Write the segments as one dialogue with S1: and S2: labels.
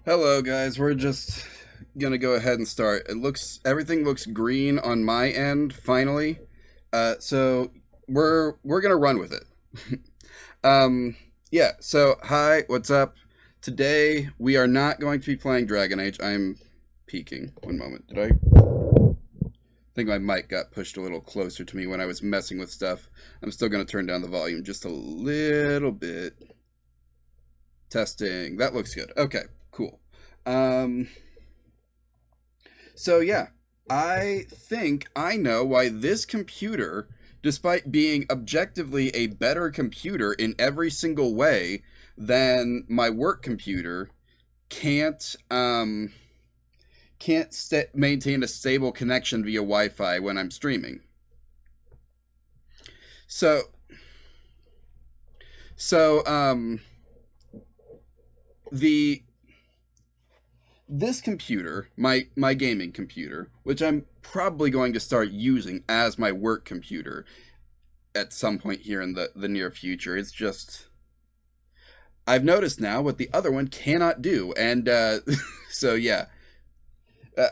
S1: Hello, guys. We're just gonna go ahead and start. Everything looks green on my end. Finally, so we're gonna run with it. um, yeah. So hi, what's up? Today we are not going to be playing Dragon Age. I'm peeking. One moment. Did I think my mic got pushed a little closer to me when I was messing with stuff? I'm still gonna turn down the volume just a little bit. Testing. That looks good. Okay. Cool. Um, So yeah, I think I know why this computer, despite being objectively a better computer in every single way than my work computer, can't maintain a stable connection via Wi-Fi when I'm streaming. So so the this computer, my gaming computer, which I'm probably going to start using as my work computer at some point here in the near future. It's just I've noticed now what the other one cannot do, and so yeah,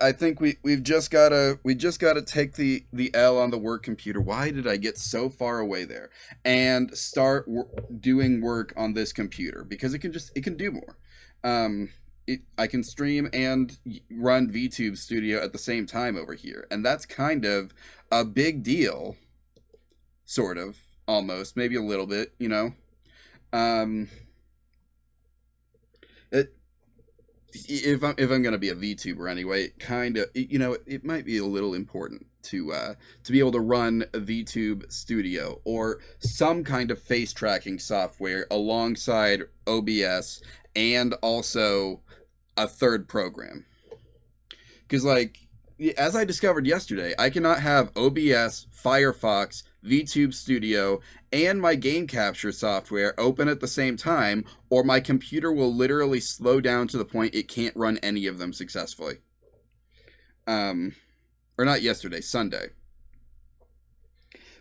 S1: I think we just gotta take the L on the work computer. Why did I get so far away there? And start doing work on this computer because it can do more. I can stream and run VTube Studio at the same time over here, and that's kind of a big deal, sort of, almost, maybe a little bit, you know. Um, it, if I'm gonna be a VTuber anyway, it kind of it might be a little important to be able to run a VTube Studio or some kind of face tracking software alongside OBS and also a third program. Because, like, as I discovered yesterday, I cannot have OBS, Firefox, VTube Studio, and my game capture software open at the same time, or my computer will literally slow down to the point it can't run any of them successfully. Um, or not yesterday, Sunday.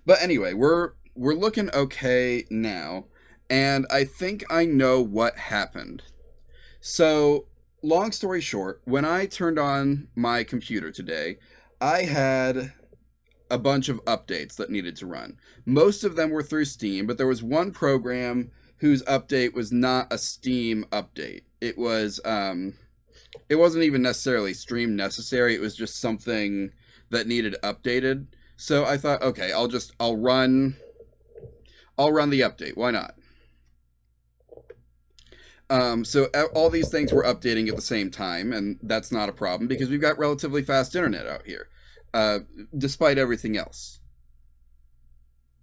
S1: But anyway, we're looking okay now, and I think I know what happened. So, long story short, when I turned on my computer today, I had a bunch of updates that needed to run. Most of them were through Steam, but there was one program whose update was not a Steam update. It wasn't even necessarily stream necessary. It was just something that needed updated. So I thought, okay, I'll run the update. Why not? So all these things were updating at the same time, and that's not a problem because we've got relatively fast internet out here, uh, despite everything else.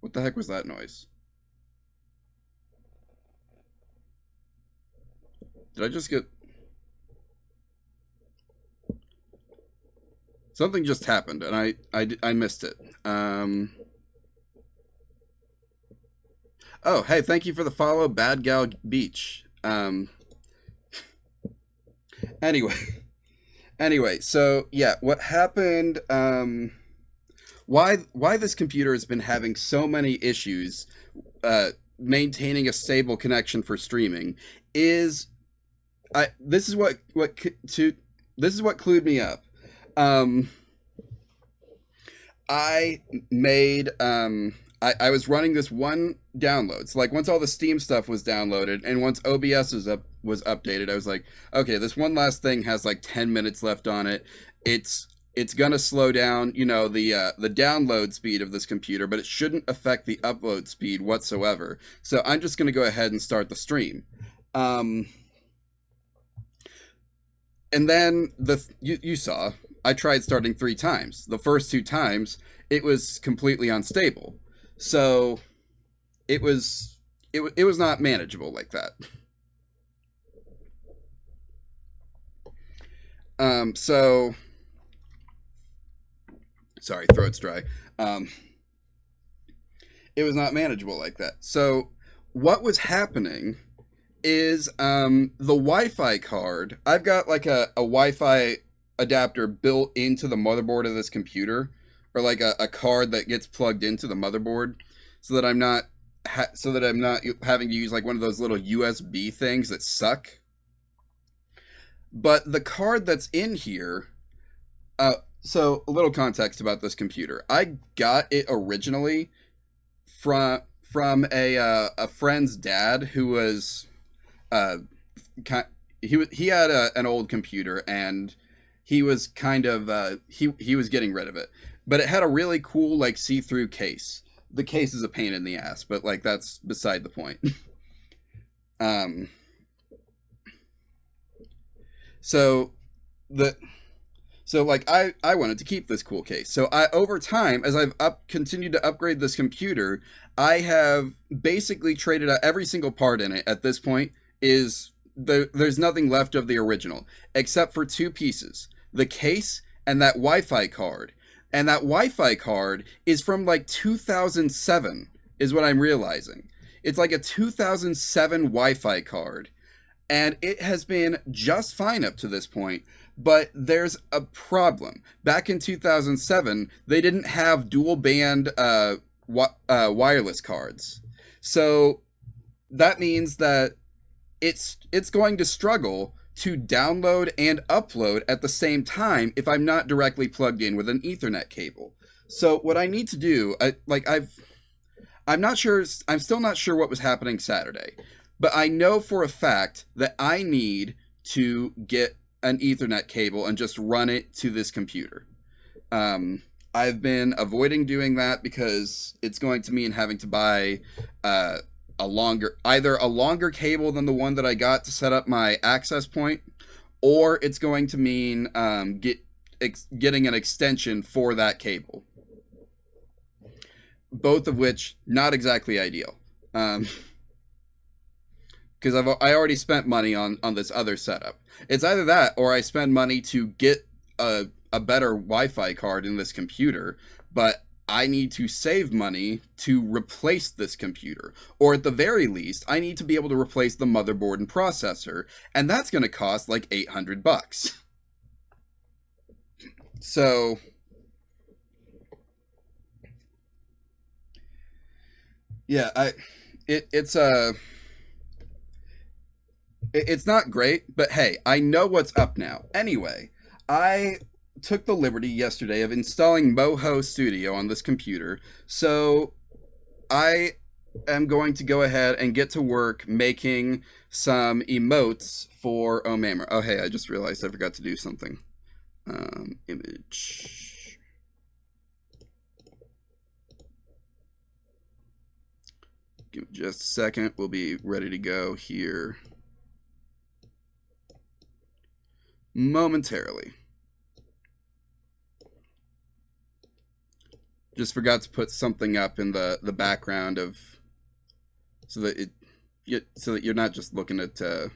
S1: What the heck was that noise? Did I just get something? Just happened, and I missed it. Oh, hey, thank you for the follow, Bad Gal Beach. Anyway, anyway, so yeah, what happened? Why this computer has been having so many issues maintaining a stable connection for streaming is I this is what to this is what clued me up. Um, I made I was running this one download. So like once all the Steam stuff was downloaded and once OBS was updated, I was like, okay, this one last thing has like 10 minutes left on it. It's gonna slow down, the download speed of this computer, but it shouldn't affect the upload speed whatsoever. So I'm just gonna go ahead and start the stream. Um, and then you saw I tried starting 3 times. The first 2 times it was completely unstable, so it was not manageable like that. So sorry, throat's dry. Um, it was not manageable like that. So what was happening is the Wi-Fi card. I've got like a Wi-Fi adapter built into the motherboard of this computer, or like a card that gets plugged into the motherboard, so that I'm not having to use like one of those little USB things that suck. But the card that's in here, so a little context about this computer. I got it originally from a friend's dad who was uh he had an old computer, and he was kind of he was getting rid of it, but it had a really cool like see-through case. The case is a pain in the ass, but like that's beside the point. um so the So like I wanted to keep this cool case. So I over time, as I've continued to upgrade this computer, I have basically traded out every single part in it. At this point, there's nothing left of the original except for two pieces: the case and that Wi-Fi card. And that Wi-Fi card is from like 2007, is what I'm realizing. It's like a 2007 Wi-Fi card, and it has been just fine up to this point. But there's a problem. Back in 2007, they didn't have dual band wireless cards, so that means that it's going to struggle to download and upload at the same time if I'm not directly plugged in with an Ethernet cable. So what I need to do, I'm not sure. I'm still not sure what was happening Saturday, but I know for a fact that I need to get an Ethernet cable and just run it to this computer. I've been avoiding doing that because it's going to mean having to buy uh, either a longer cable than the one that I got to set up my access point, or it's going to mean getting an extension for that cable. Both of which not exactly ideal. Because I already spent money on this other setup. It's either that or I spend money to get a better Wi-Fi card in this computer, but I need to save money to replace this computer, or at the very least, I need to be able to replace the motherboard and processor, and that's going to cost like $800. So yeah, it's not great, but hey, I know what's up now. Anyway, I took the liberty yesterday of installing Moho Studio on this computer, so I am going to go ahead and get to work making some emotes for Omamer. Oh, hey, I just realized I forgot to do something. Image. Give me just a second. We'll be ready to go here momentarily. Just forgot to put something up in the background of so that you're not just looking at a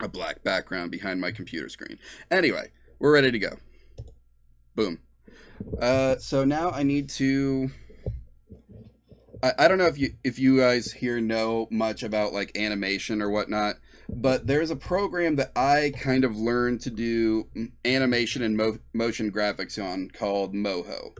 S1: black background behind my computer screen. Anyway, we're ready to go. Boom. So now I need to. I don't know if you guys here know much about like animation or whatnot, but there's a program that I kind of learned to do animation and motion graphics on called Moho.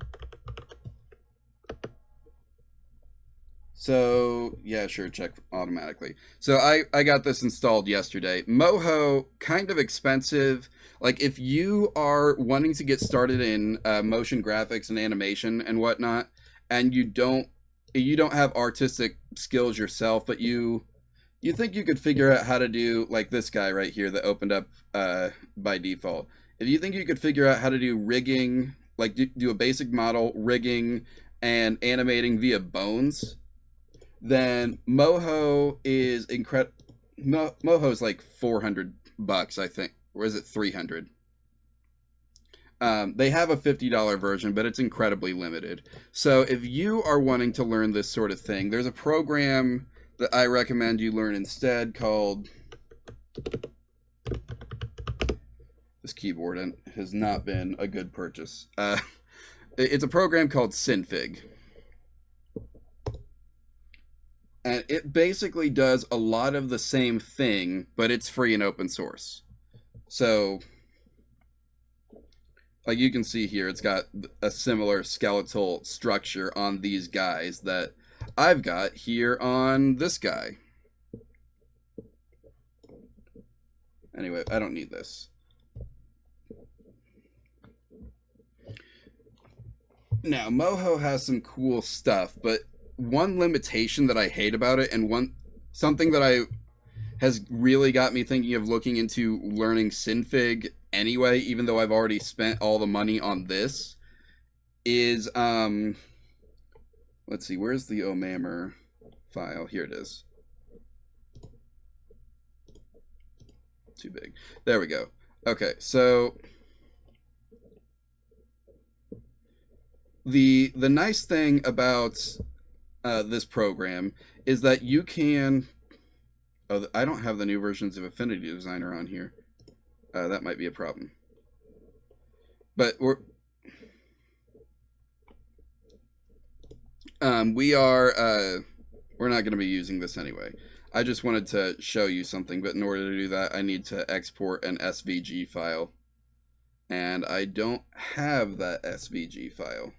S1: So yeah, sure, check automatically. So I got this installed yesterday. Moho, kind of expensive. Like if you are wanting to get started in motion graphics and animation and whatnot, and you don't have artistic skills yourself, but you think you could figure out how to do like this guy right here that opened up by default. If you think you could figure out how to do rigging, like do a basic model rigging and animating via bones, then Moho is incredible. Moho's like $400, I think, or is it 300? They have a $50 version, but it's incredibly limited. So if you are wanting to learn this sort of thing, there's a program that I recommend you learn instead called. This keyboard has not been a good purchase. It's a program called Synfig. And it basically does a lot of the same thing, but it's free and open source. So like you can see here, it's got a similar skeletal structure on these guys that I've got here on this guy. Anyway, I don't need this. Now, Moho has some cool stuff, but one limitation that I hate about it, and something that I has really got me thinking of looking into learning Synfig anyway, even though I've already spent all the money on this, is let's see, where's the Omammer file? Here it is. Too big. There we go. Okay, so the nice thing about this program is that you can. Oh, I don't have the new versions of Affinity Designer on here. That might be a problem. But we're we're not going to be using this anyway. I just wanted to show you something, but in order to do that, I need to export an SVG file. And I don't have that SVG file.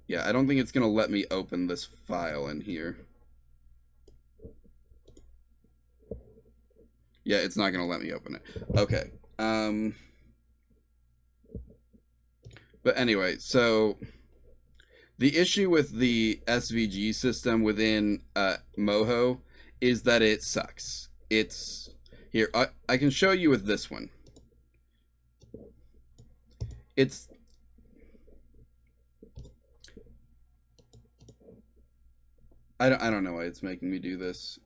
S1: Yeah, I don't think it's going to let me open this file in here. Yeah, it's not going to let me open it. Okay. But anyway, so the issue with the SVG system within Moho is that it sucks. It's here. I can show you with this one. It's I don't know why it's making me do this.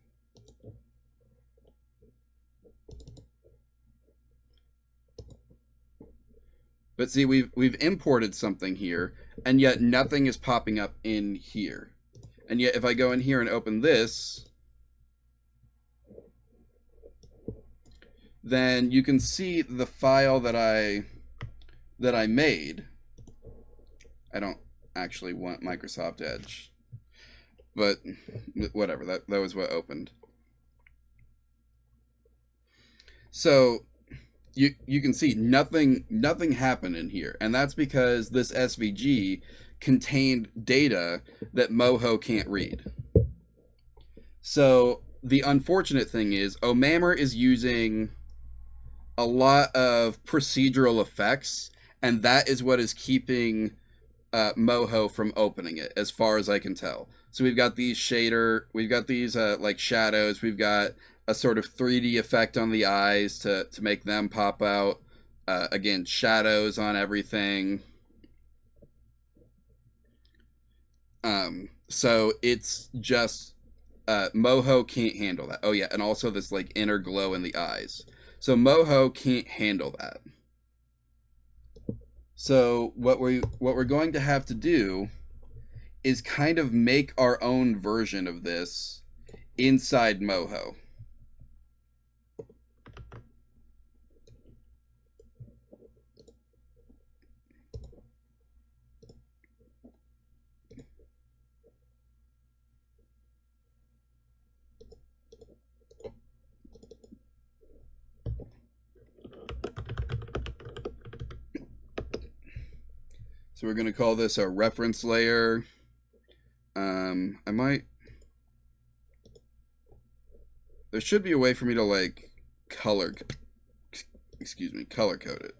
S1: But see, we've imported something here, and yet nothing is popping up in here. And yet if I go in here and open this, then you can see the file that I made. I don't actually want Microsoft Edge, but whatever, that was what opened. So you can see nothing happened in here, and that's because this SVG contained data that Moho can't read. So the unfortunate thing is Omammer is using a lot of procedural effects, and that is what is keeping Moho from opening it, as far as I can tell. So we've got these we've got these like shadows, we've got a sort of 3D effect on the eyes to make them pop out. Again, shadows on everything. So it's just Moho can't handle that. Oh yeah, and also this like inner glow in the eyes. So Moho can't handle that. So what we're going to have to do is kind of make our own version of this inside Moho. So we're going to call this a reference layer. I might. There should be a way for me to like color code it.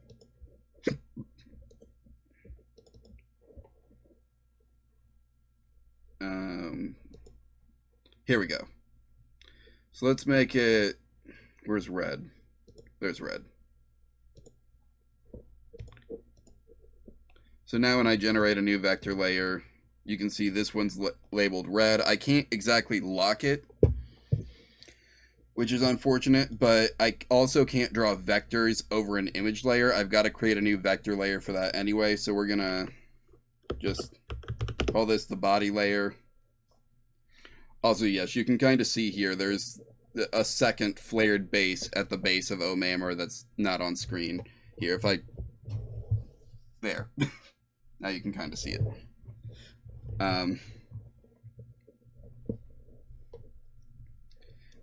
S1: Here we go. So let's make it. Where's red? There's red. So now when I generate a new vector layer, you can see this one's labeled red. I can't exactly lock it, which is unfortunate, but I also can't draw vectors over an image layer. I've got to create a new vector layer for that anyway, so we're gonna just call this the body layer. Also, yes, you can kind of see here there's a second flared base at the base of Omammer that's not on screen. Here, if I... There. Now you can kind of see it.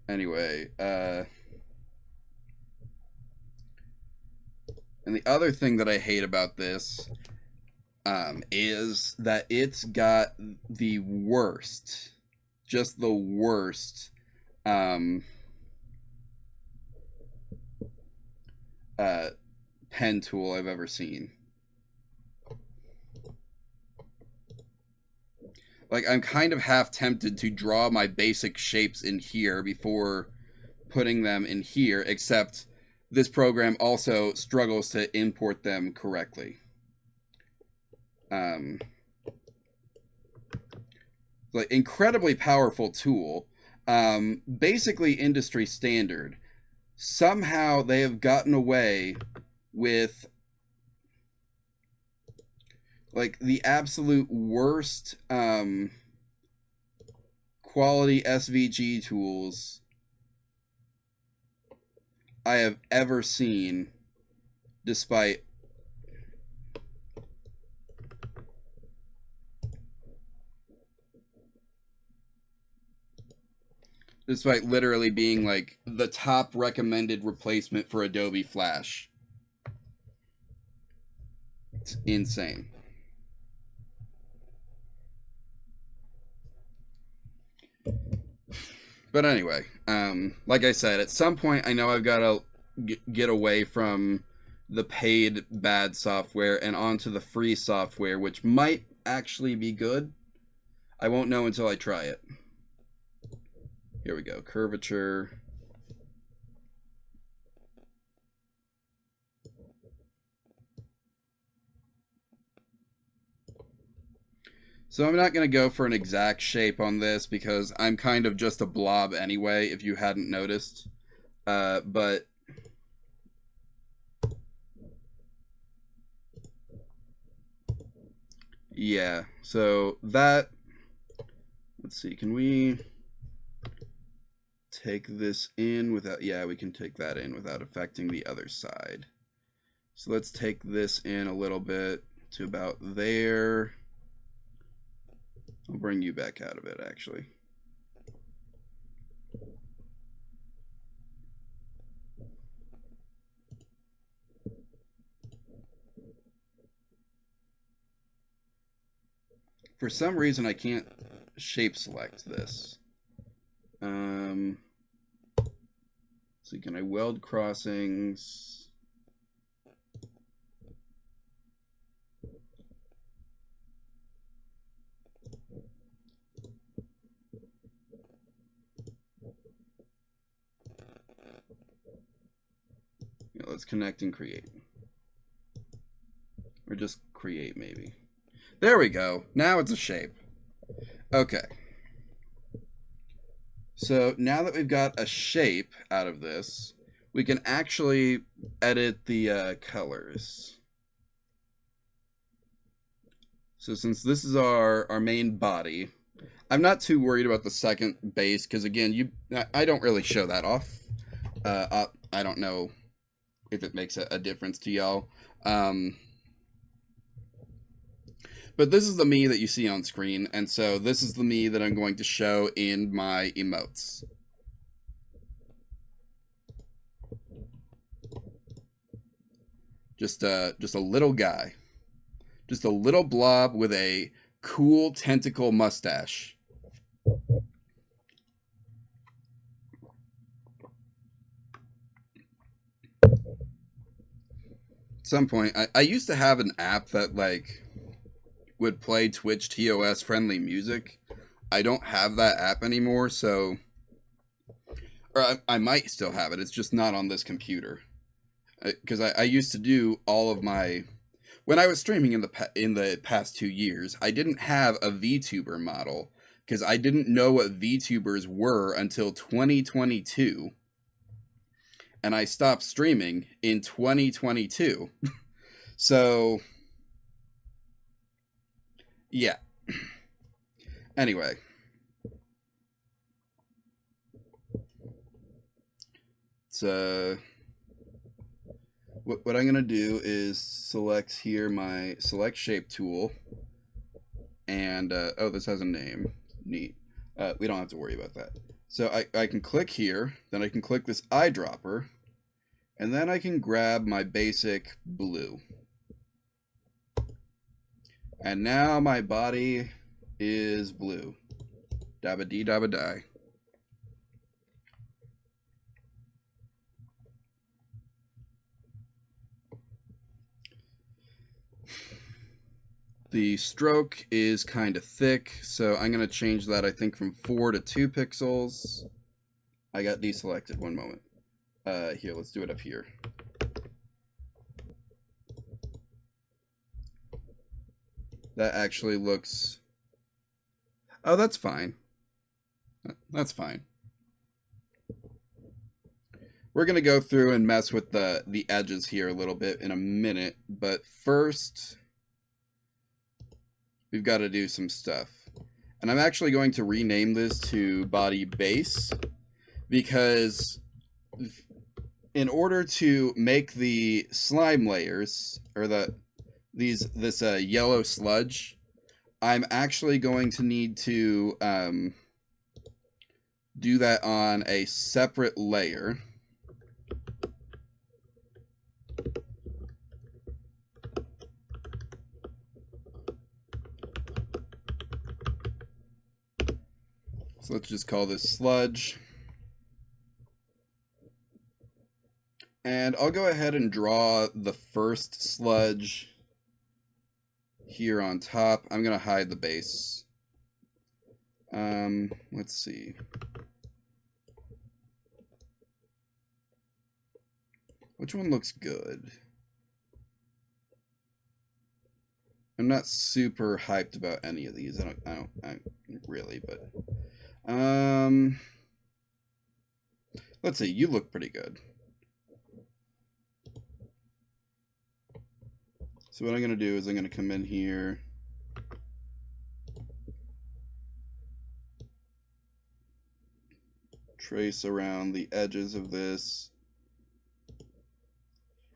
S1: Anyway, and the other thing that I hate about this is that it's got the worst just the worst pen tool I've ever seen. Like, I'm kind of half tempted to draw my basic shapes in here before putting them in here, except this program also struggles to import them correctly. Like, incredibly powerful tool, basically industry standard. Somehow they have gotten away with like the absolute worst quality SVG tools I have ever seen, despite literally being like the top recommended replacement for Adobe Flash. It's insane. But anyway, like I said, at some point I know I've got to get away from the paid bad software and onto the free software, which might actually be good. I won't know until I try it. Here we go, curvature. So I'm not going to go for an exact shape on this because I'm kind of just a blob anyway, if you hadn't noticed. But yeah, so that, let's see, can we take this in without, yeah, we can take that in without affecting the other side. So let's take this in a little bit to about there. I'll bring you back out of it, actually. For some reason, I can't shape select this. So can I weld crossings? Yeah, let's connect and create. Or just create, maybe. There we go. Now it's a shape. Okay. So now that we've got a shape out of this, we can actually edit the colors. So since this is our main body, I'm not too worried about the second base because again, I don't really show that off. I don't know if it makes a difference to y'all. But this is the me that you see on screen, and so this is the me that I'm going to show in my emotes. Just a little guy. Just a little blob with a cool tentacle mustache. At some point, I used to have an app that like would play Twitch TOS friendly music. I don't have that app anymore, so or I might still have it. It's just not on this computer because I used to do all of my when I was streaming in the past 2 years. I didn't have a VTuber model because I didn't know what VTubers were until 2022, and I stopped streaming in 2022. So yeah. Anyway. It's what I'm gonna do is select here my select shape tool, and oh, this has a name. Neat. We don't have to worry about that. So I can click here, then I can click this eyedropper, and then I can grab my basic blue. And now my body is blue. Dabba dee dabba die. The stroke is kind of thick, so I'm going to change that, I think, from 4 to 2 pixels. I got deselected. One moment. Here, let's do it up here. That actually looks... Oh, that's fine. That's fine. We're going to go through and mess with the edges here a little bit in a minute, but first, we've got to do some stuff. And I'm actually going to rename this to body base, because in order to make the slime layers, or this yellow sludge, I'm actually going to need to do that on a separate layer. So let's just call this sludge. And I'll go ahead and draw the first sludge here on top. I'm going to hide the base. Let's see. Which one looks good? I'm not super hyped about any of these. I don't really, but let's see. You look pretty good. So what I'm going to do is I'm going to come in here, trace around the edges of this.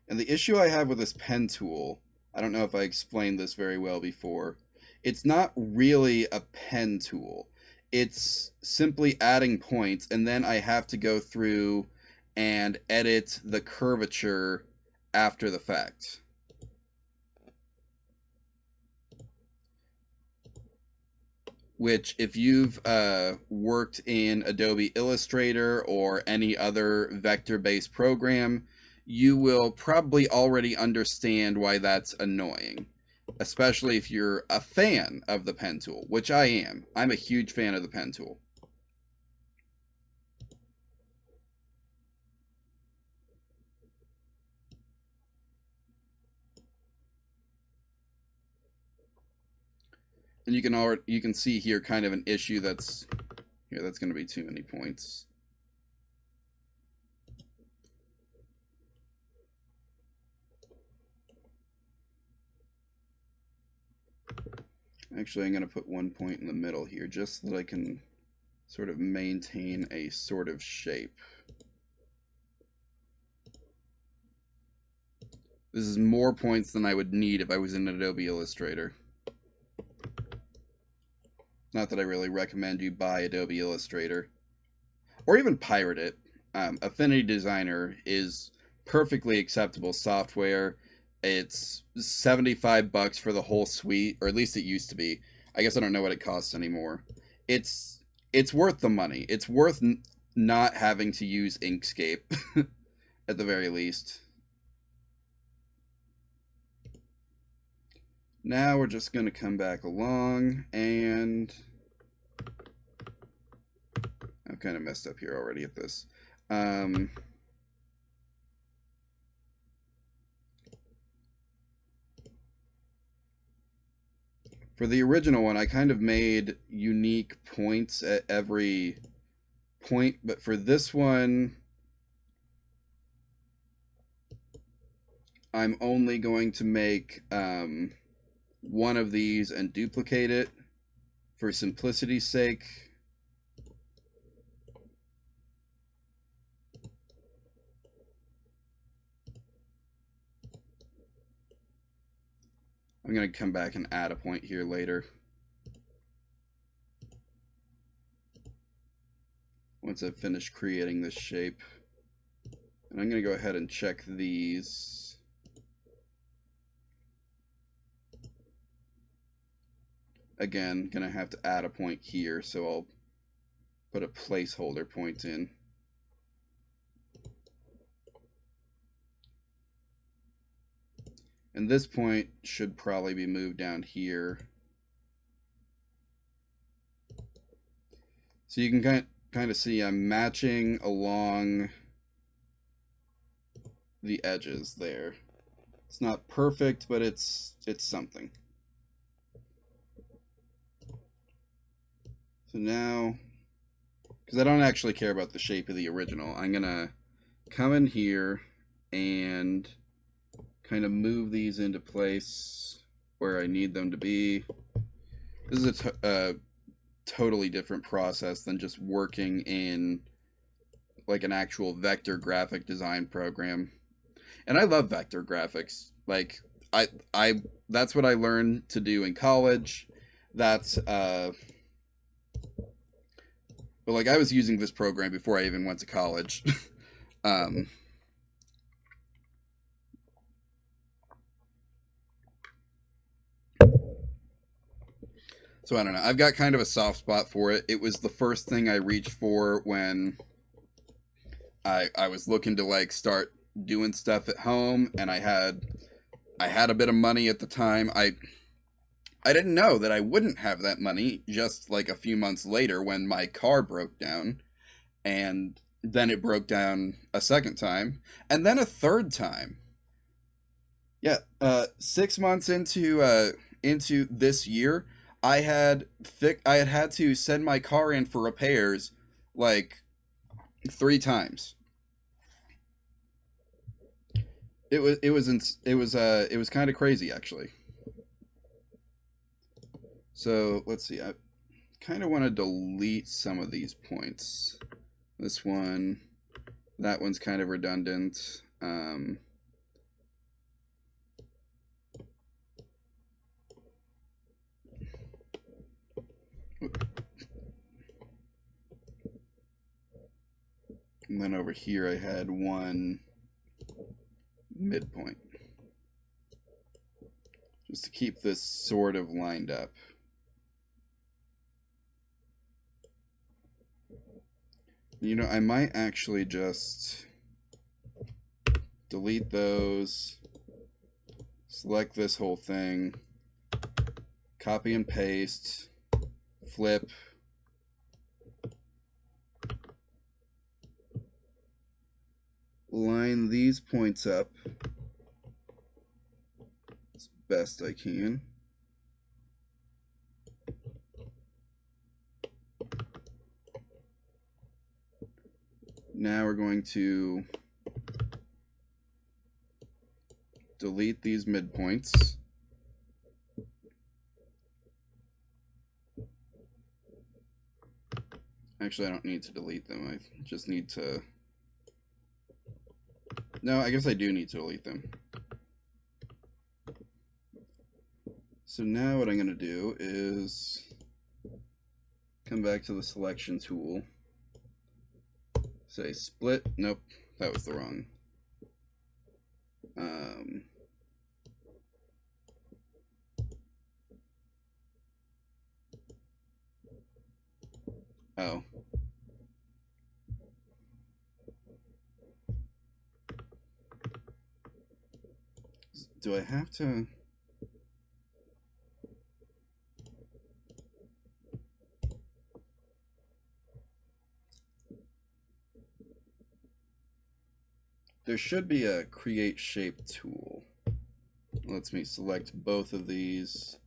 S1: And the issue I have with this pen tool, I don't know if I explained this very well before, it's not really a pen tool. It's simply adding points, and then I have to go through and edit the curvature after the fact. Which, if you've worked in Adobe Illustrator or any other vector-based program, you will probably already understand why that's annoying, especially if you're a fan of the pen tool, which I am. I'm a huge fan of the pen tool. And you can see here kind of an issue that's here. That's going to be too many points. Actually, I'm going to put 1 point in the middle here just so that I can sort of maintain a sort of shape. This is more points than I would need if I was in Adobe Illustrator. Not that I really recommend you buy Adobe Illustrator, or even pirate it. Affinity Designer is perfectly acceptable software. It's $75 for the whole suite, or at least it used to be. I guess I don't know what it costs anymore. It's worth the money. It's worth not having to use Inkscape at the very least. Now we're just going to come back along, and I'm kind of messed up here already at this. For the original one, I kind of made unique points at every point, but for this one, I'm only going to make one of these and duplicate it for simplicity's sake. I'm going to come back and add a point here later. Once I've finished creating this shape. And I'm going to go ahead and check these. Again, going to have to add a point here, so I'll put a placeholder point in. And this point should probably be moved down here. So you can kind of see I'm matching along the edges there. It's not perfect, but it's something. So now, because I don't actually care about the shape of the original, I'm gonna come in here and kind of move these into place where I need them to be. This is a totally different process than just working in like an actual vector graphic design program. And I love vector graphics. Like I that's what I learned to do in college. That's but like I was using this program before I even went to college. um So I don't know. I've got kind of a soft spot for it. It was the first thing I reached for when I was looking to like start doing stuff at home, and I had a bit of money at the time. I didn't know that I wouldn't have that money just like a few months later when my car broke down, and then it broke down a second time, and then a third time. Yeah, 6 months into this year, I had to send my car in for repairs like 3 times. It was kind of crazy actually. So let's see. I kind of want to delete some of these points. This one, that one's kind of redundant. And then over here I had one midpoint. Just to keep this sort of lined up. You know, I might actually just delete those, select this whole thing, copy and paste, flip, line these points up as best I can. Now we're going to delete these midpoints. Actually, I don't need to delete them. I just need to... No, I guess I do need to delete them. So now what I'm going to do is come back to the selection tool. Say split. Nope, that was the wrong. Oh. Do I have to... There should be a create shape tool. Lets me select both of these.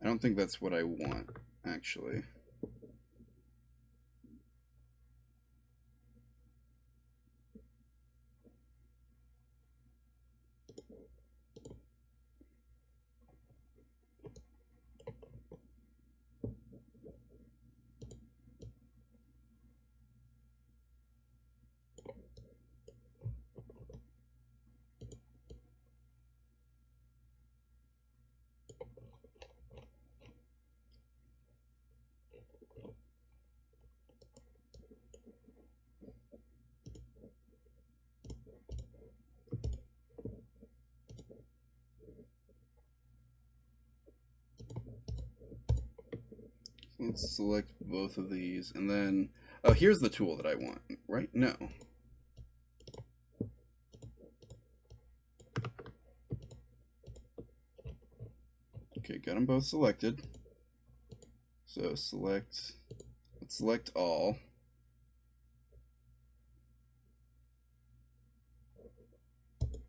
S1: I don't think that's what I want, actually. Let's select both of these, and then, oh, here's the tool that I want, right? No. Okay, got them both selected. So let's select all.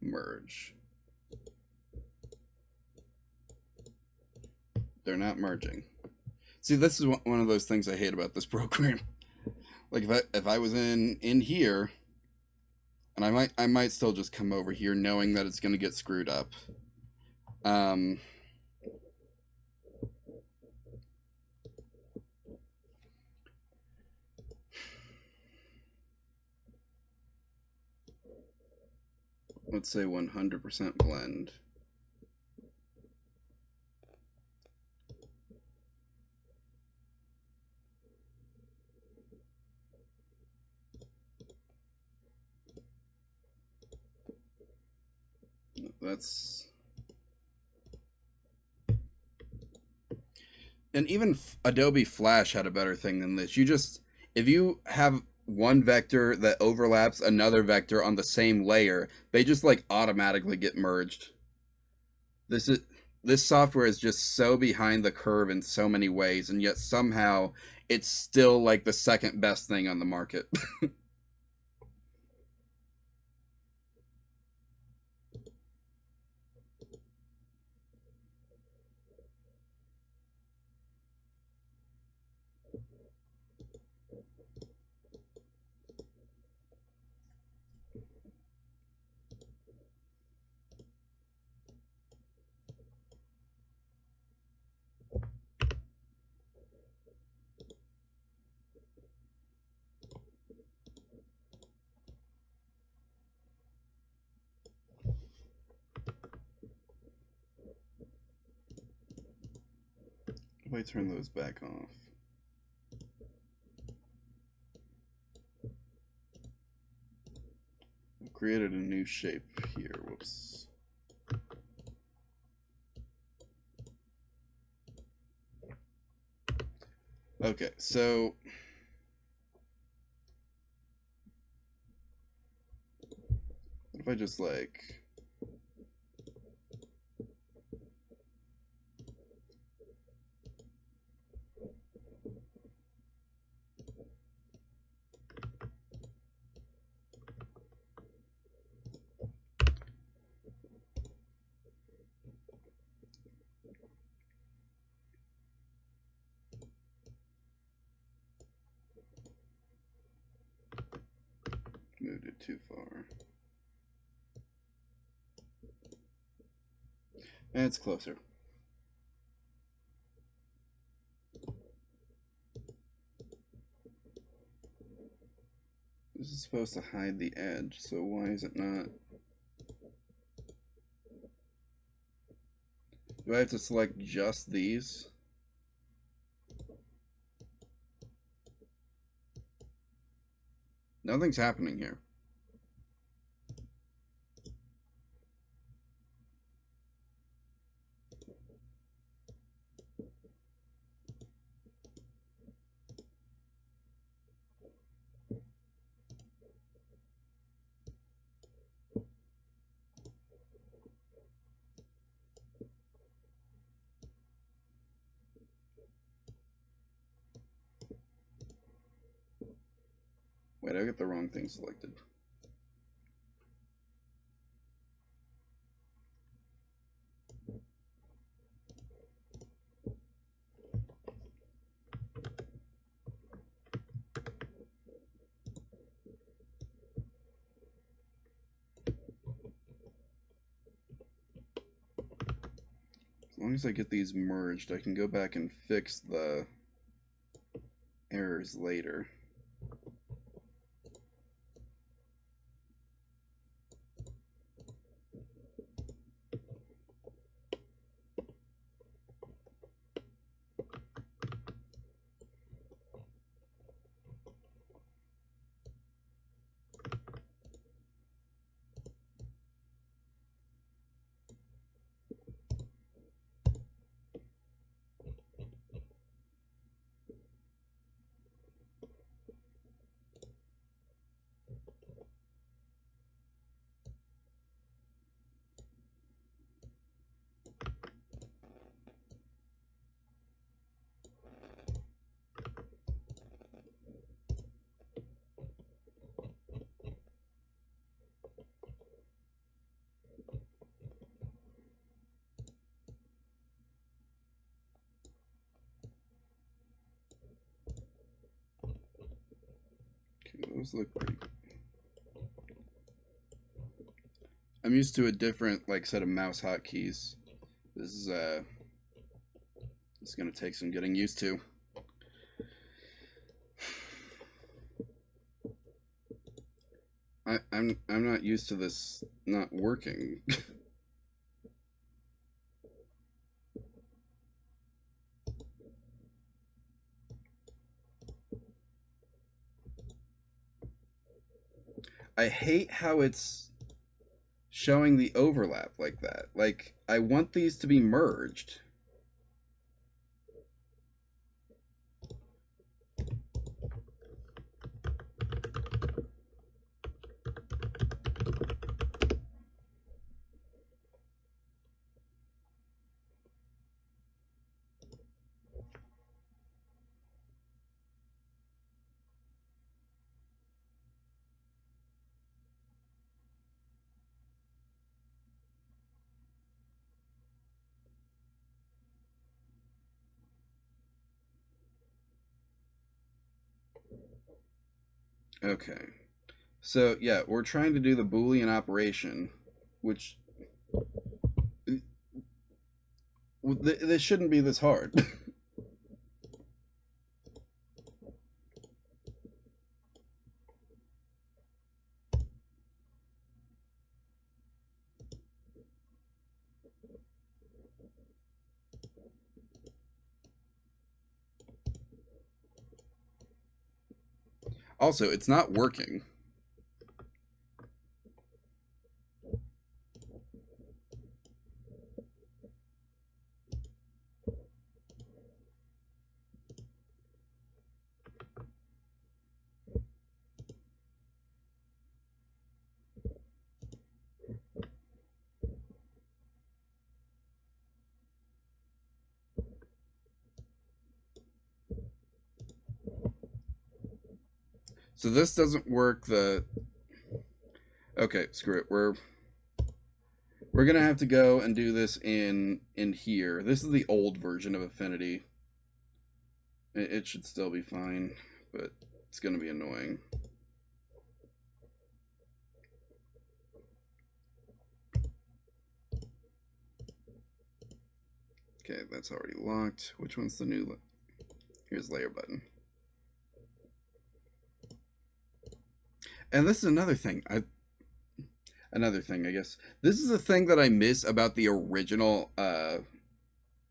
S1: Merge. They're not merging. See, this is one of those things I hate about this program. Like if I was in here, and I might still just come over here knowing that it's going to get screwed up. Um, let's say 100% blend. That's, and even Adobe Flash had a better thing than this. You just, if you have one vector that overlaps another vector on the same layer, they just like automatically get merged. This is this software is just so behind the curve in so many ways, and yet somehow it's still like the second best thing on the market. If I turn those back off. I've created a new shape here. Whoops. Okay, so what if I just like moved it too far? And it's closer. This is supposed to hide the edge, so why is it not? Do I have to select just these? Nothing's happening here. Wait, I got the wrong thing selected. As long as I get these merged, I can go back and fix the errors later. Those look pretty. I'm used to a different like set of mouse hotkeys. This is it's gonna take some getting used to. I'm not used to this not working. I hate how it's showing the overlap like that. Like, I want these to be merged. Okay. So, yeah, we're trying to do the Boolean operation, which this shouldn't be this hard. Also, it's not working. So this doesn't work Okay, screw it. We're gonna have to go and do this in here. This is the old version of Affinity. It should still be fine, but it's gonna be annoying. Okay, that's already locked. Which one's the new? Here's layer button. And this is another thing. I guess. This is a thing that I miss about the original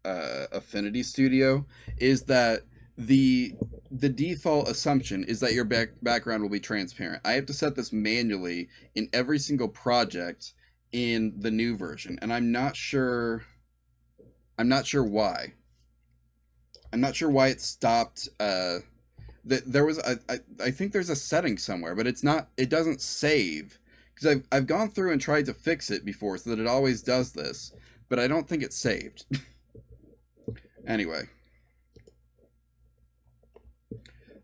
S1: Affinity Studio is that the default assumption is that your background will be transparent. I have to set this manually in every single project in the new version, and I'm not sure why. I'm not sure why it stopped there was I think there's a setting somewhere, but it doesn't save because I've gone through and tried to fix it before so that it always does this, but I don't think it's saved. Anyway,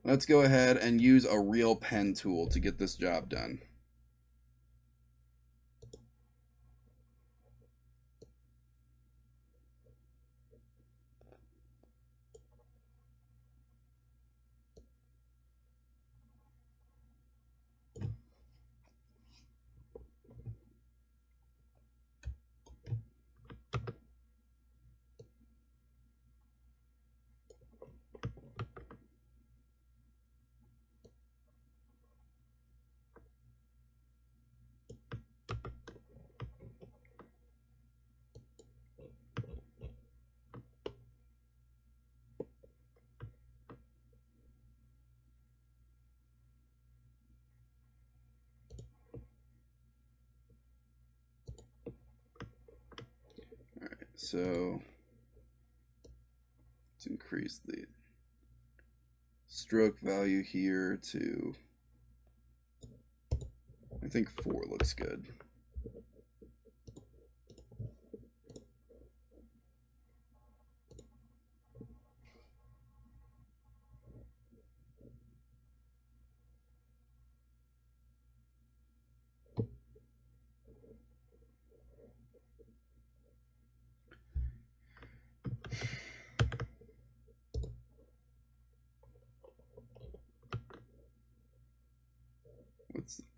S1: let's go ahead and use a real pen tool to get this job done. All right, so let's increase the stroke value here to, I think 4 looks good.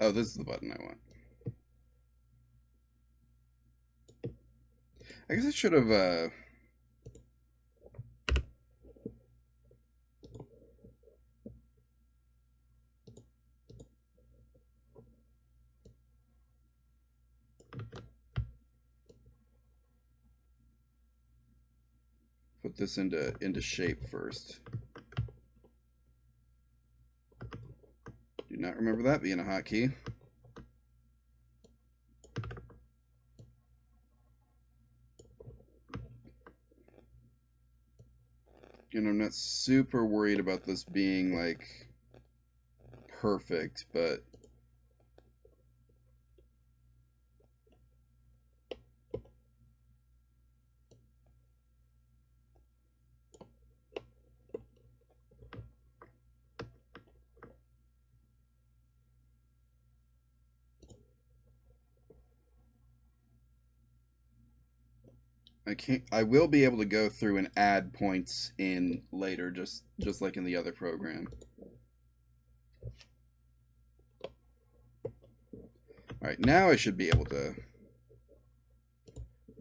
S1: Oh, this is the button I want. I guess I should have put this into shape first. Do not remember that being a hotkey. And I'm not super worried about this being like perfect, but I will be able to go through and add points in later, just like in the other program. All right, now I should be able to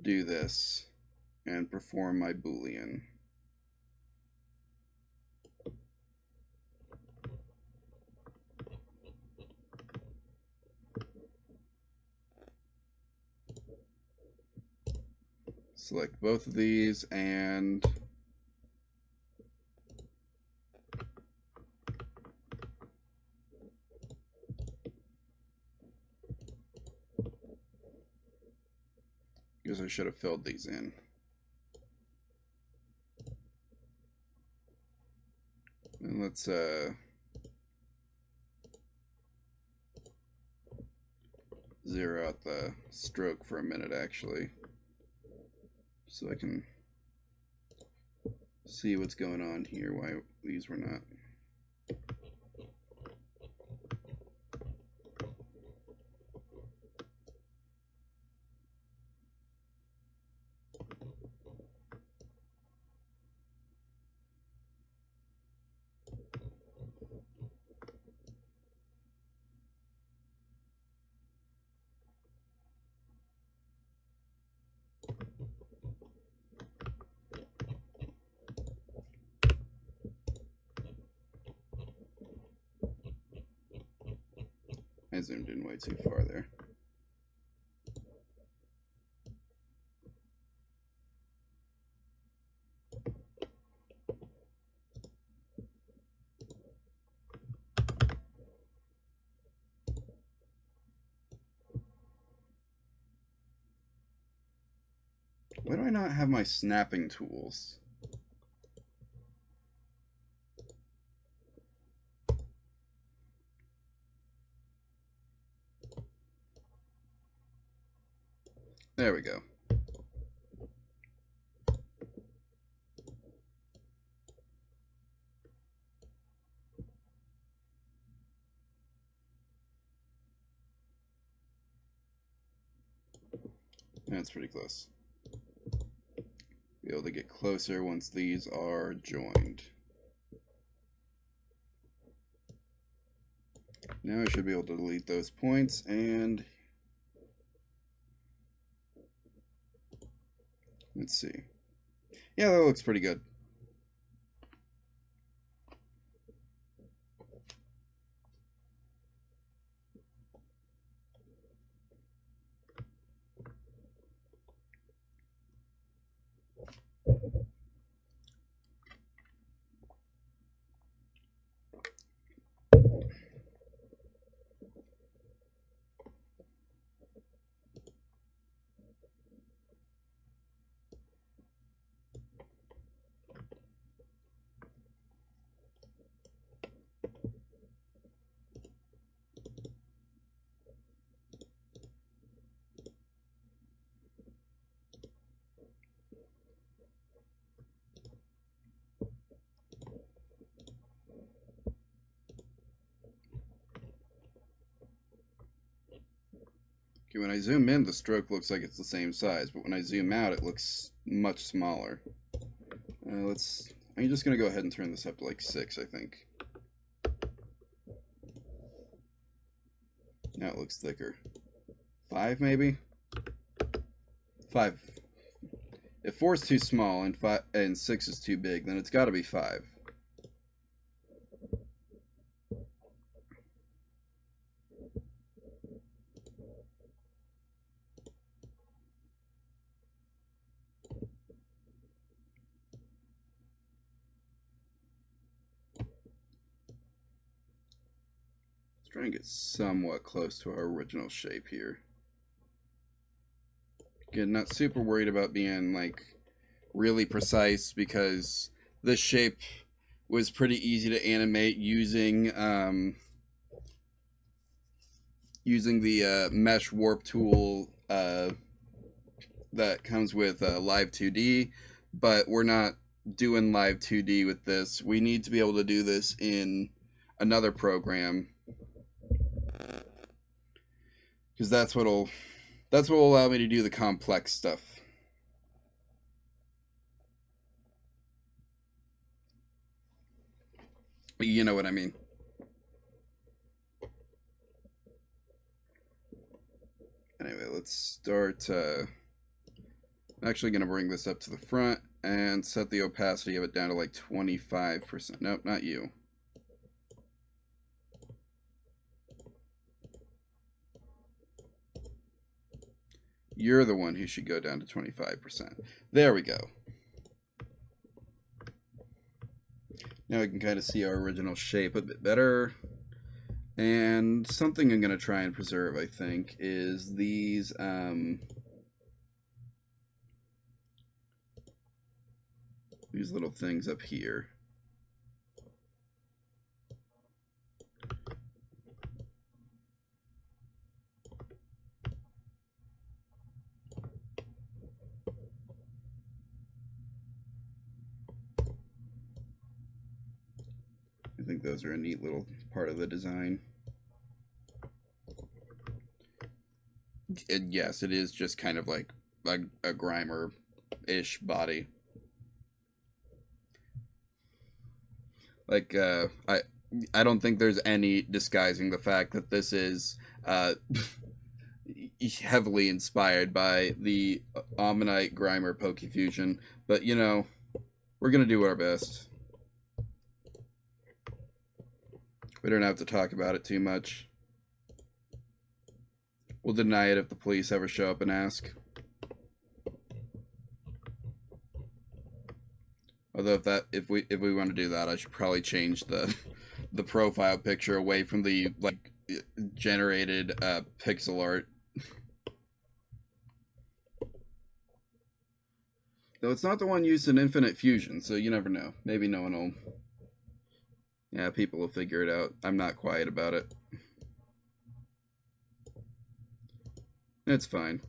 S1: do this and perform my Boolean. Select both of these and guess I should have filled these in. And let's zero out the stroke for a minute actually, so I can see what's going on here, why these were not. I zoomed in way too far there. Why do I not have my snapping tools? There we go. That's pretty close. Be able to get closer once these are joined. Now I should be able to delete those points, and let's see. Yeah, that looks pretty good. Okay, when I zoom in, the stroke looks like it's the same size, but when I zoom out, it looks much smaller. I'm just gonna go ahead and turn this up to like 6, I think. Now it looks thicker. 5 maybe? 5. If 4 is too small and 6 is too big, then it's got to be 5. Let's try and get somewhat close to our original shape here. Again, not super worried about being like really precise because this shape was pretty easy to animate using using the mesh warp tool that comes with Live 2D, but we're not doing Live 2D with this. We need to be able to do this in another program because that's what'll allow me to do the complex stuff. You know what I mean. Anyway, let's start. I'm actually going to bring this up to the front and set the opacity of it down to like 25%. Nope, not you. You're the one who should go down to 25%. There we go. Now we can kind of see our original shape a bit better. And something I'm going to try and preserve, I think, is these little things up here. I think those are a neat little part of the design. Yes, it is just kind of like a Grimer-ish body. Like, I don't think there's any disguising the fact that this is heavily inspired by the Ammonite Grimer Pokefusion, but you know, we're gonna do our best. We don't have to talk about it too much. We'll deny it if the police ever show up and ask. Although if we want to do that, I should probably change the profile picture away from the like generated pixel art. Though it's not the one used in Infinite Fusion, so you never know. Maybe no one will. Yeah, people will figure it out. I'm not quiet about it. It's fine.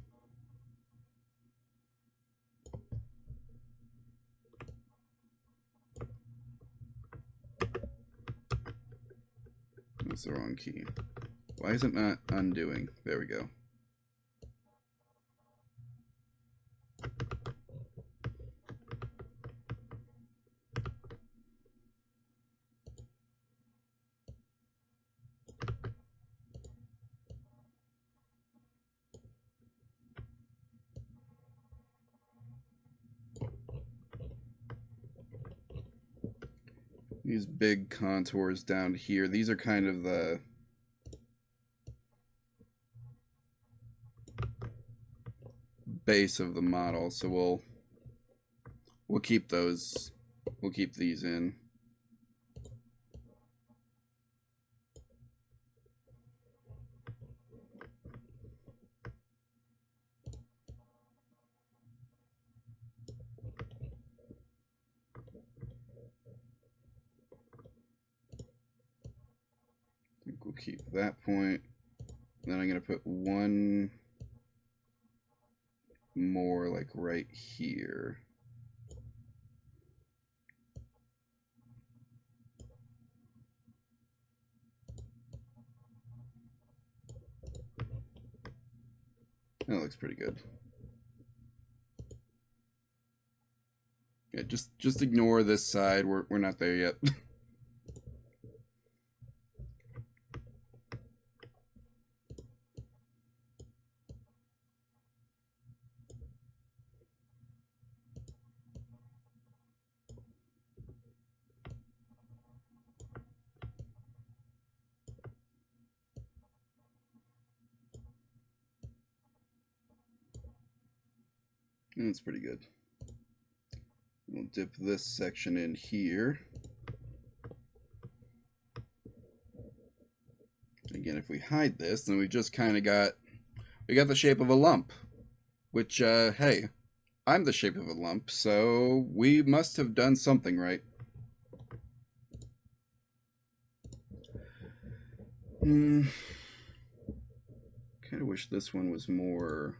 S1: That's the wrong key. Why is it not undoing? There we go. These big contours down here, these are kind of the base of the model, so we'll keep those. We'll keep these in. I think we'll keep that point. Then I'm going to put one more like right here. That looks pretty good. Yeah, just ignore this side. We're not there yet. That's pretty good. We'll dip this section in here. Again, if we hide this, then we just kind of got the shape of a lump, which, hey, I'm the shape of a lump, so we must have done something right. Kind of wish this one was more,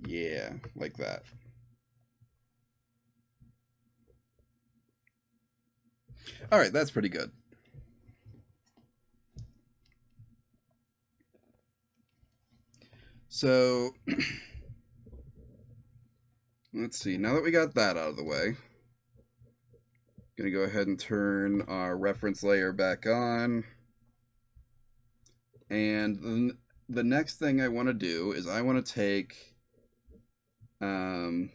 S1: yeah, like that. All right, that's pretty good. So, let's see. Now that we got that out of the way, gonna go ahead and turn our reference layer back on. And the next thing I want to do is I want to take one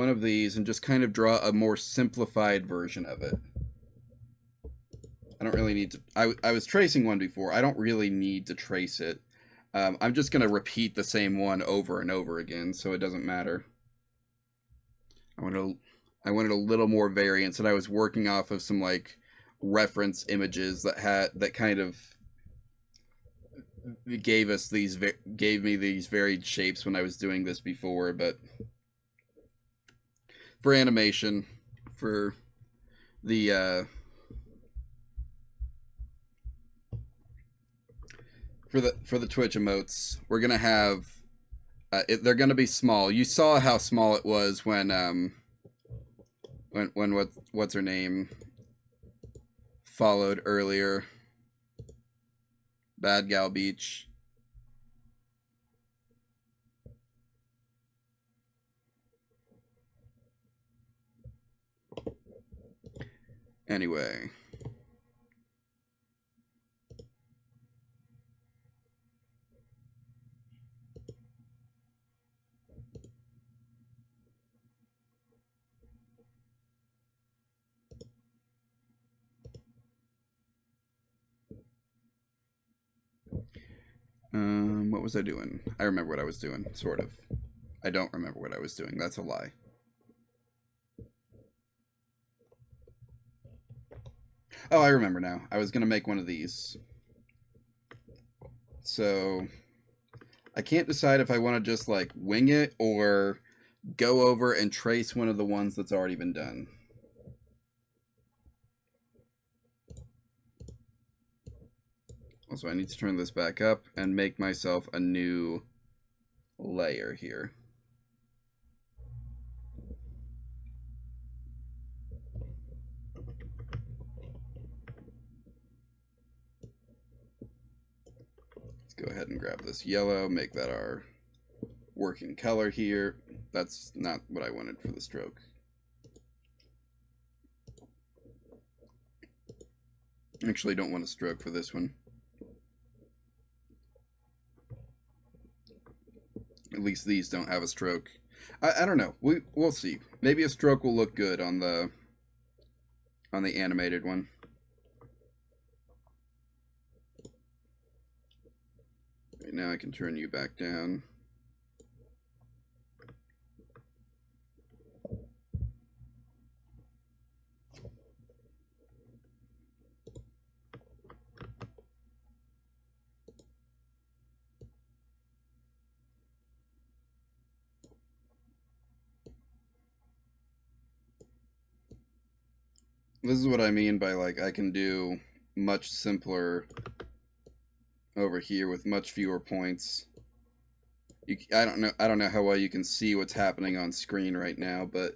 S1: of these and just kind of draw a more simplified version of it. I don't really need to. I was tracing one before. I don't really need to trace it. I'm just going to repeat the same one over and over again, so it doesn't matter. I wanted a little more variance, and I was working off of some like reference images that kind of gave me these varied shapes when I was doing this before. But for animation, for the for the Twitch emotes, we're gonna have they're gonna be small. You saw how small it was when what's her name followed earlier. Bad Gal Beach. Anyway. What was I doing? I remember what I was doing, sort of. I don't remember what I was doing. That's a lie. Oh, I remember now. I was going to make one of these. So I can't decide if I want to just like wing it or go over and trace one of the ones that's already been done. Also, I need to turn this back up and make myself a new layer here. Let's go ahead and grab this yellow, make that our working color here. That's not what I wanted for the stroke. Actually, don't want a stroke for this one. At least these don't have a stroke. I don't know. We'll see. Maybe a stroke will look good on the animated one. Right now I can turn you back down. This is what I mean by like I can do much simpler over here with much fewer points. I don't know how well you can see what's happening on screen right now, but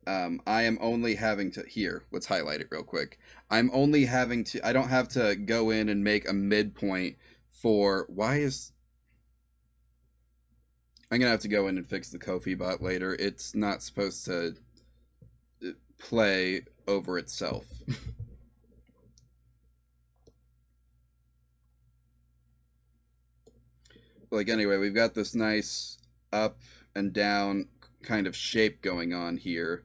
S1: I am only having to here. Let's highlight it real quick. I'm only having to. I don't have to go in and make a midpoint for. Why is? I'm gonna have to go in and fix the Ko-fi bot later. It's not supposed to play over itself. Like anyway, we've got this nice up and down kind of shape going on here.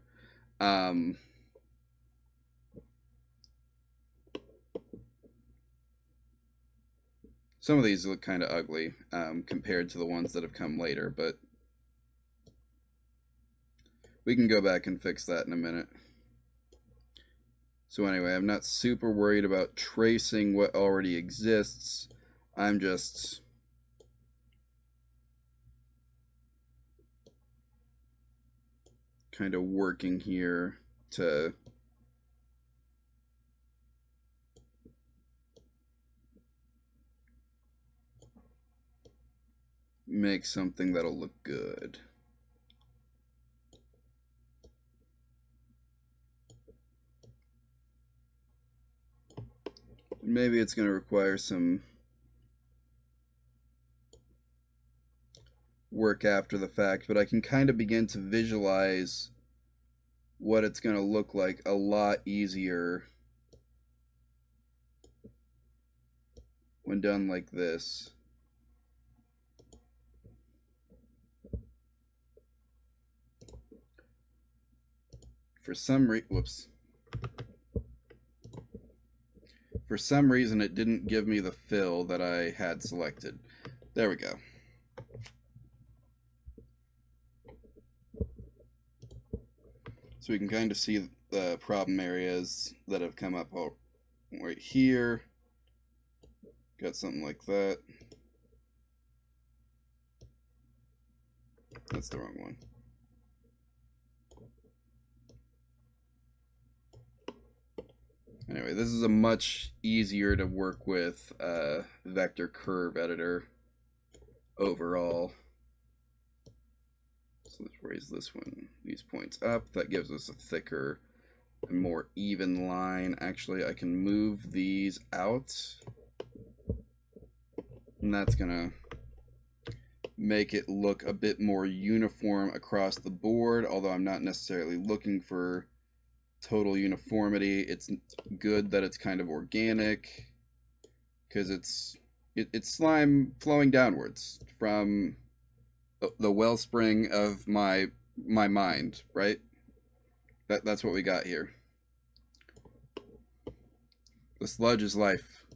S1: Some of these look kind of ugly compared to the ones that have come later, but we can go back and fix that in a minute. So anyway, I'm not super worried about tracing what already exists. I'm just kind of working here to make something that'll look good. Maybe it's going to require some work after the fact, but I can kind of begin to visualize what it's going to look like a lot easier when done like this. For some reason it didn't give me the fill that I had selected. There we go. So we can kind of see the problem areas that have come up right here. Got something like that. That's the wrong one. Anyway, this is a much easier to work with vector curve editor overall. So let's raise this one, these points up. That gives us a thicker and more even line. Actually, I can move these out, and that's gonna make it look a bit more uniform across the board, although I'm not necessarily looking for total uniformity. It's good that it's kind of organic, because it's slime flowing downwards from the wellspring of my mind, right? That's what we got here. The sludge is life.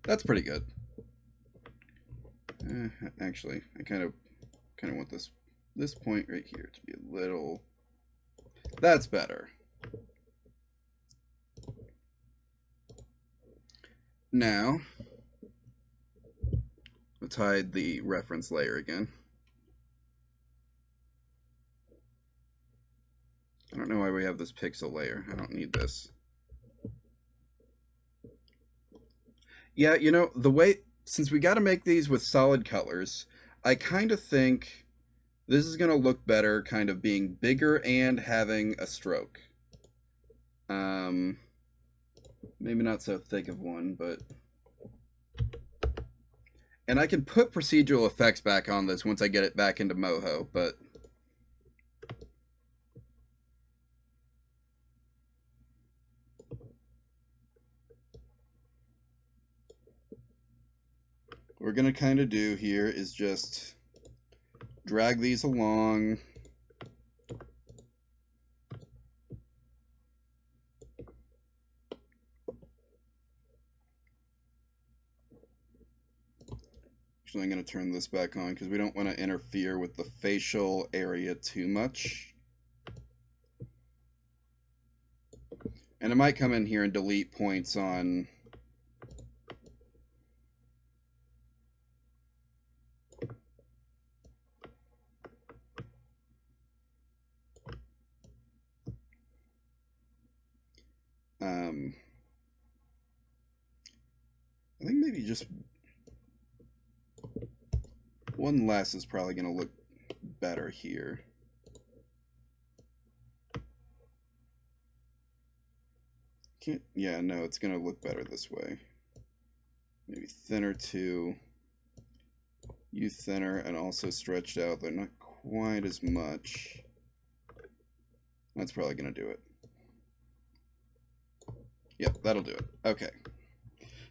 S1: That's pretty good. Actually, I kind of want this point right here to be a little. That's better. Now, let's hide the reference layer again. I don't know why we have this pixel layer. I don't need this. Yeah, you know, the way, since we got to make these with solid colors, I kind of think this is going to look better kind of being bigger and having a stroke. Maybe not so thick of one, but... And I can put procedural effects back on this once I get it back into Moho, but... What we're going to kind of do here is just drag these along. Actually, I'm going to turn this back on because we don't want to interfere with the facial area too much. And I might come in here and delete points on... I think maybe just one less is probably going to look better here. Yeah, no, it's going to look better this way. Maybe thinner too. You thinner and also stretched out. They're not quite as much. That's probably going to do it. Yep, that'll do it. Okay.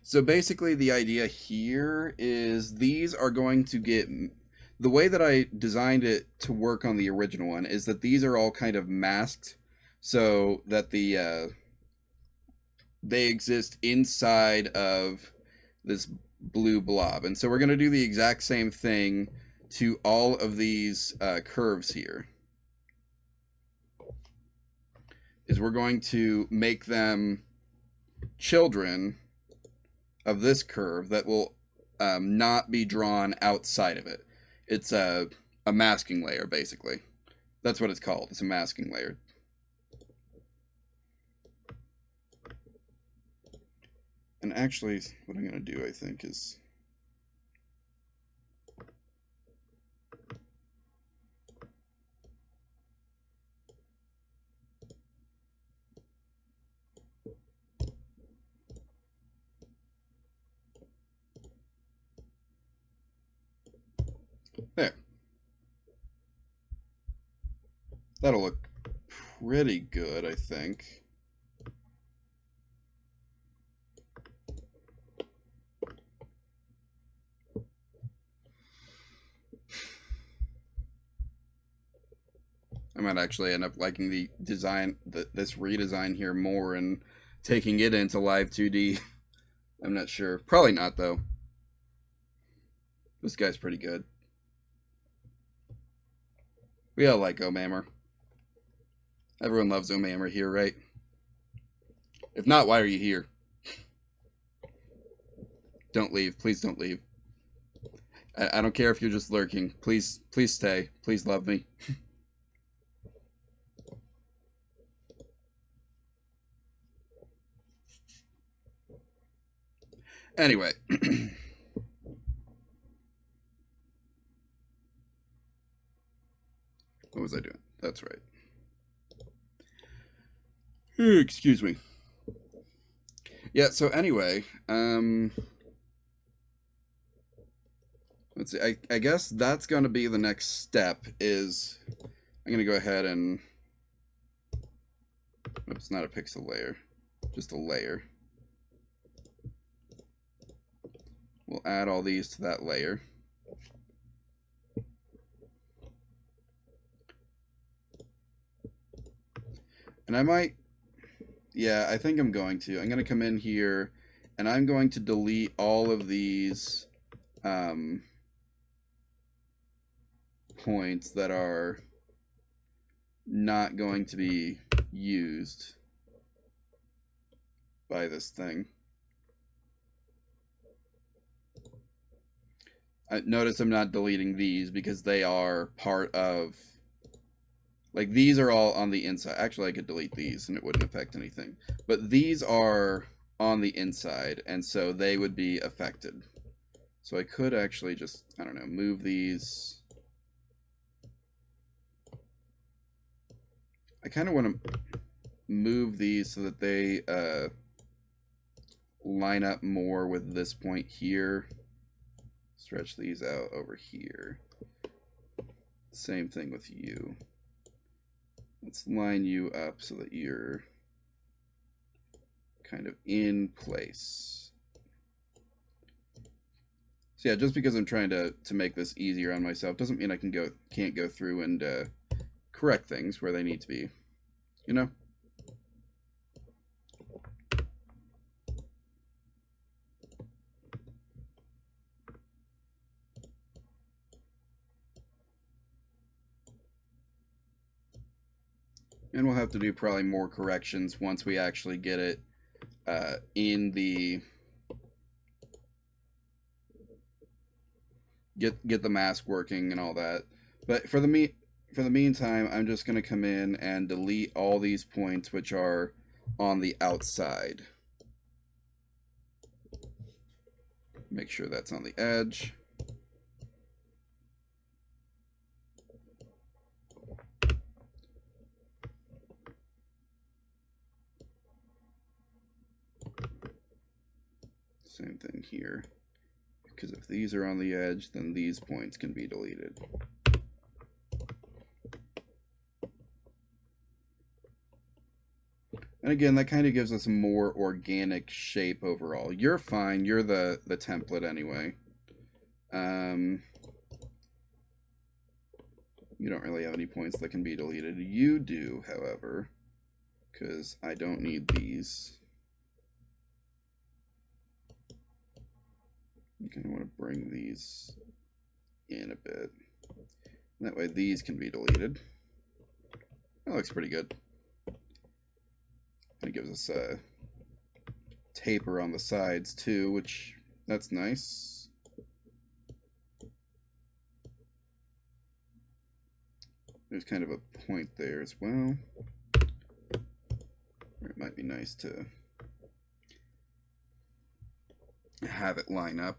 S1: So basically the idea here is these are going to get... The way that I designed it to work on the original one is that these are all kind of masked so that they exist inside of this blue blob. And so we're going to do the exact same thing to all of these curves here. Is we're going to make them children of this curve that will not be drawn outside of it. It's a masking layer, basically. That's what it's called. It's a masking layer. And actually, what I'm going to do, I think, is... There. That'll look pretty good, I think. I might actually end up liking the design, this redesign here more and taking it into Live 2D. I'm not sure. Probably not, though. This guy's pretty good. We all like Omammer. Everyone loves Omammer here, right? If not, why are you here? Don't leave. Please don't leave. I don't care if you're just lurking. Please stay. Please love me. Anyway. What was I doing? That's right. Excuse me. Yeah, so anyway, let's see. I guess that's going to be the next step is I'm going to go ahead and... Oops, not a pixel layer. Just a layer. We'll add all these to that layer. And I might... Yeah, I think I'm going to. I'm going to come in here, and I'm going to delete all of these points that are not going to be used by this thing. Notice I'm not deleting these because they are part of... Like, these are all on the inside. Actually, I could delete these and it wouldn't affect anything. But these are on the inside, and so they would be affected. So I could actually just, I don't know, move these. I kind of want to move these so that they line up more with this point here. Stretch these out over here. Same thing with you. Let's line you up so that you're kind of in place. So yeah, just because I'm trying to make this easier on myself doesn't mean I can't go through and correct things where they need to be, you know? And we'll have to do probably more corrections once we actually get it in the... Get the mask working and all that. But for the meantime, I'm just going to come in and delete all these points which are on the outside. Make sure that's on the edge. Same thing here. Because if these are on the edge, then these points can be deleted. And again, that kind of gives us a more organic shape overall. You're fine. You're the template anyway. You don't really have any points that can be deleted. You do, however. because I don't need these. You kind of want to bring these in a bit. That way these can be deleted. That looks pretty good. It gives us a taper on the sides too, which that's nice. There's kind of a point there as well. It might be nice to have it line up.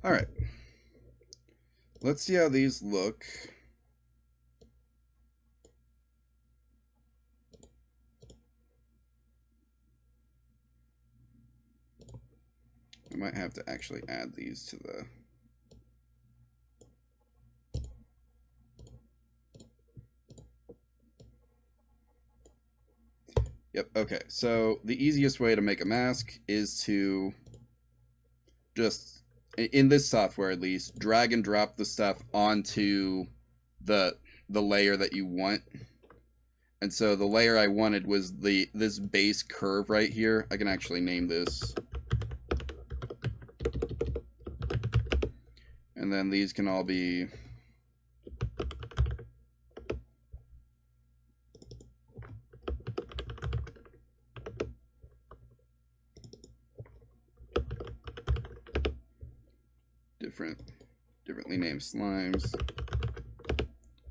S1: All right. Let's see how these look. I might have to actually add these to the... Yep, okay. So the easiest way to make a mask is to just, in this software at least, drag and drop the stuff onto the layer that you want. And so the layer I wanted was this base curve right here. I can actually name this. And then these can all be differently named slimes.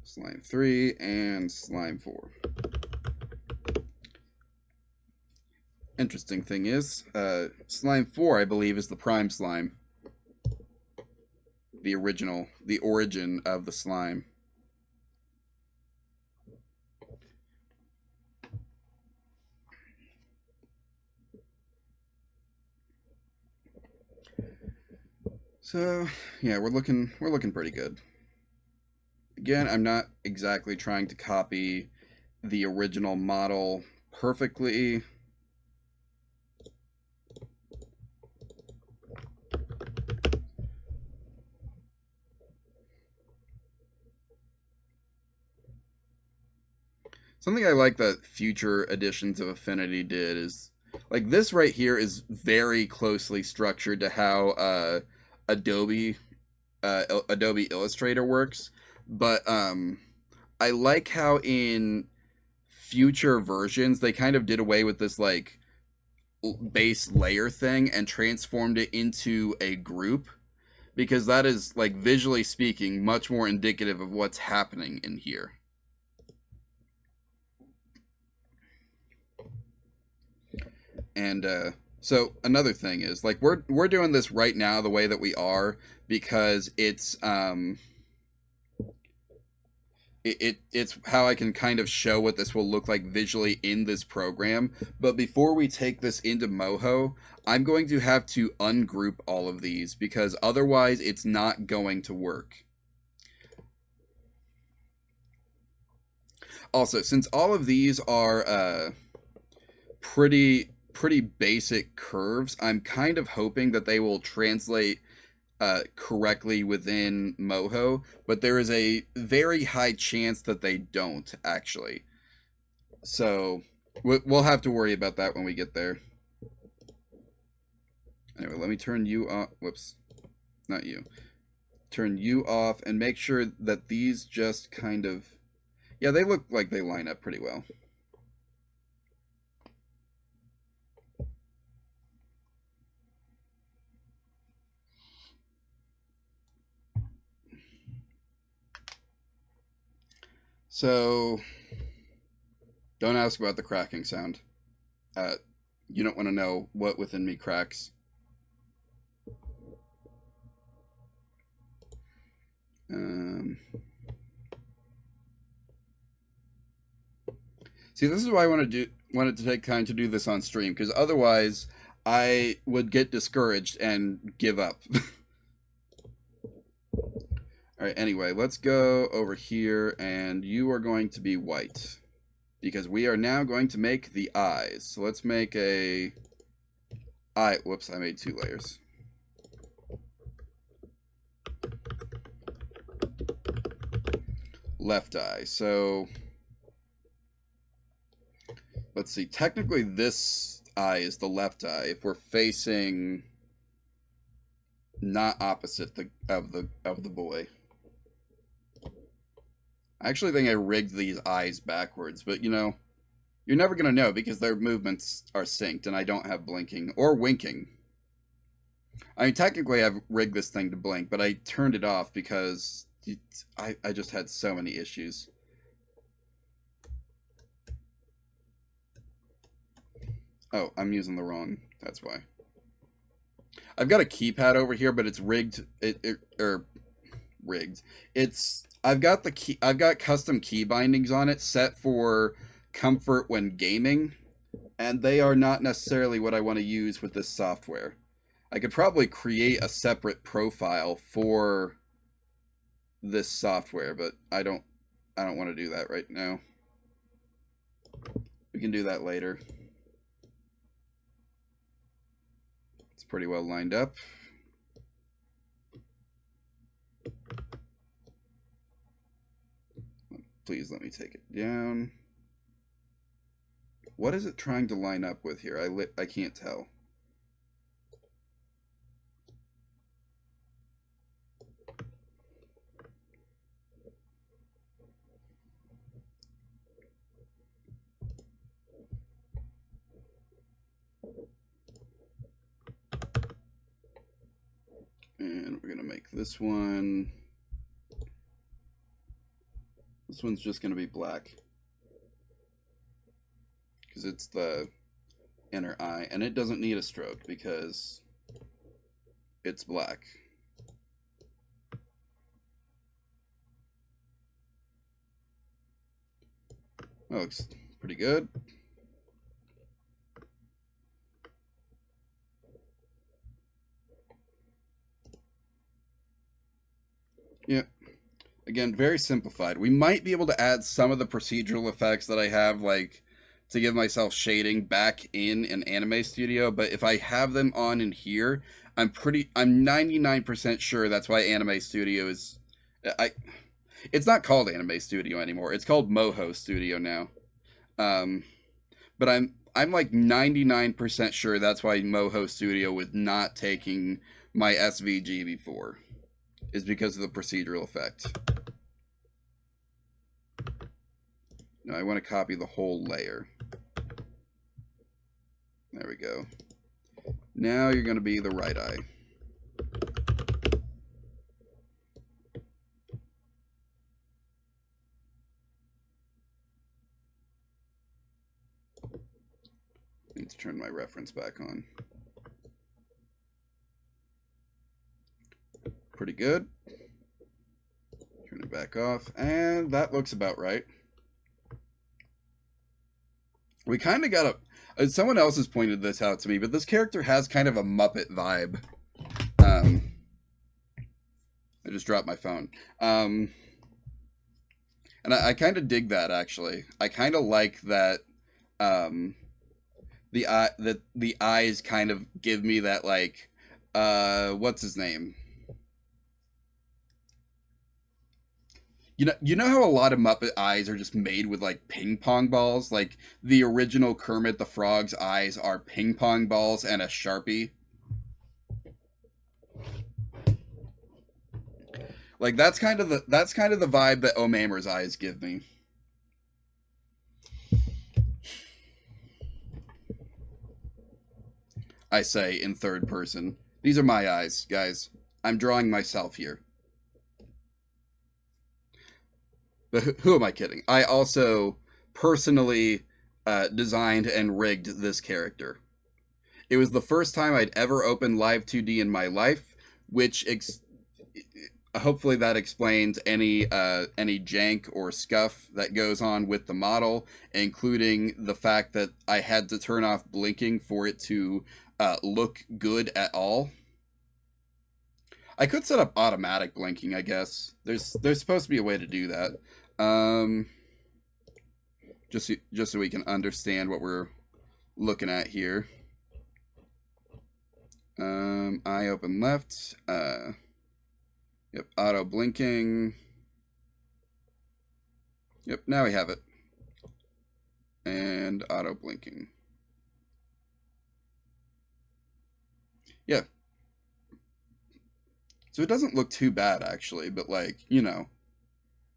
S1: Slime 3 and Slime 4. Interesting thing is, Slime 4, I believe, is the prime slime. The origin of the slime. So, yeah, we're looking pretty good. Again, I'm not exactly trying to copy the original model perfectly. Something I like that future editions of Affinity did is, like, this right here is very closely structured to how Adobe Illustrator works, but I like how in future versions they kind of did away with this like base layer thing and transformed it into a group, because that is, like, visually speaking, much more indicative of what's happening in here. And so another thing is, like, we're doing this right now the way that we are because it's it's how I can kind of show what this will look like visually in this program. But before we take this into Moho, I'm going to have to ungroup all of these because otherwise it's not going to work. Also, since all of these are pretty basic curves, I'm kind of hoping that they will translate correctly within Moho, but there is a very high chance that they don't actually. So we'll have to worry about that when we get there. Anyway, let me turn you off. Whoops, not you. Turn you off and make sure that these just kind of, yeah, they look like they line up pretty well. So, don't ask about the cracking sound. You don't want to know what within me cracks. See, this is why I wanted to take time to do this on stream, because otherwise I would get discouraged and give up. All right, anyway, let's go over here, and you are going to be white. because we are now going to make the eyes. So let's make a eye. Whoops, I made 2 layers. Left eye. So let's see. Technically, this eye is the left eye if we're facing not opposite of the boy. I actually think I rigged these eyes backwards, but you know, you're never gonna know because their movements are synced, and I don't have blinking or winking. I mean, technically, I've rigged this thing to blink, but I turned it off because I just had so many issues. Oh, I'm using the wrong. That's why. I've got a keypad over here, but it's rigged. Rigged. I've got the key. I've got custom key bindings on it set for comfort when gaming, and they are not necessarily what I want to use with this software. I could probably create a separate profile for this software, but I don't want to do that right now. We can do that later. It's pretty well lined up. Please let me take it down. What is it trying to line up with here? I can't tell. And we're gonna make this one. This one's just gonna be black because it's the inner eye, and it doesn't need a stroke because it's black. That looks pretty good. Yeah. Again, very simplified. We might be able to add some of the procedural effects that I have, like to give myself shading back in an Anime Studio, but if I have them on in here, I'm 99% sure that's why Anime Studio is it's not called Anime Studio anymore. It's called Moho Studio now. Um but I'm like 99% sure that's why Moho Studio was not taking my SVG before, is because of the procedural effect. Now I want to copy the whole layer. There we go. Now you're going to be the right eye. Need to turn my reference back on. Pretty good. Turn it back off, and that looks about right. We kind of got someone else has pointed this out to me, but this character has kind of a Muppet vibe. I just dropped my phone. And I kind of dig that, actually. I kind of like that the eyes kind of give me that, like, what's his name? You know how a lot of Muppet eyes are just made with like ping pong balls? Like the original Kermit the Frog's eyes are ping pong balls and a Sharpie. Like that's kind of the vibe that Omamer's eyes give me. I say in third person. These are my eyes, guys. I'm drawing myself here. But who am I kidding? I also personally designed and rigged this character. It was the first time I'd ever opened Live 2D in my life, which hopefully that explains any jank or scuff that goes on with the model, including the fact that I had to turn off blinking for it to look good at all. I could set up automatic blinking, I guess. There's supposed to be a way to do that. just so we can understand what we're looking at here. Eye open left. Yep, auto blinking. Yep, now we have it. And auto blinking. Yeah. So it doesn't look too bad actually, but like, you know,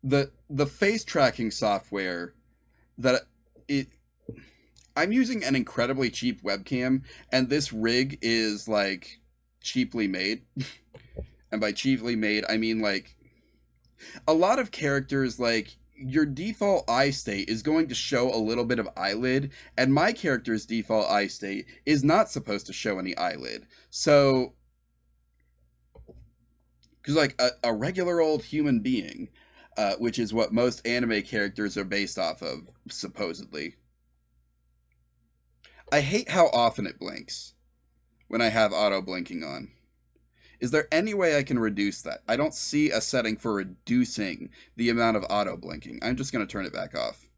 S1: the face tracking software that it I'm using an incredibly cheap webcam, and this rig is like cheaply made. And by cheaply made, I mean like a lot of characters, like your default eye state is going to show a little bit of eyelid, and my character's default eye state is not supposed to show any eyelid. So, because like a regular old human being, which is what most anime characters are based off of, supposedly. I hate how often it blinks when I have auto blinking on. Is there any way I can reduce that? I don't see a setting for reducing the amount of auto blinking. I'm just going to turn it back off.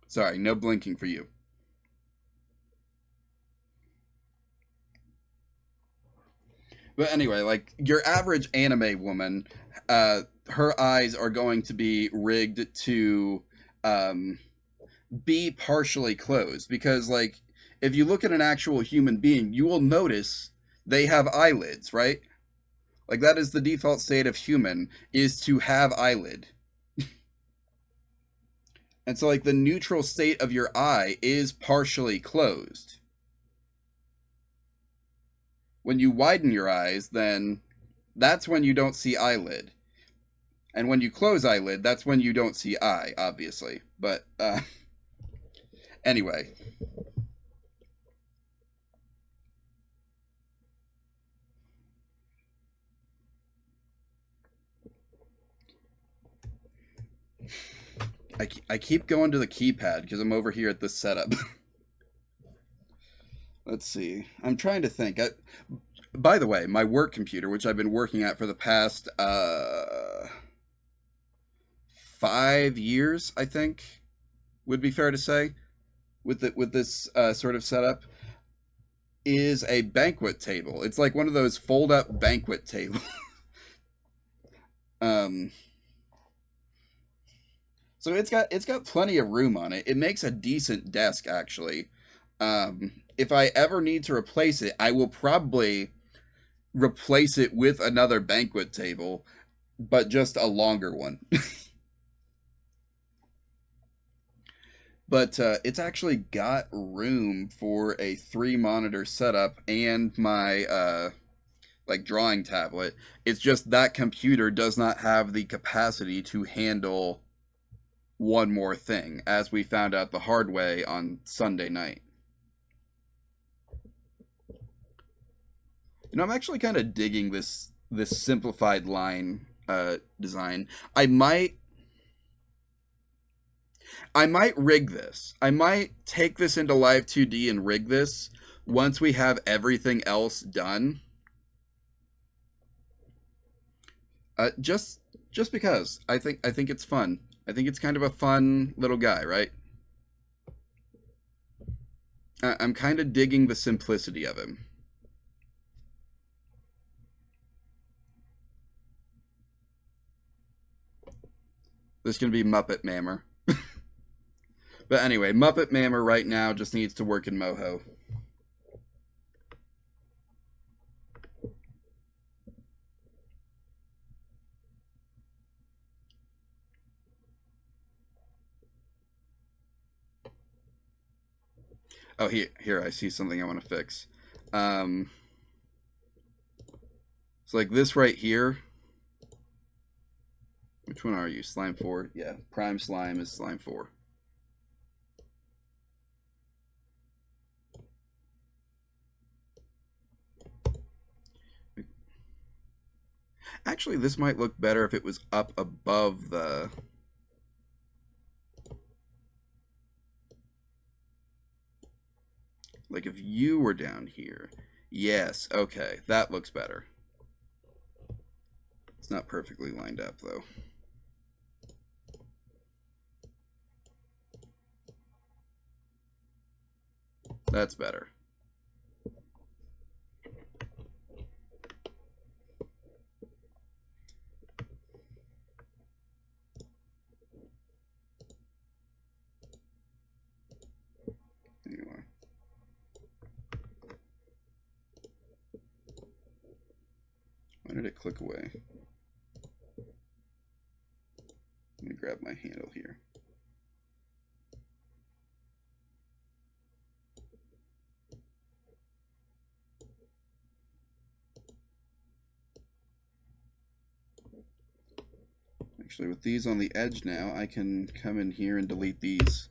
S1: Sorry, no blinking for you. But anyway, like your average anime woman, her eyes are going to be rigged to um, be partially closed because, like, if you look at an actual human being, you will notice they have eyelids, right? Like that is the default state of human is to have eyelid. And so like the neutral state of your eye is partially closed. When you widen your eyes, then that's when you don't see eyelid. And when you close eyelid, that's when you don't see eye, obviously. But anyway, I keep going to the keypad because I'm over here at this setup. Let's see. I'm trying to think. By the way, my work computer, which I've been working at for the past 5 years, I think, would be fair to say, with this sort of setup, is a banquet table. It's like one of those fold up banquet tables. um, so it's got plenty of room on it. It makes a decent desk actually. If I ever need to replace it, I will probably replace it with another banquet table, but just a longer one. But it's actually got room for a 3 monitor setup and my like drawing tablet. It's just that computer does not have the capacity to handle one more thing, as we found out the hard way on Sunday night. You know, I'm actually kind of digging this simplified line design. I might I might rig this. I might take this into Live 2D and rig this once we have everything else done. Just because I think it's fun. I think it's kind of a fun little guy, right? I'm kind of digging the simplicity of him. This is gonna be Muppet Mammer. But anyway, Muppet Mammer right now just needs to work in Moho. Oh, here I see something I want to fix. Um, so like this right here. Which one are you? Slime 4? Yeah, Prime Slime is Slime 4. Actually, this might look better if it was up above the... Like if you were down here. Yes, okay, that looks better. It's not perfectly lined up, though. That's better. Anyway. Why did it click away? Let me grab my handle here. Actually, with these on the edge now, I can come in here and delete these.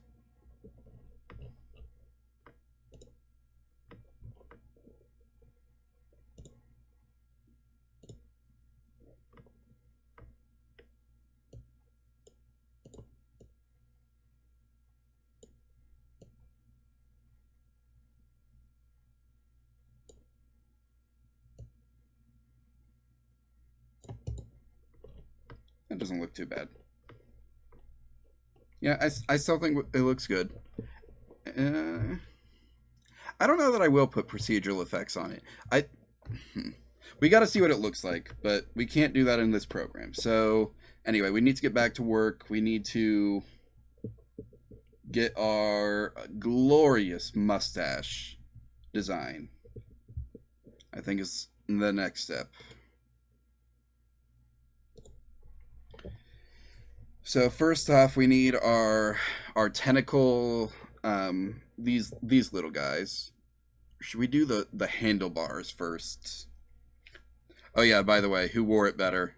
S1: That doesn't look too bad. Yeah, I still think it looks good. I don't know that I will put procedural effects on it. We got to see what it looks like, but we can't do that in this program. So anyway, we need to get back to work. We need to get our glorious mustache design. I think is the next step. So first off, we need our tentacle, these little guys. Should we do the handlebars first? Oh yeah, by the way, who wore it better?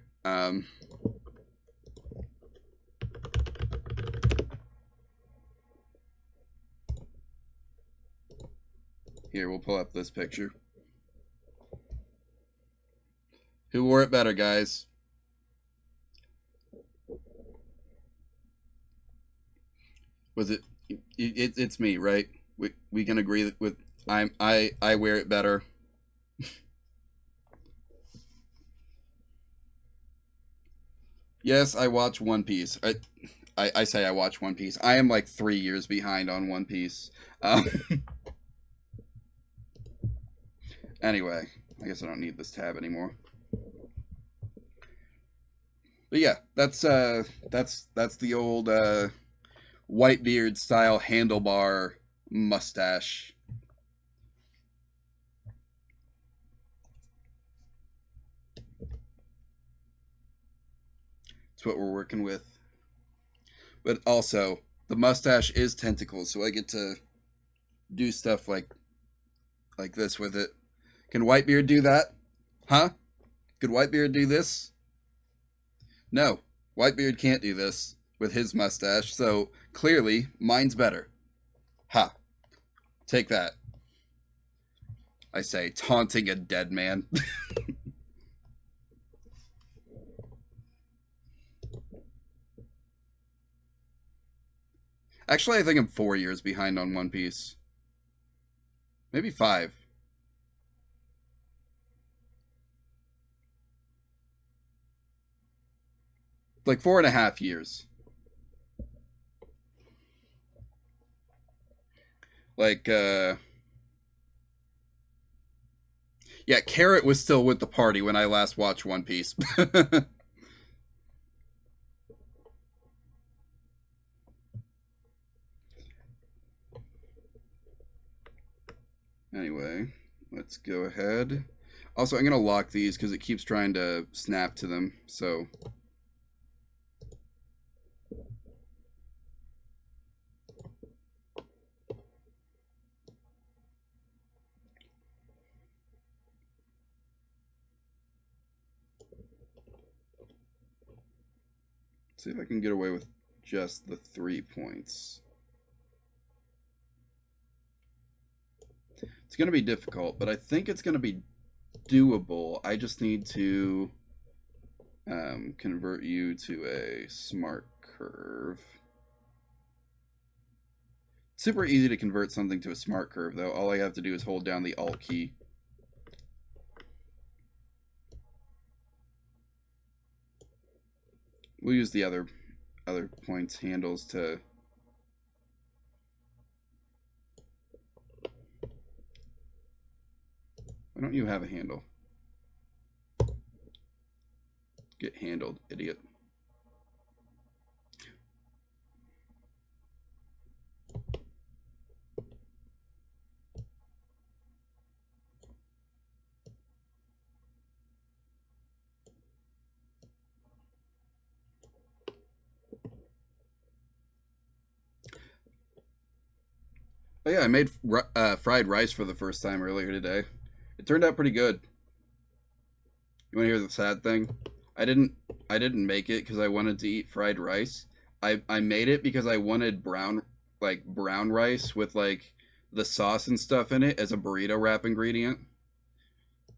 S1: Here, we'll pull up this picture. Who wore it better, guys? Was it? It's me, right? We can agree with I wear it better. Yes, I watch One Piece. I say I watch One Piece. I am like 3 years behind on One Piece. Anyway, I guess I don't need this tab anymore. But yeah, that's the old Whitebeard style handlebar mustache. It's what we're working with. But also, the mustache is tentacles, so I get to do stuff like this with it. Can Whitebeard do that? Huh? Could Whitebeard do this? No, Whitebeard can't do this with his mustache, so clearly mine's better. Ha. Take that. I say, taunting a dead man. Actually, I think I'm 4 years behind on One Piece. Maybe 5. Like 4.5 years. Like, yeah, Carrot was still with the party when I last watched One Piece. Anyway, let's go ahead. Also, I'm going to lock these because it keeps trying to snap to them, so... see if I can get away with just the 3 points. It's going to be difficult, but I think it's going to be doable. I just need to convert you to a smart curve. Super easy to convert something to a smart curve, though. All I have to do is hold down the Alt key. We'll use the other points handles to. Why don't you have a handle? Get handled, idiot. Oh yeah, I made fried rice for the first time earlier today. It turned out pretty good. You want to hear the sad thing? I didn't I didn't make it because I wanted to eat fried rice. I made it because I wanted brown rice with like the sauce and stuff in it as a burrito wrap ingredient.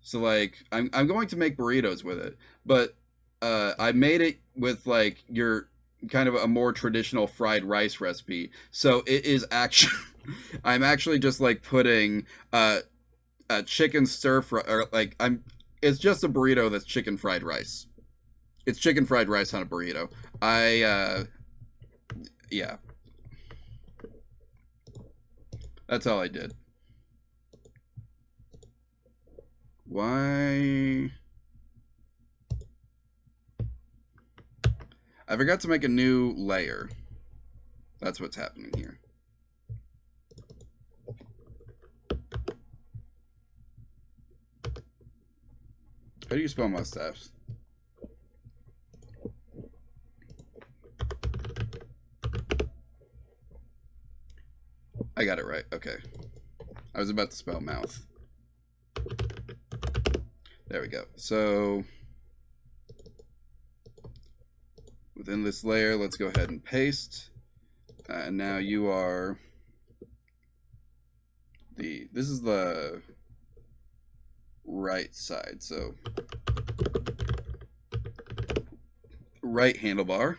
S1: So like I'm going to make burritos with it, but I made it with like your kind of a more traditional fried rice recipe. So it is actually I'm actually just like putting a chicken stir fry or like I'm it's just a burrito that's chicken fried rice. It's chicken fried rice on a burrito. I yeah, that's all I did. Why I forgot to make a new layer. That's what's happening here. How do you spell mustache? I got it right. Okay. I was about to spell mouth. There we go. So within this layer, let's go ahead and paste. And now you are this is the right side. So right handlebar.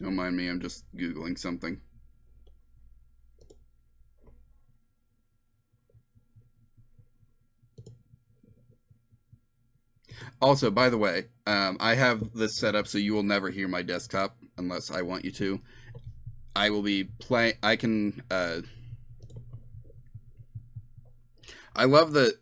S1: Don't mind me, I'm just Googling something. Also, by the way, I have this set up so you will never hear my desktop unless I want you to. I will be playing. I can. I love that.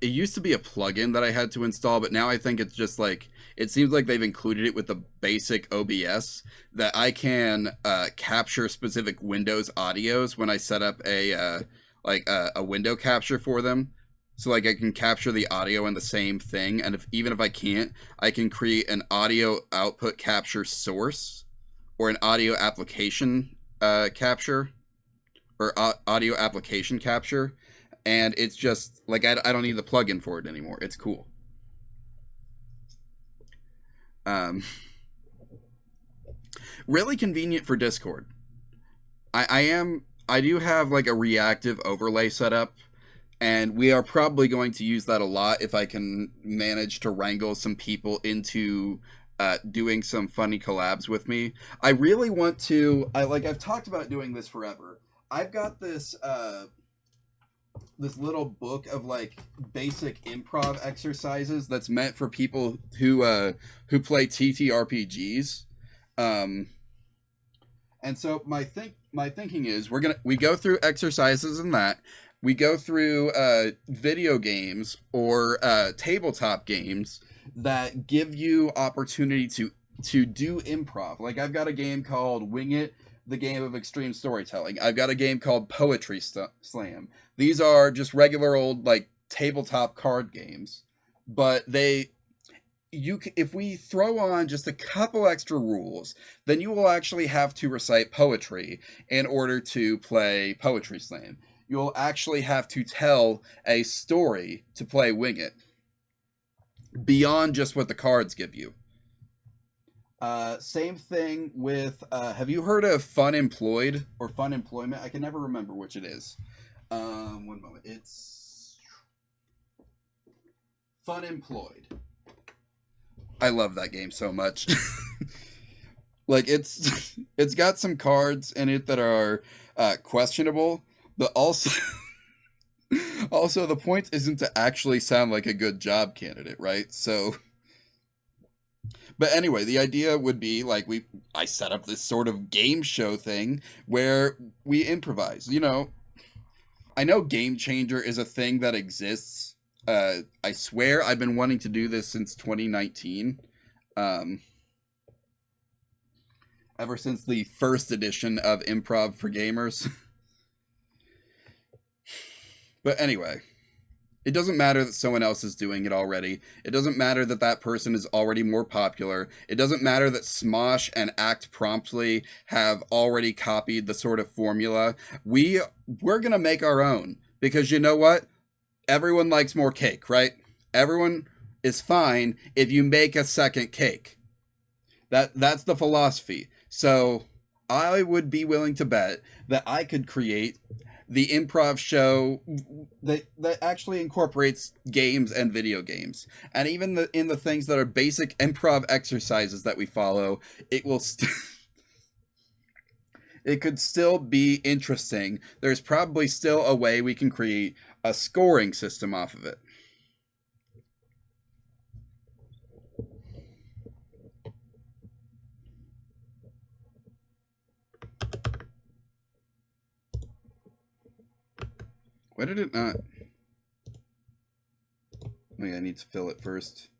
S1: It used to be a plugin that I had to install, but now I think it's just like it seems like they've included it with the basic OBS that I can capture specific Windows audios when I set up a window capture for them. So like I can capture the audio in the same thing, and if even if I can't, I can create an audio output capture source or an audio application capture or audio application capture, and it's just like I don't need the plugin for it anymore. It's cool. Um, really convenient for Discord. I do have like a reactive overlay set up, and we are probably going to use that a lot if I can manage to wrangle some people into doing some funny collabs with me. I really want to. I've talked about doing this forever. I've got this little book of like basic improv exercises that's meant for people who play TTRPGs. Um, and so my thinking is we go through exercises in that. We go through video games or tabletop games that give you opportunity to do improv. Like I've got a game called Wing It, the game of extreme storytelling. I've got a game called Poetry Slam. These are just regular old like tabletop card games, but if we throw on just a couple extra rules, then you will actually have to recite poetry in order to play Poetry Slam. You'll actually have to tell a story to play Wing It beyond just what the cards give you. Same thing with. Have you heard of Fun Employed or Fun Employment? I can never remember which it is. One moment. It's Fun Employed. I love that game so much. Like it's it's got some cards in it that are questionable, but also also the point isn't to actually sound like a good job candidate, right? So, but anyway, the idea would be like I set up this sort of game show thing where we improvise. I know Game Changer is a thing that exists. I swear I've been wanting to do this since 2019. Um, ever since the first edition of Improv for Gamers. But anyway, it doesn't matter that someone else is doing it already. It doesn't matter that that person is already more popular. It doesn't matter that Smosh and Act Promptly have already copied the sort of formula. We're going to make our own because you know what? Everyone likes more cake, right? Everyone is fine if you make a second cake. That's the philosophy. So I would be willing to bet that I could create the improv show that actually incorporates games and video games, and even in the things that are basic improv exercises that we follow, it will it could still be interesting. There's probably still a way we can create a scoring system off of it. Why did it not? Oh yeah, I need to fill it first.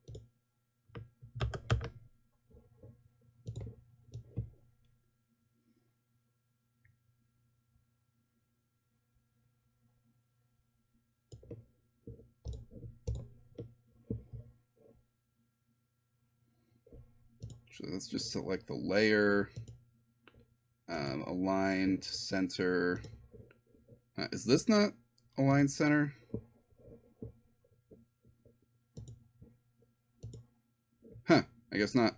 S1: So let's just select the layer, align to center. Is this not align center? Huh, I guess not.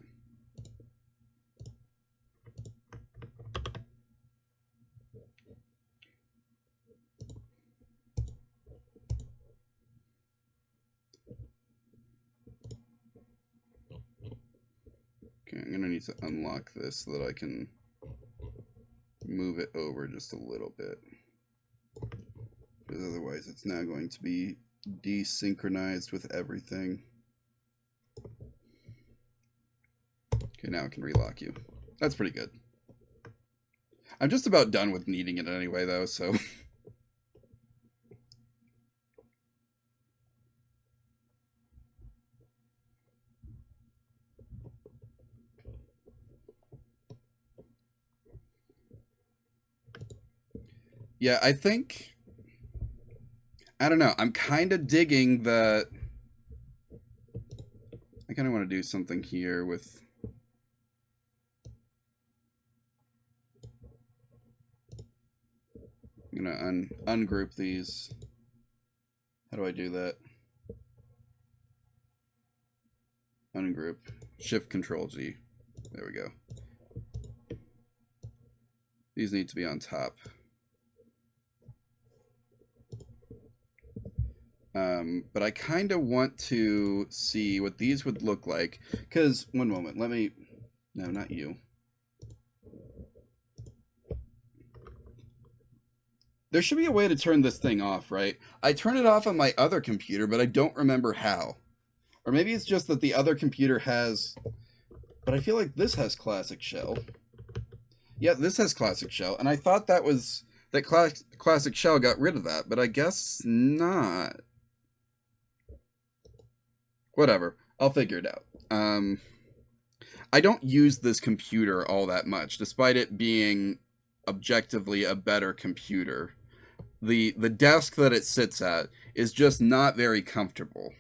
S1: Okay, I'm gonna need to unlock this so that I can move it over just a little bit. Because otherwise it's now going to be desynchronized with everything. Okay, now I can relock you. That's pretty good. I'm just about done with needing it anyway, though, so... Yeah, I think... I don't know. I'm kind of digging the... I kind of want to do something here with... I'm going to ungroup these. How do I do that? Ungroup. Shift Control G. There we go. These need to be on top. But I kind of want to see what these would look like. Because, one moment, let me... No, not you. There should be a way to turn this thing off, right? I turn it off on my other computer, but I don't remember how. Or maybe it's just that the other computer has... But I feel like this has Classic Shell. Yeah, this has Classic Shell, and I thought that was... That Classic Shell got rid of that, but I guess not. Whatever. I'll figure it out. I don't use this computer all that much, despite it being objectively a better computer. The desk that it sits at is just not very comfortable.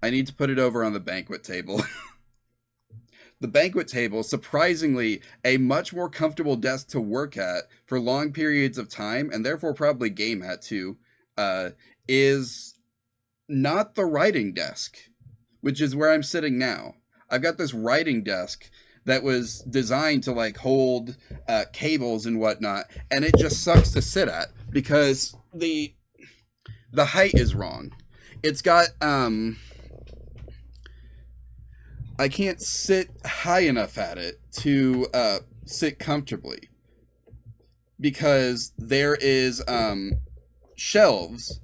S1: I need to put it over on the banquet table. The banquet table, surprisingly, a much more comfortable desk to work at for long periods of time, and therefore probably game at too, is not the writing desk, which is where I'm sitting now. I've got this writing desk that was designed to like hold cables and whatnot, and it just sucks to sit at because the height is wrong. It's got I can't sit high enough at it to sit comfortably because there is shelves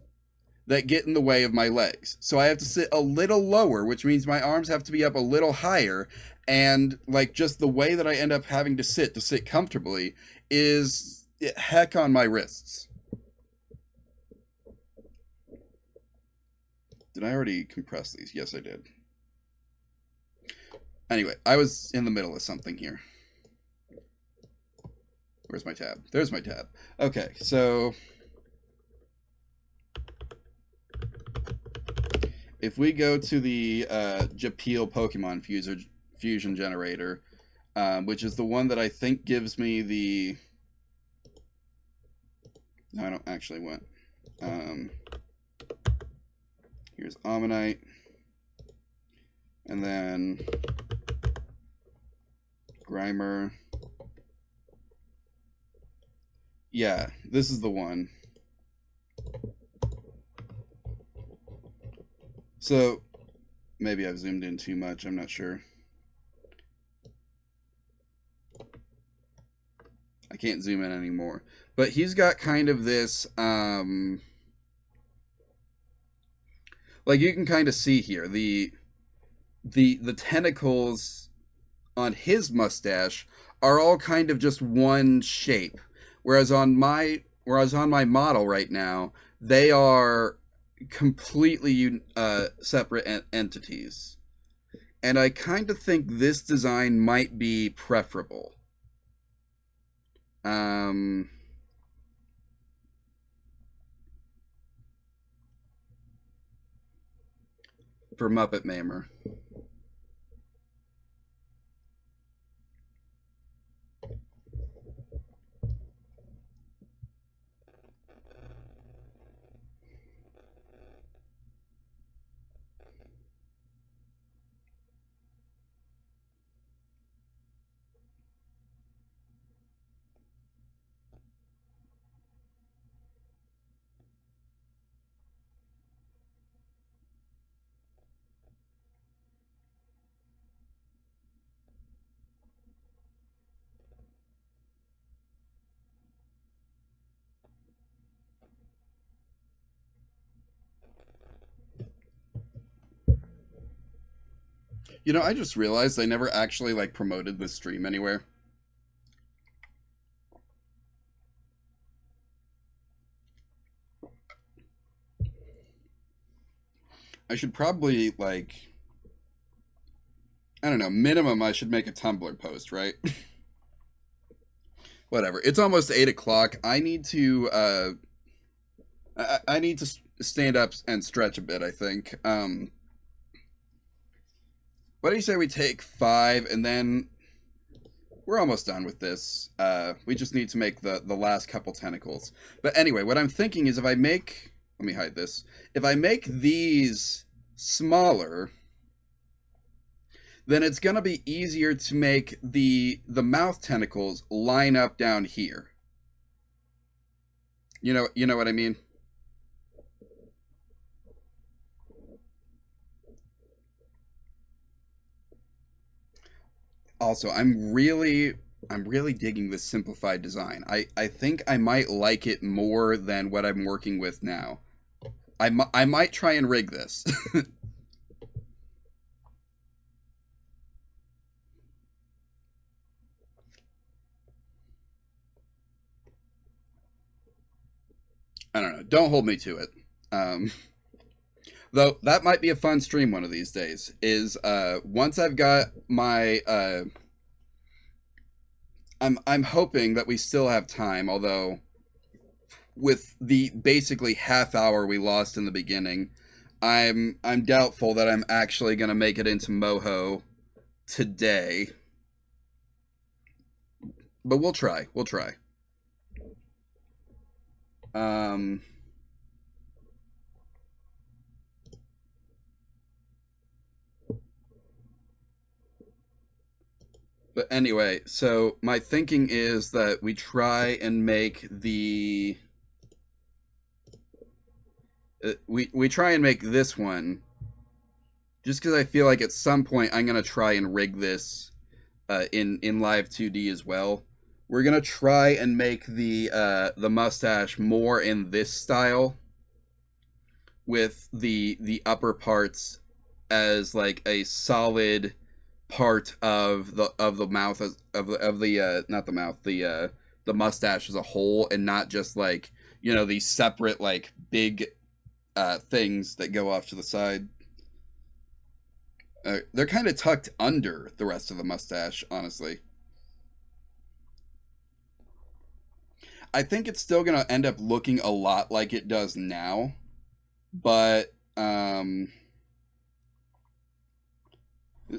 S1: that get in the way of my legs. So I have to sit a little lower, which means my arms have to be up a little higher. And like just the way that I end up having to sit comfortably is heck on my wrists. Did I already compress these? Yes, I did. Anyway, I was in the middle of something here. Where's my tab? There's my tab. Okay, so if we go to the Japeel Pokemon Fusion Generator, which is the one that I think gives me the... No, I don't actually want... here's Ammonite. And then... Grimer. Yeah, this is the one. So, maybe I've zoomed in too much, I'm not sure. I can't zoom in anymore. But he's got kind of this, like you can kind of see here, the tentacles on his mustache are all kind of just one shape. Whereas on my model right now, they are completely separate entities. And I kind of think this design might be preferable. For Muppet Mamer. You know, I just realized I never actually like promoted this stream anywhere. I should probably like, I don't know, minimum I should make a Tumblr post, right? Whatever. It's almost 8 o'clock. I need to I need to stand up and stretch a bit, I think. What do you say we take 5 and then we're almost done with this. We just need to make the last couple tentacles. But anyway, what I'm thinking is if I make... Let me hide this. If I make these smaller, then it's going to be easier to make the mouth tentacles line up down here. You know what I mean? Also, I'm really digging this simplified design. I think I might like it more than what I'm working with now. I might try and rig this. I don't know. Don't hold me to it. Though that might be a fun stream one of these days. Is once I've got my I'm hoping that we still have time, although with the basically half hour we lost in the beginning, I'm doubtful that I'm actually gonna make it into Moho today. But we'll try. We'll try. But anyway, so my thinking is that we try and make the we try and make this one just because I feel like at some point I'm gonna try and rig this in live 2D as well. We're gonna try and make the mustache more in this style, with the upper parts as like a solid part of the mouth, of the not the mouth, the mustache as a whole, and not just like, you know, these separate like big things that go off to the side. They're kind of tucked under the rest of the mustache, honestly. I think it's still gonna end up looking a lot like it does now, but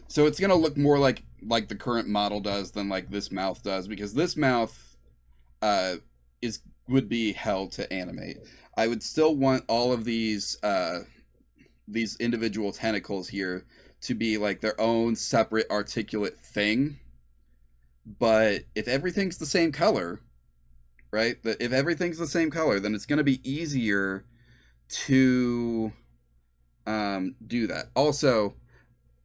S1: so it's gonna look more like the current model does than like this mouth does, because this mouth uh is would be hell to animate. I would still want all of these individual tentacles here to be like their own separate articulate thing. But if everything's the same color, right? That if everything's the same color, then it's going to be easier to do that. Also,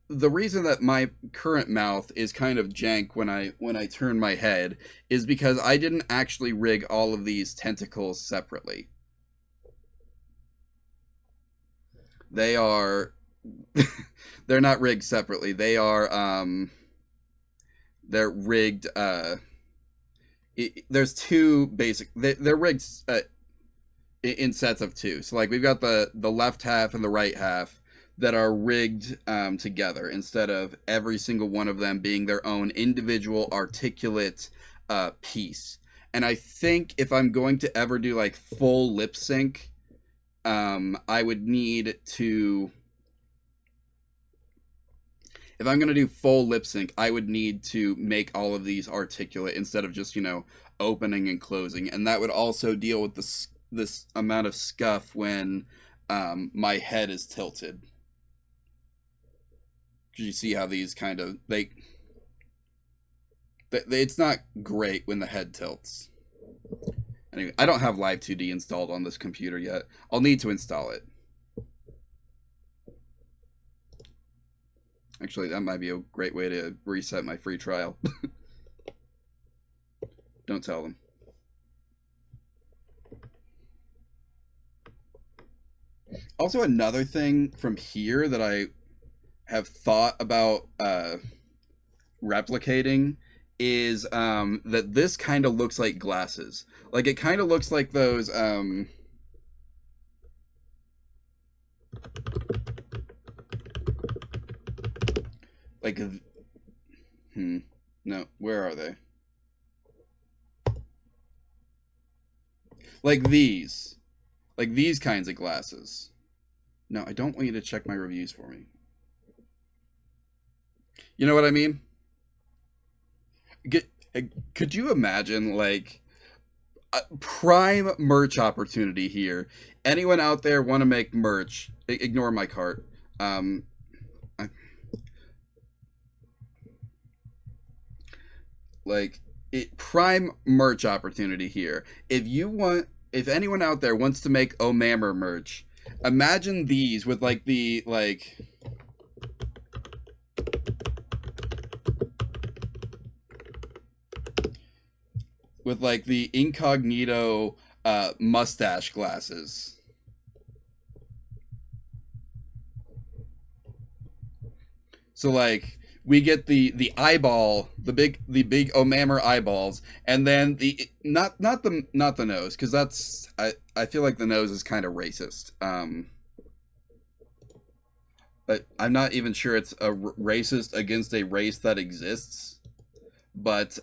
S1: the reason that my current mouth is kind of jank when I turn my head is because I didn't actually rig all of these tentacles separately. They are they're not rigged separately. They're rigged there's two basic, they're rigged in sets of two. So like we've got the left half and the right half that are rigged together, instead of every single one of them being their own individual articulate piece. And I think if I'm going to ever do like full lip sync, I would need to. If I'm gonna do full lip sync, I would need to make all of these articulate instead of just, you know, opening and closing, and that would also deal with this amount of scuff when my head is tilted. Because you see how these kind of it's not great when the head tilts. Anyway, I don't have Live 2D installed on this computer yet. I'll need to install it. Actually, that might be a great way to reset my free trial. Don't tell them. Also, another thing from here that I have thought about replicating is that this kind of looks like glasses. Like it kind of looks like those like no, where are they? Like these. Like these kinds of glasses. No, I don't want you to check my reviews for me. You know what I mean? Get, could you imagine like a prime merch opportunity here? Anyone out there want to make merch? Ignore my cart. I, like prime merch opportunity here. If anyone out there wants to make Omammer merch, imagine these with like the with like the incognito mustache glasses. So like we get the eyeball, the big Omammer eyeballs, and then the not the nose, because that's I feel like the nose is kind of racist. But I'm not even sure it's a racist against a race that exists. But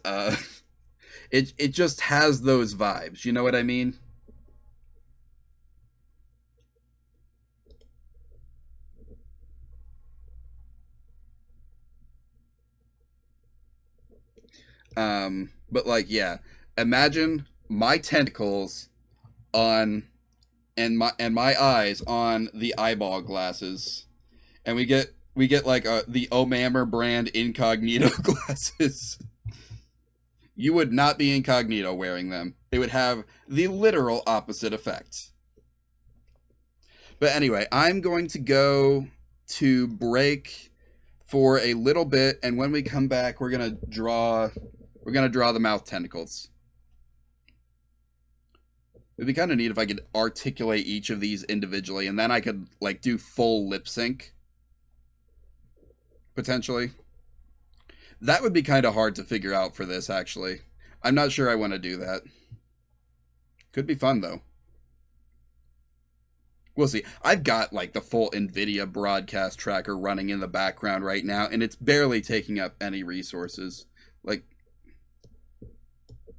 S1: it just has those vibes. You know what I mean? But like, yeah, imagine my tentacles on and my eyes on the eyeball glasses, and we get like the Omammer brand incognito glasses. You would not be incognito wearing them. They would have the literal opposite effect. But anyway, I'm going to go to break for a little bit, and when we come back, we're gonna draw the mouth tentacles. It'd be kind of neat if I could articulate each of these individually, and then I could like do full lip sync potentially. That would be kind of hard to figure out for this, actually. I'm not sure I want to do that. Could be fun though. We'll see. I've got like the full NVIDIA broadcast tracker running in the background right now, and it's barely taking up any resources. Like,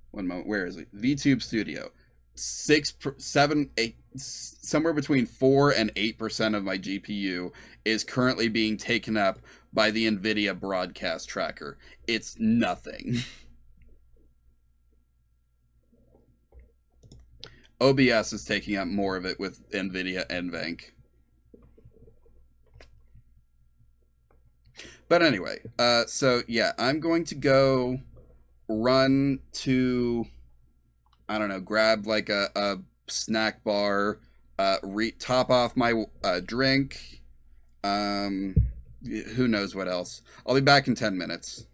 S1: one moment, where is it? VTube Studio. 7, 8, somewhere between 4 and 8% of my GPU is currently being taken up by the NVIDIA broadcast tracker. It's nothing. OBS is taking up more of it with NVIDIA NVENC. But anyway, so yeah, I'm going to go run to, I don't know, grab like a snack bar, top off my drink, who knows what else. I'll be back in 10 minutes.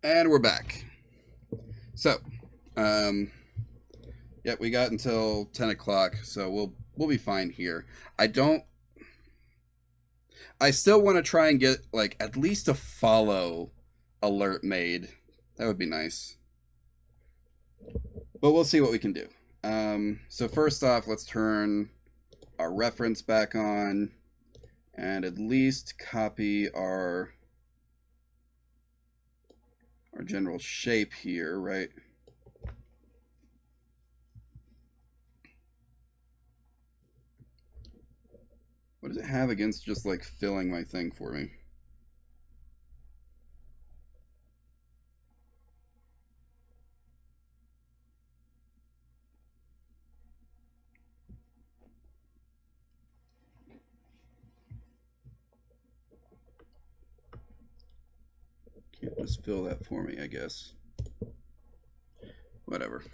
S1: And we're back. So, um, yeah, we got until 10 o'clock, so we'll be fine here. I don't. I still want to try and get like at least a follow alert made. That would be nice. But we'll see what we can do. So first off, let's turn our reference back on, and at least copy our general shape here, right? What does it have against just like filling my thing for me? Can't just fill that for me, I guess. Whatever.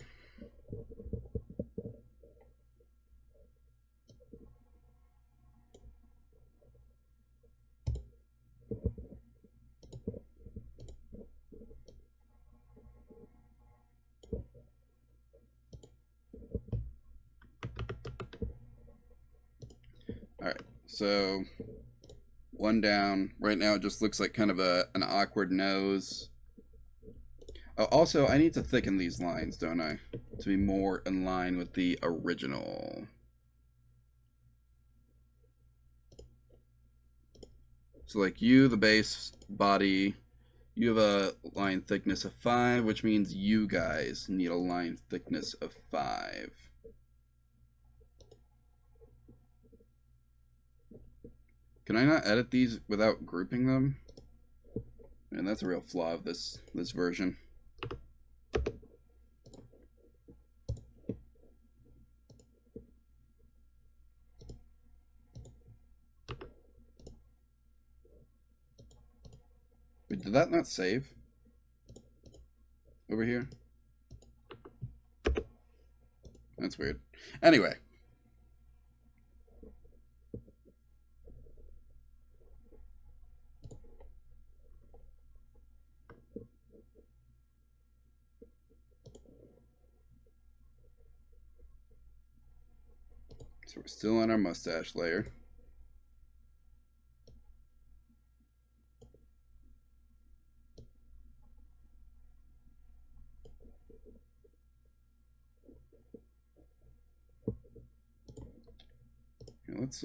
S1: All right, so one down. Right now it just looks like kind of an awkward nose. Oh, also, I need to thicken these lines, don't I? To be more in line with the original. So like you, the base body, you have a line thickness of 5, which means you guys need a line thickness of 5. Can I not edit these without grouping them? And that's a real flaw of this version. Wait, did that not save? Over here? That's weird. Anyway. So we're still on our mustache layer. Let's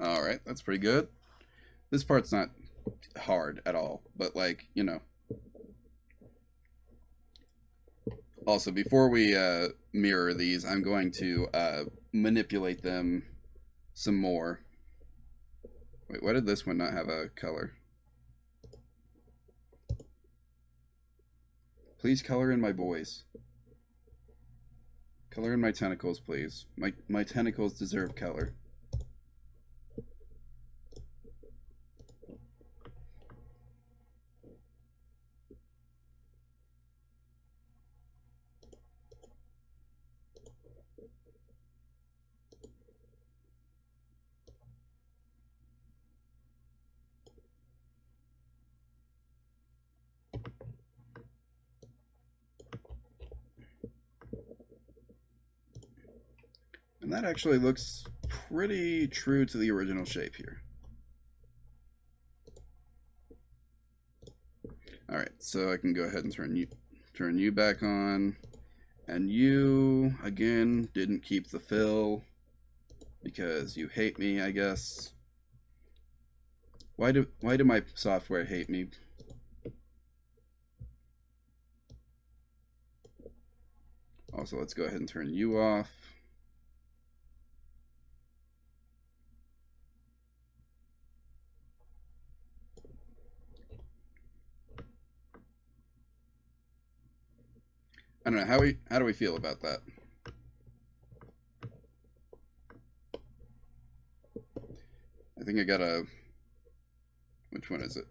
S1: all right, that's pretty good. This part's not hard at all, but like, you know. Also, before we mirror these, I'm going to manipulate them some more. Wait, why did this one not have a color? Please color in my boys. Color in my tentacles, please. My tentacles deserve color. And that actually looks pretty true to the original shape here. All right, so I can go ahead and turn you back on. And you, again, didn't keep the fill because you hate me, I guess. Why do my software hate me? Also, let's go ahead and turn you off. I don't know, how do we feel about that? think I got a... Which one is it?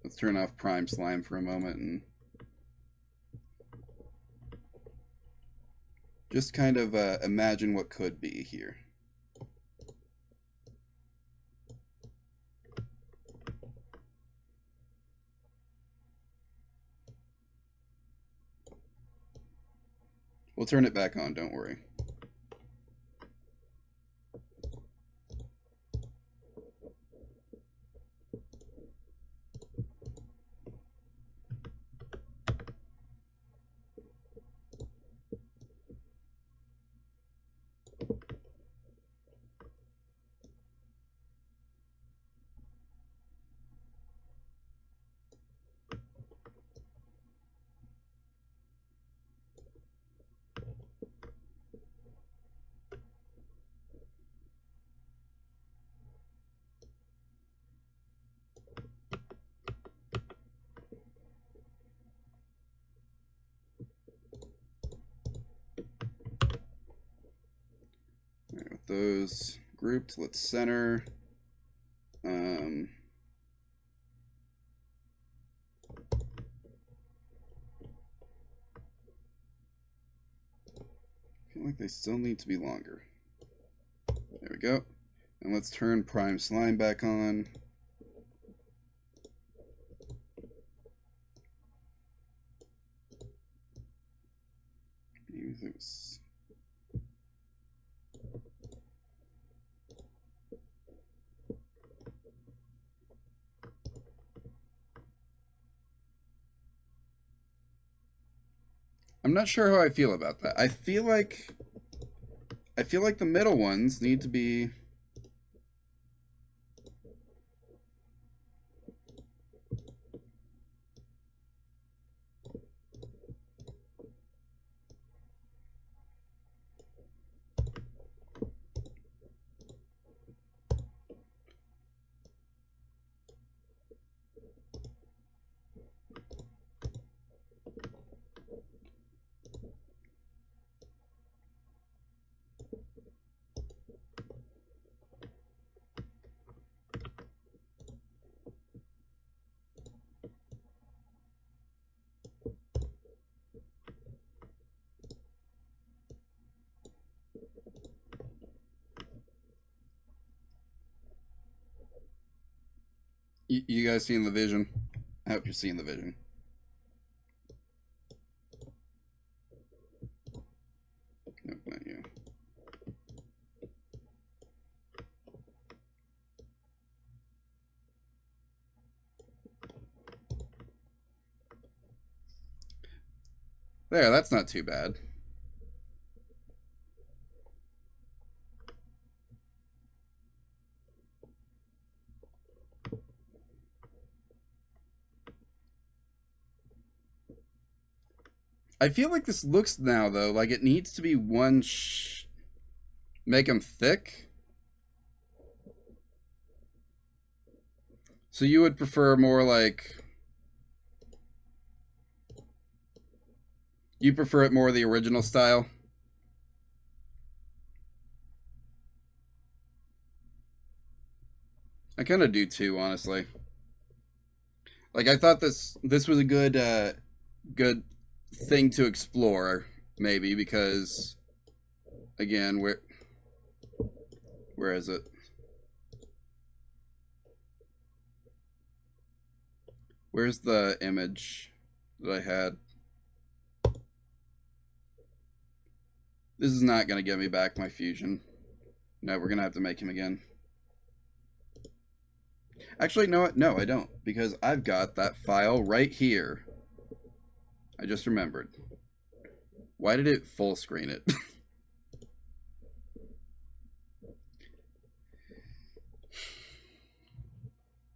S1: Let's turn off Prime Slime for a moment and just kind of imagine what could be here. We'll turn it back on, don't worry. With those grouped, let's center. I feel like they still need to be longer. There we go. And let's turn Prime Slime back on. Maybe it was... I'm not sure how I feel about that. I feel like the middle ones need to be... You guys seeing the vision? I hope you're seeing the vision. Nope, not you. There, that's not too bad. I feel like this looks now, though, like it needs to be one make them thick. So you would prefer more like... You prefer it more the original style? I kind of do too, honestly. Like I thought this was a good thing to explore, maybe, because again, where is it? Where's the image that I had? This is not going to get me back my fusion. No, we're going to have to make him again. Actually, no, I don't, because I've got that file right here. I just remembered. Why did it full screen it?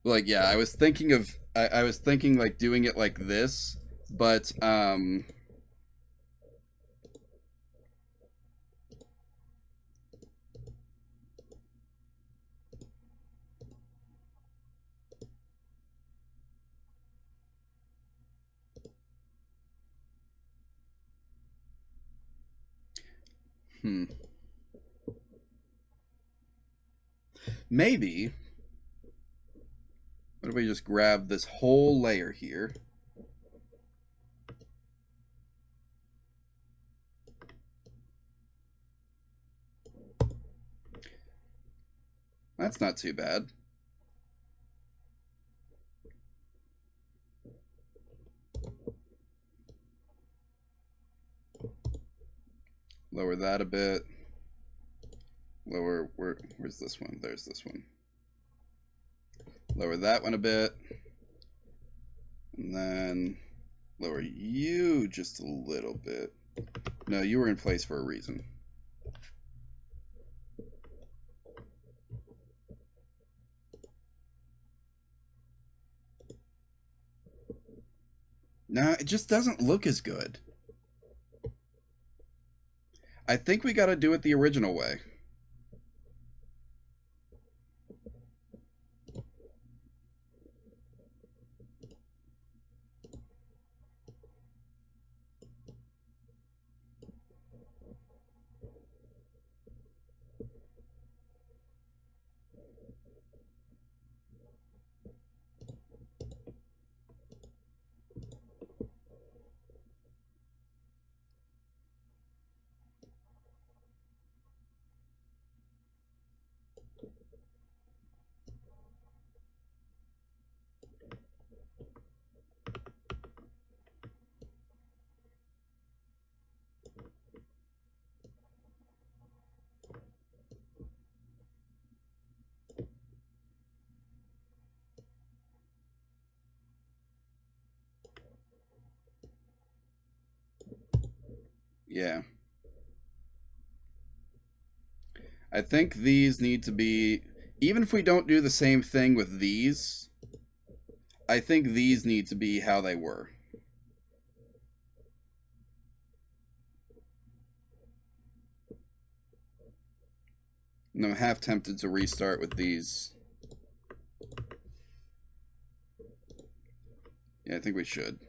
S1: Like, yeah, I was thinking of, I was thinking like doing it like this, but maybe, what if we just grab this whole layer here? That's not too bad. Lower that a bit. Lower, where's this one? There's this one. Lower that one a bit. And then lower you just a little bit. No, you were in place for a reason. No, it just doesn't look as good. I think we got to do it the original way. Yeah. I think these need to be, even if we don't do the same thing with these, I think these need to be how they were. And I'm half tempted to restart with these. Yeah, I think we should.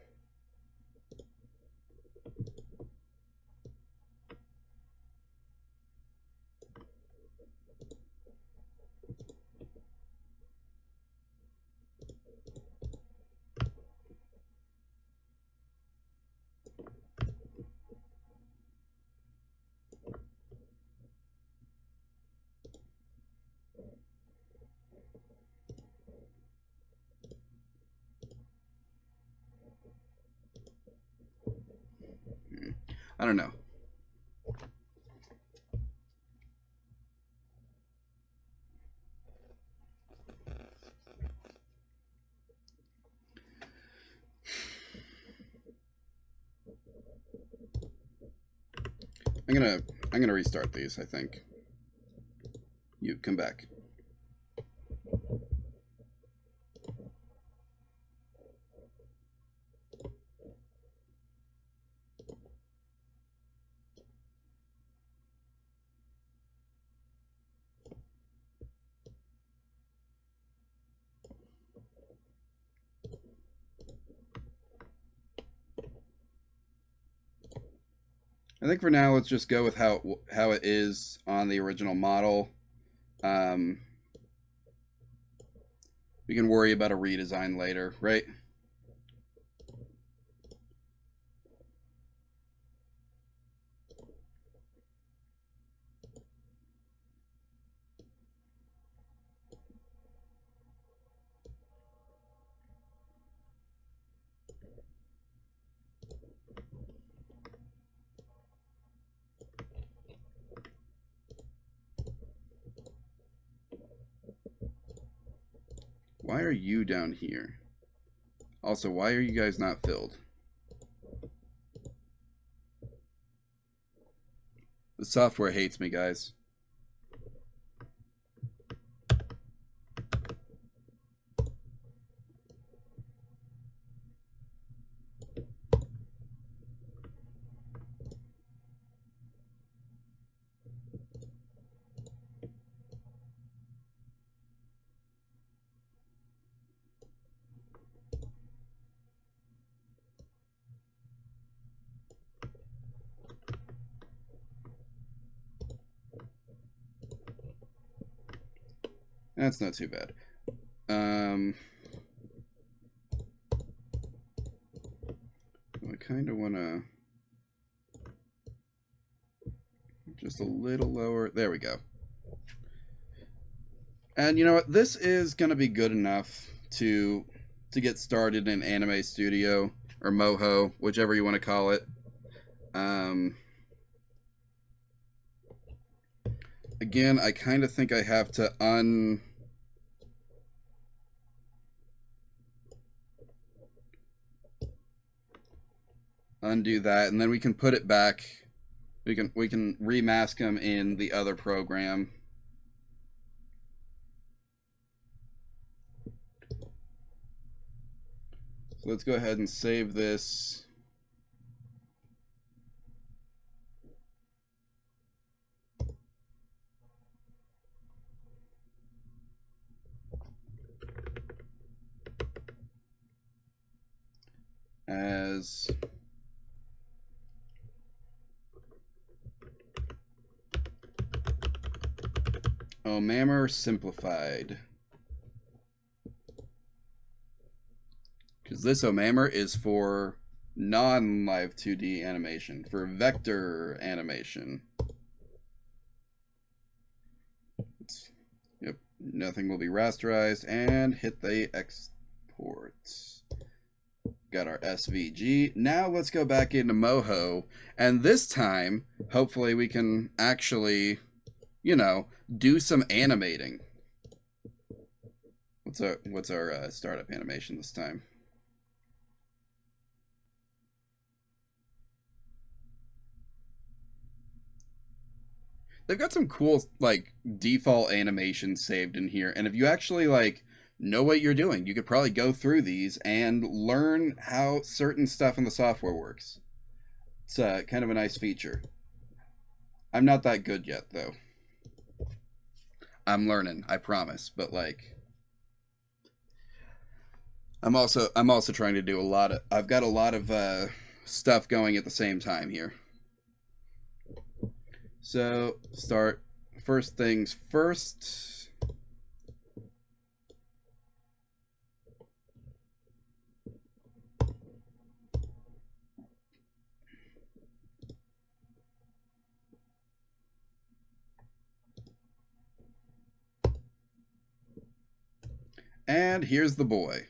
S1: I don't know. I'm gonna restart these, I think. You come back. I think for now let's just go with how it is on the original model. Um, we can worry about a redesign later, right? Why are you down here? Also, why are you guys not filled? The software hates me, guys. That's not too bad. I kind of want to just a little lower. There we go. And you know what? This is going to be good enough to get started in Anime Studio or Moho, whichever you want to call it. Again, I kind of think I have to undo that, and then we can put it back. We can remask them in the other program. So let's go ahead and save this. As Omammer Simplified. Because this Omammer is for non-live 2D animation, for vector animation. Yep, nothing will be rasterized, and hit the exports. Got our SVG. Now let's go back into Moho, and this time, hopefully we can actually, you know, do some animating. What's our startup animation this time? They've got some cool like default animations saved in here, and if you actually like know what you're doing, you could probably go through these and learn how certain stuff in the software works. It's kind of a nice feature. I'm not that good yet, though. I'm learning, I promise. But like, I'm also trying to do a lot of. I've got a lot of stuff going at the same time here. So start first things first. And here's the boy.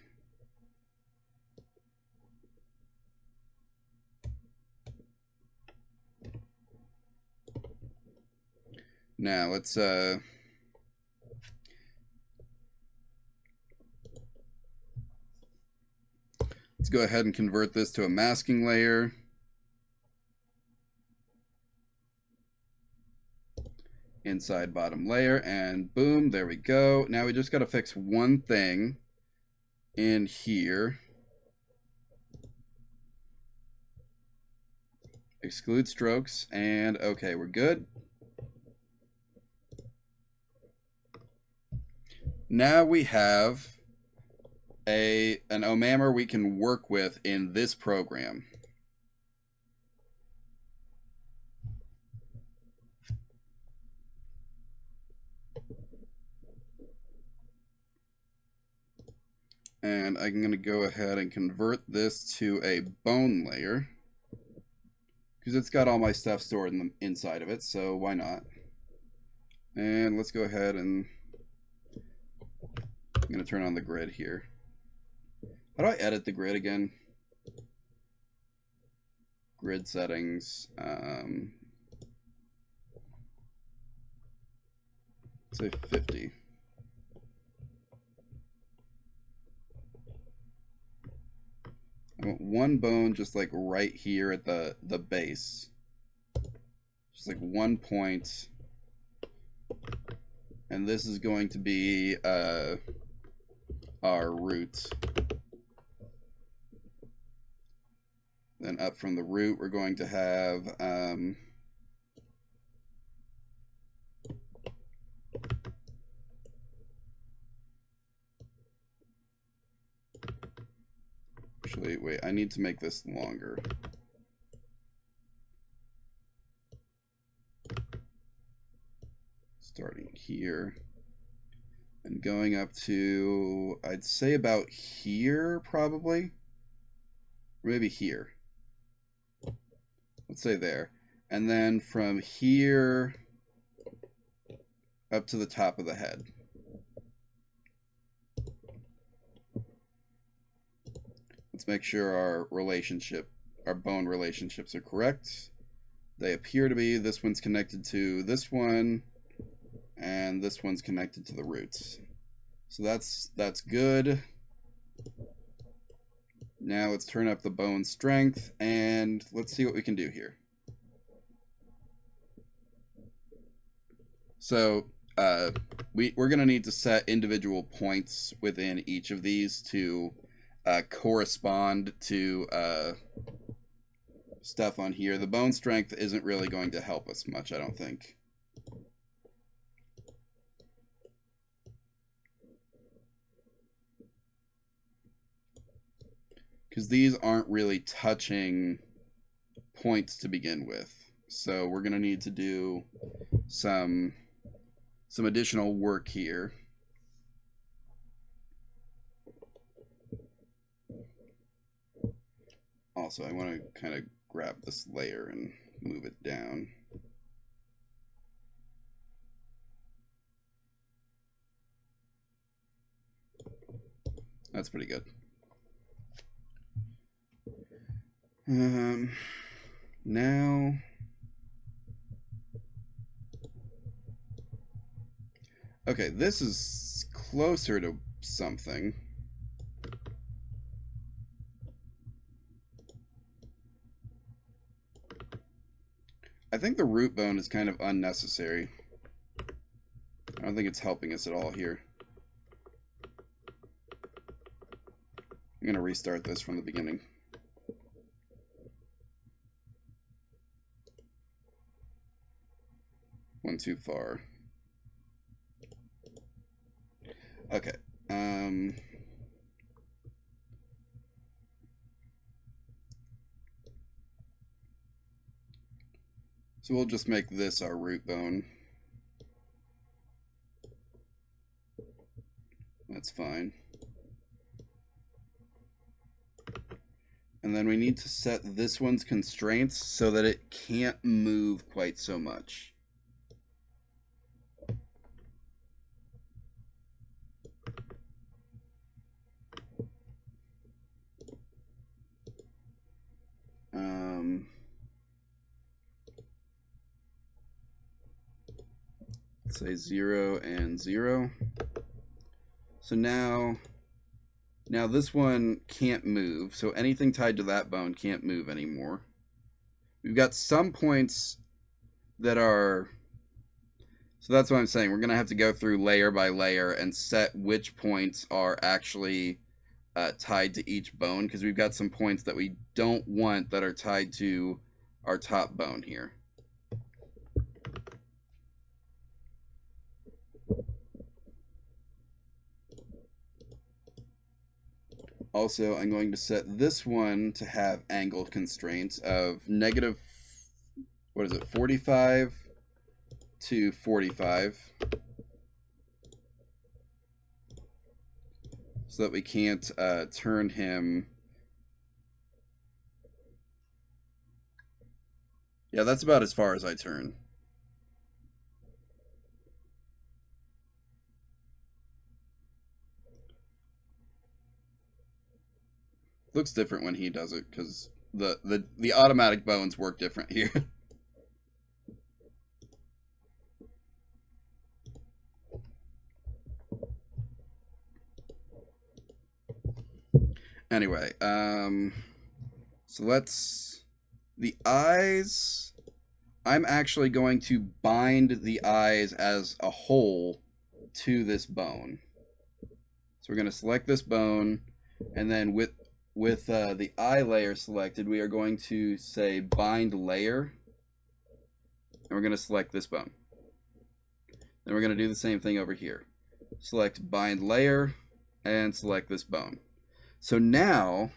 S1: Now let's go ahead and convert this to a masking layer. Inside bottom layer, and boom, there we go. Now we just got to fix one thing in here. Exclude strokes, and okay, we're good. Now we have an Omammer we can work with in this program. And I'm going to go ahead and convert this to a bone layer, because it's got all my stuff stored in the inside of it, so why not? And let's go ahead and I'm going to turn on the grid here. How do I edit the grid again? Grid settings. Say 50. I want one bone just like right here at the base. Just like one point. And this is going to be our root. Then up from the root, we're going to have actually, wait, I need to make this longer. Starting here. And going up to, I'd say about here, probably. Maybe here. Let's say there. And then from here up to the top of the head. Let's make sure our bone relationships are correct. They appear to be. This one's connected to this one, and this one's connected to the roots. So that's good. Now let's turn up the bone strength, and let's see what we can do here. So we're going to need to set individual points within each of these to correspond to stuff on here. The bone strength isn't really going to help us much, I don't think. Because these aren't really touching points to begin with. So we're going to need to do some additional work here. Also, I want to kind of grab this layer and move it down. That's pretty good. Now, okay, this is closer to something. I think the root bone is kind of unnecessary. I don't think it's helping us at all here. I'm going to restart this from the beginning. One too far. Okay. So we'll just make this our root bone. That's fine. And then we need to set this one's constraints so that it can't move quite so much. Let's say 0 and 0. So now this one can't move. So anything tied to that bone can't move anymore. We've got some points that are... So that's what I'm saying. We're going to have to go through layer by layer and set which points are actually tied to each bone, because we've got some points that we don't want that are tied to our top bone here. Also, I'm going to set this one to have angle constraints of negative, what is it, 45 to 45. So that we can't turn him. Yeah, that's about as far as I turn. Looks different when he does it because the automatic bones work different here. Anyway, so the eyes, I'm actually going to bind the eyes as a whole to this bone. So we're going to select this bone, and then with the eye layer selected, we are going to say bind layer, and we're going to select this bone. Then we're going to do the same thing over here. Select bind layer, and select this bone. So now,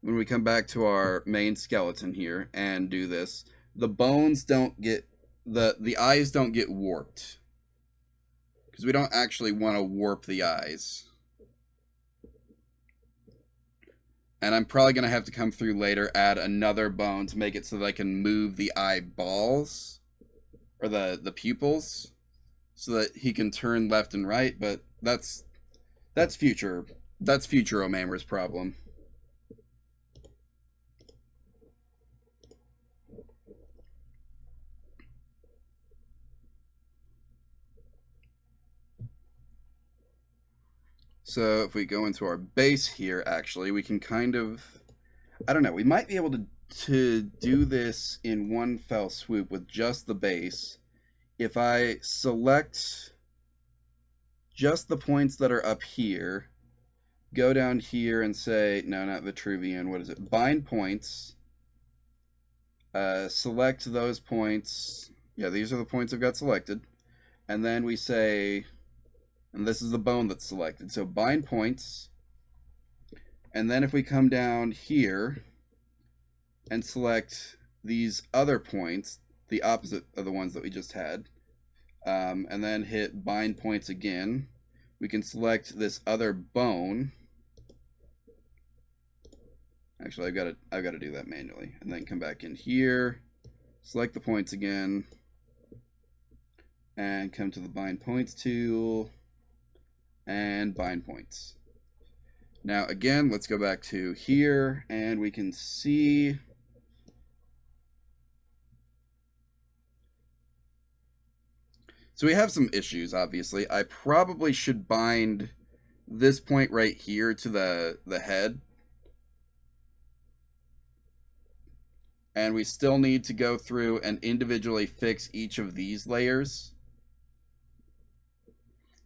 S1: when we come back to our main skeleton here and do this, the bones don't get, the eyes don't get warped. because we don't actually want to warp the eyes. And I'm probably going to have to come through later, add another bone to make it so that I can move the eyeballs, or the pupils, so that he can turn left and right, but that's future Omamer's problem. So if we go into our base here, actually, we can kind of, I don't know, we might be able to do this in one fell swoop with just the base. If I select just the points that are up here, go down here and say, no, not Vitruvian, what is it? Bind points. Select those points. Yeah, these are the points I've got selected. And then we say, and this is the bone that's selected. So bind points. And then if we come down here and select these other points, the opposite of the ones that we just had, and then hit bind points again, we can select this other bone. Actually, I've got to do that manually, and then come back in here, select the points again, and come to the bind points tool, and bind points. Now again, let's go back to here, and we can see so we have some issues, obviously. I probably should bind this point right here to the head. And we still need to go through and individually fix each of these layers,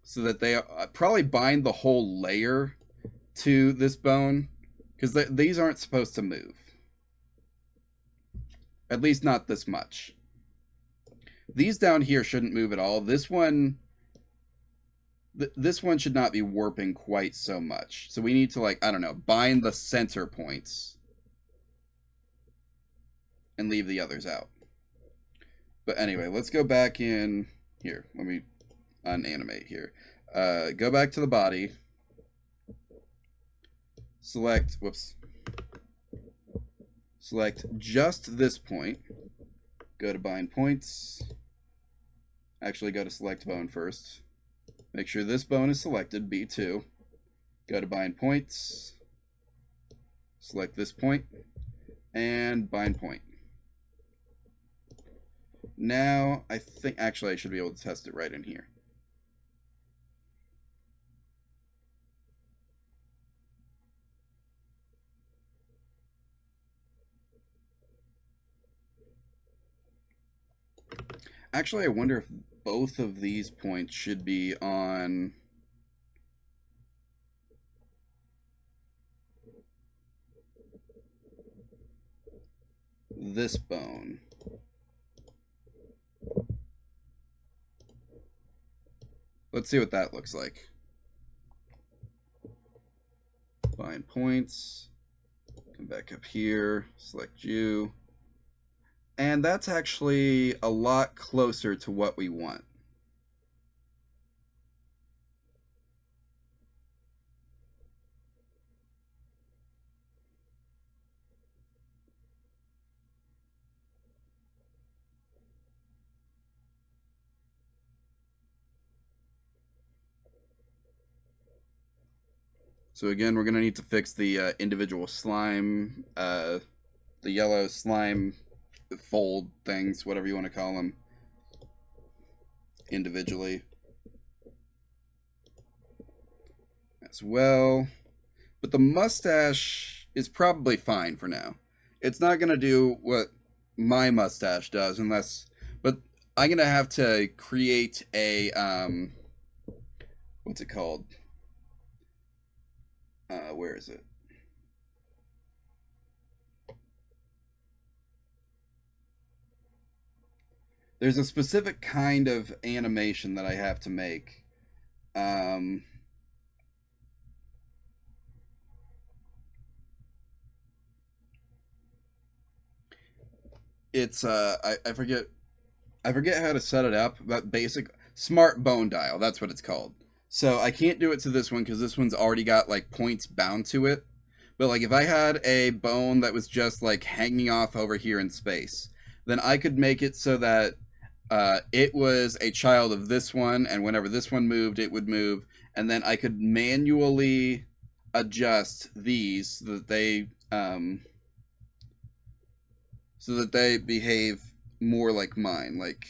S1: so that they probably bind the whole layer to this bone, because these aren't supposed to move. At least not this much. These down here shouldn't move at all. This one should not be warping quite so much. So we need to, like, I don't know, bind the center points and leave the others out. But anyway, let's go back in here. Let me unanimate here. Go back to the body. Select just this point. Go to bind points. Actually, go to select bone first. Make sure this bone is selected, B2. Go to bind points. Select this point. And bind point. Now, I think, actually, I should be able to test it right in here. Actually, I wonder if both of these points should be on this bone. Let's see what that looks like. Bind points. Come back up here. Select you. And that's actually a lot closer to what we want. So again, we're going to need to fix the individual slime, the yellow slime fold things, whatever you want to call them, individually as well. But the mustache is probably fine for now. It's not going to do what my mustache does unless, but I'm going to have to create a, what's it called? Where is it? There's a specific kind of animation that I have to make. It's I forget how to set it up, but Smart bone dial, that's what it's called. So I can't do it to this one because this one's already got like points bound to it. But like if I had a bone that was just like hanging off over here in space, then I could make it so that it was a child of this one, and whenever this one moved, it would move, and then I could manually adjust these so that they behave more like mine. Like,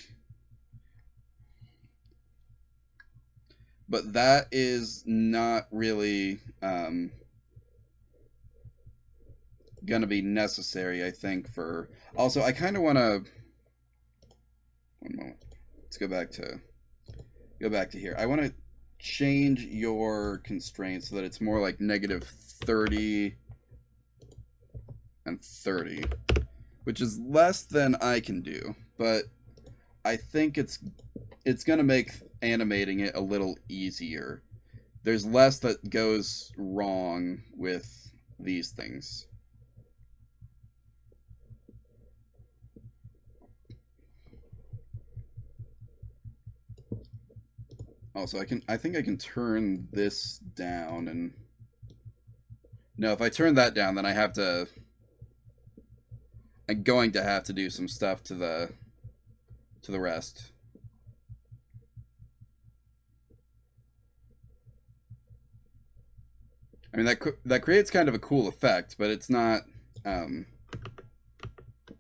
S1: but that is not really gonna be necessary, I think. For also, I kind of want to. One moment. Let's go back to here. I want to change your constraints so that it's more like negative 30 and 30, which is less than I can do, but I think it's going to make animating it a little easier. There's less that goes wrong with these things. Also, I think I can turn this down, and no, if I turn that down, then I'm going to have to do some stuff to the rest. I mean that creates kind of a cool effect, but it's not um,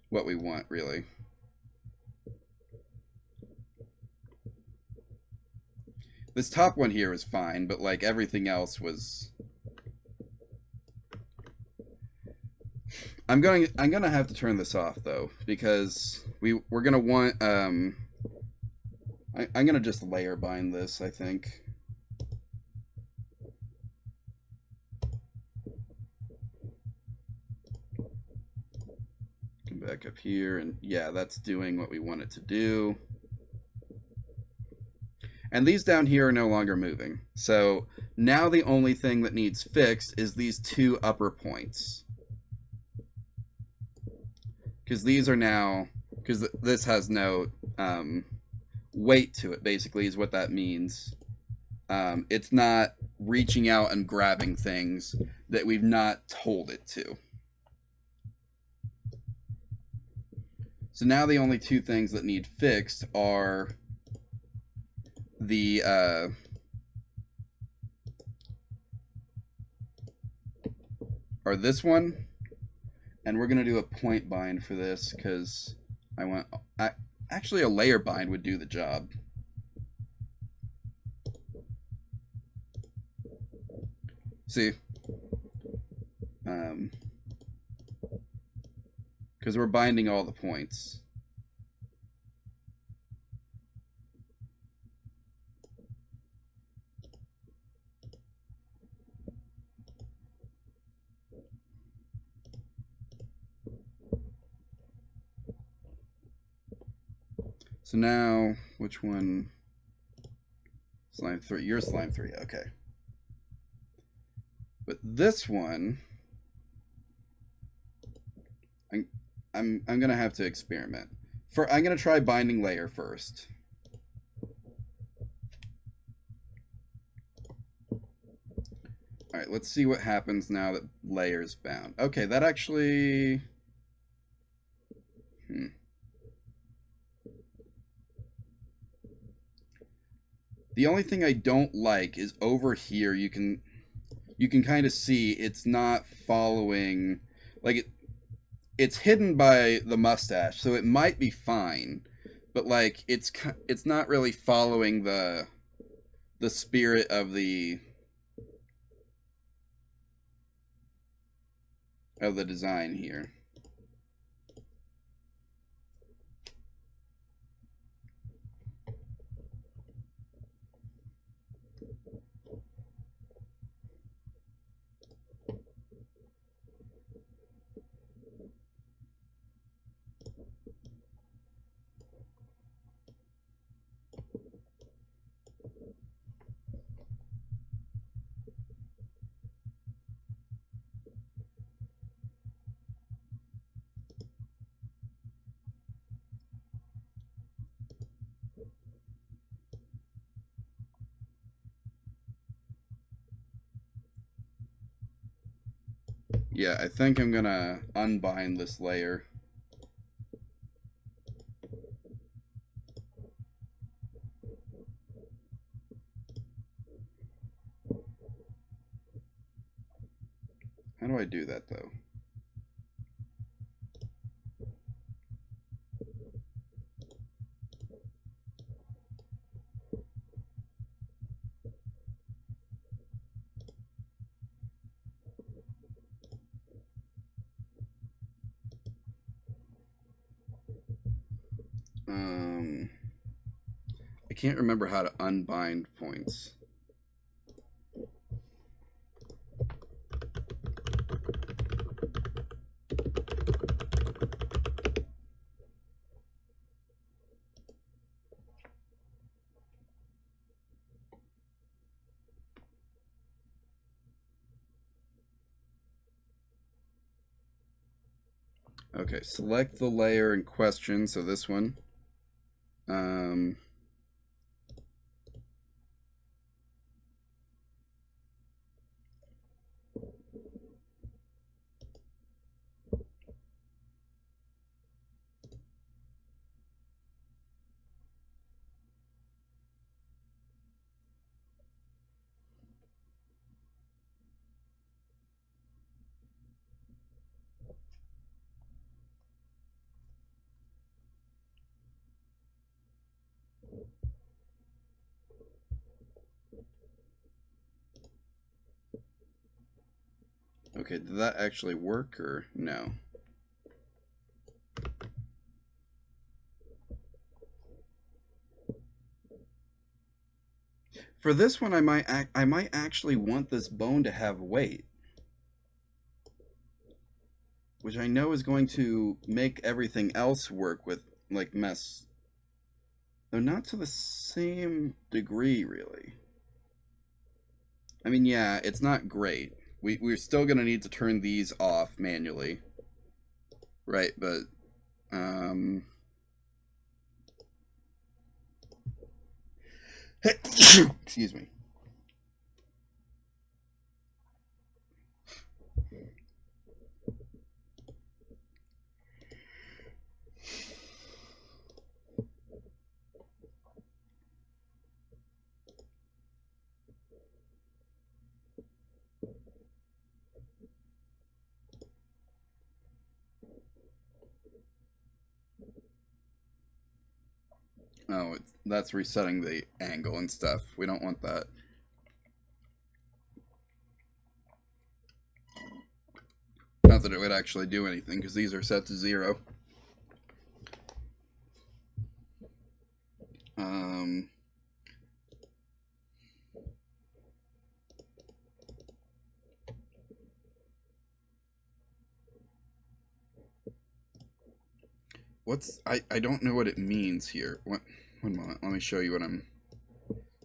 S1: what we want really. This top one here was fine, but like everything else was. I'm gonna have to turn this off though because we're gonna want I'm gonna just layer bind this, I think. Come back up here, and yeah, that's doing what we want it to do. And these down here are no longer moving. So now the only thing that needs fixed is these two upper points. Because these are now, because this has no weight to it, basically, is what that means. It's not reaching out and grabbing things that we've not told it to. So now the only two things that need fixed are the are this one, and we're gonna do a point bind for this because actually a layer bind would do the job. See, because we're binding all the points. So now, which one? Slime 3. You're slime 3. Okay. But this one, I'm gonna have to experiment. I'm gonna try binding layer first. All right, let's see what happens now that layer's bound. Okay, that actually. The only thing I don't like is over here. You can kind of see it's not following, like it's hidden by the mustache, so it might be fine, but like it's not really following the spirit of the design here. Yeah, I think I'm gonna unbind this layer. How do I do that though? I can't remember how to unbind points. Okay, select the layer in question, so this one. Um, okay, did that actually work or no? For this one, I might actually want this bone to have weight, which I know is going to make everything else work with like mess. Though not to the same degree, really. I mean, yeah, it's not great. We're still gonna need to turn these off manually, right? But um, excuse me. Oh, that's resetting the angle and stuff. We don't want that. Not that it would actually do anything, because these are set to 0. Um, I don't know what it means here. One moment, let me show you what I'm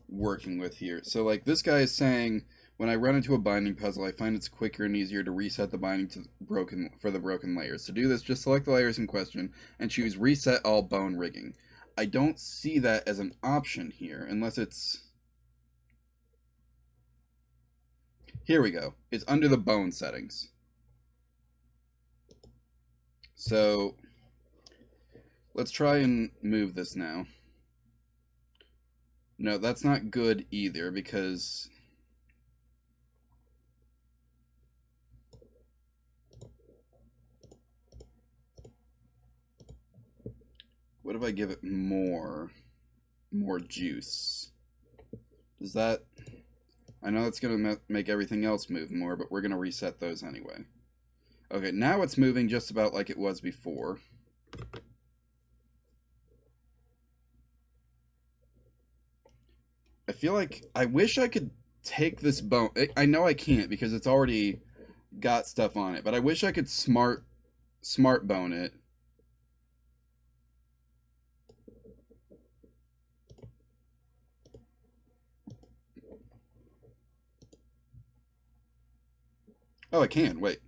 S1: working with here. So like this guy is saying, when I run into a binding puzzle, I find it's quicker and easier to reset the binding to the broken layers. To do this, just select the layers in question and choose reset all bone rigging. I don't see that as an option here, unless it's... Here we go. It's under the bone settings. So let's try and move this now. No, that's not good either, because what if I give it more juice? Does that... I know that's going to make everything else move more, but we're going to reset those anyway. Okay, now it's moving just about like it was before. I feel like I wish I could take this bone. I know I can't because it's already got stuff on it, but I wish I could smart bone it. Oh, I can. Wait.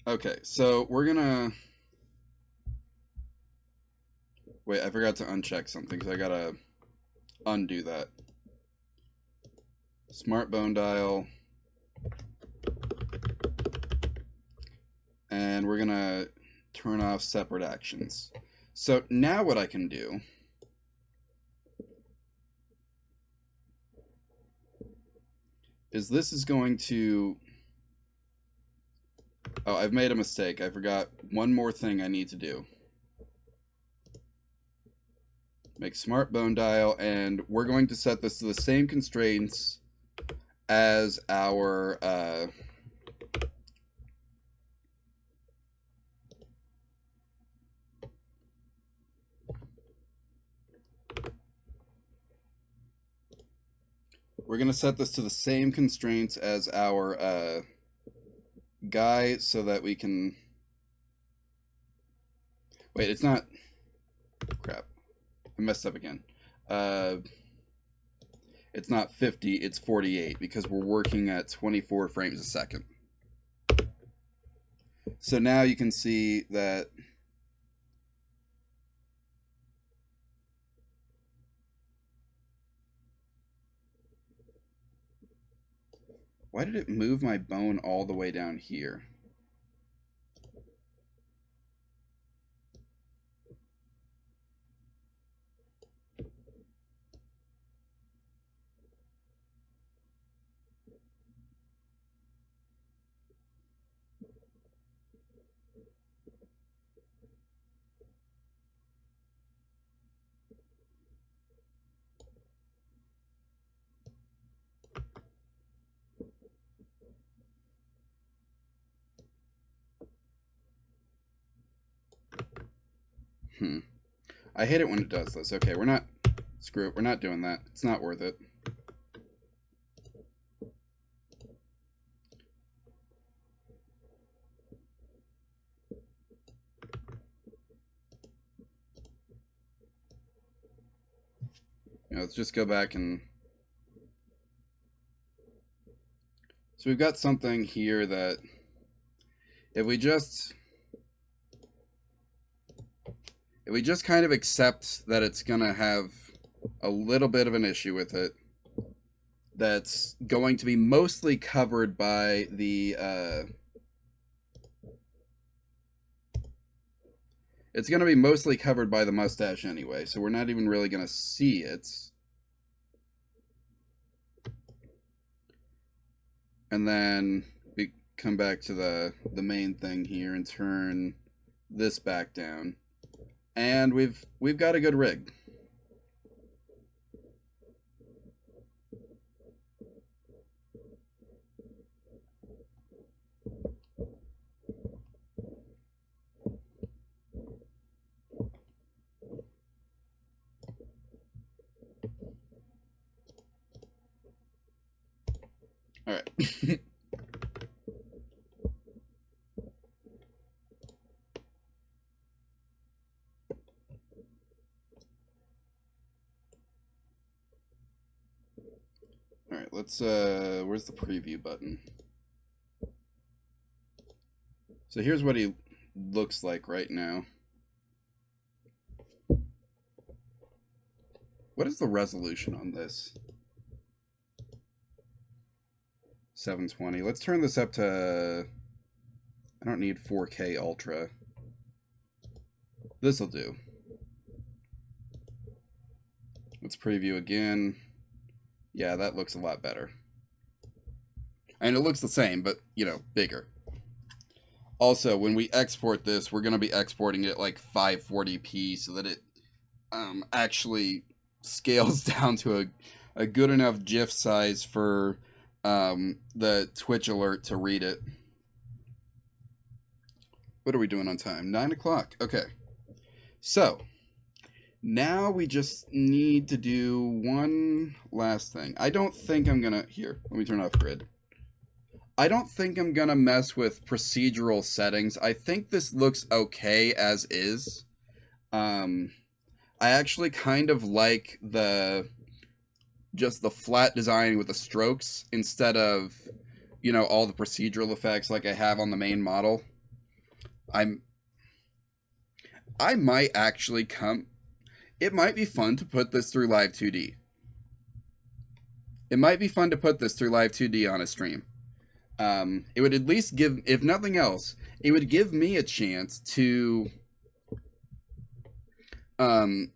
S1: Okay, so we're gonna... Wait, I forgot to uncheck something, because I gotta undo that. Smart bone dial. And we're gonna turn off separate actions. So now what I can do is this is going to... Oh, I've made a mistake. I forgot one more thing I need to do. Make smart bone dial, and we're going to set this to the same constraints as our we're going to set this to the same constraints as our guy so that we can... Wait, it's not... Crap. I messed up again. It's not 50, it's 48 because we're working at 24 frames a second. So now you can see that why did it move my bone all the way down here? I hate it when it does this. Okay, we're not... Screw it. We're not doing that. It's not worth it. Let's just go back and... So we've got something here that if we just kind of accept that it's gonna have a little bit of an issue with it, that's going to be mostly covered by the it's going to be mostly covered by the mustache anyway, so we're not even really going to see it. And then we come back to the main thing here and turn this back down. And we've got a good rig. All right. All right, let's where's the preview button? So here's what he looks like right now. What is the resolution on this? 720. Let's turn this up to... I don't need 4K Ultra. This'll do. Let's preview again. Yeah, that looks a lot better. And it looks the same, but, you know, bigger. Also, when we export this, we're going to be exporting it like 540p so that it actually scales down to a good enough GIF size for the Twitch alert to read it. What are we doing on time? 9 o'clock. Okay. So, now we just need to do one last thing. I don't think I'm going to... Here, let me turn off grid. I don't think I'm going to mess with procedural settings. I think this looks okay as is. I actually kind of like just the flat design with the strokes instead of, you know, all the procedural effects like I have on the main model. I might actually it might be fun to put this through Live 2D. it might be fun to put this through Live 2D on a stream. It would at least give, if nothing else, it would give me a chance um,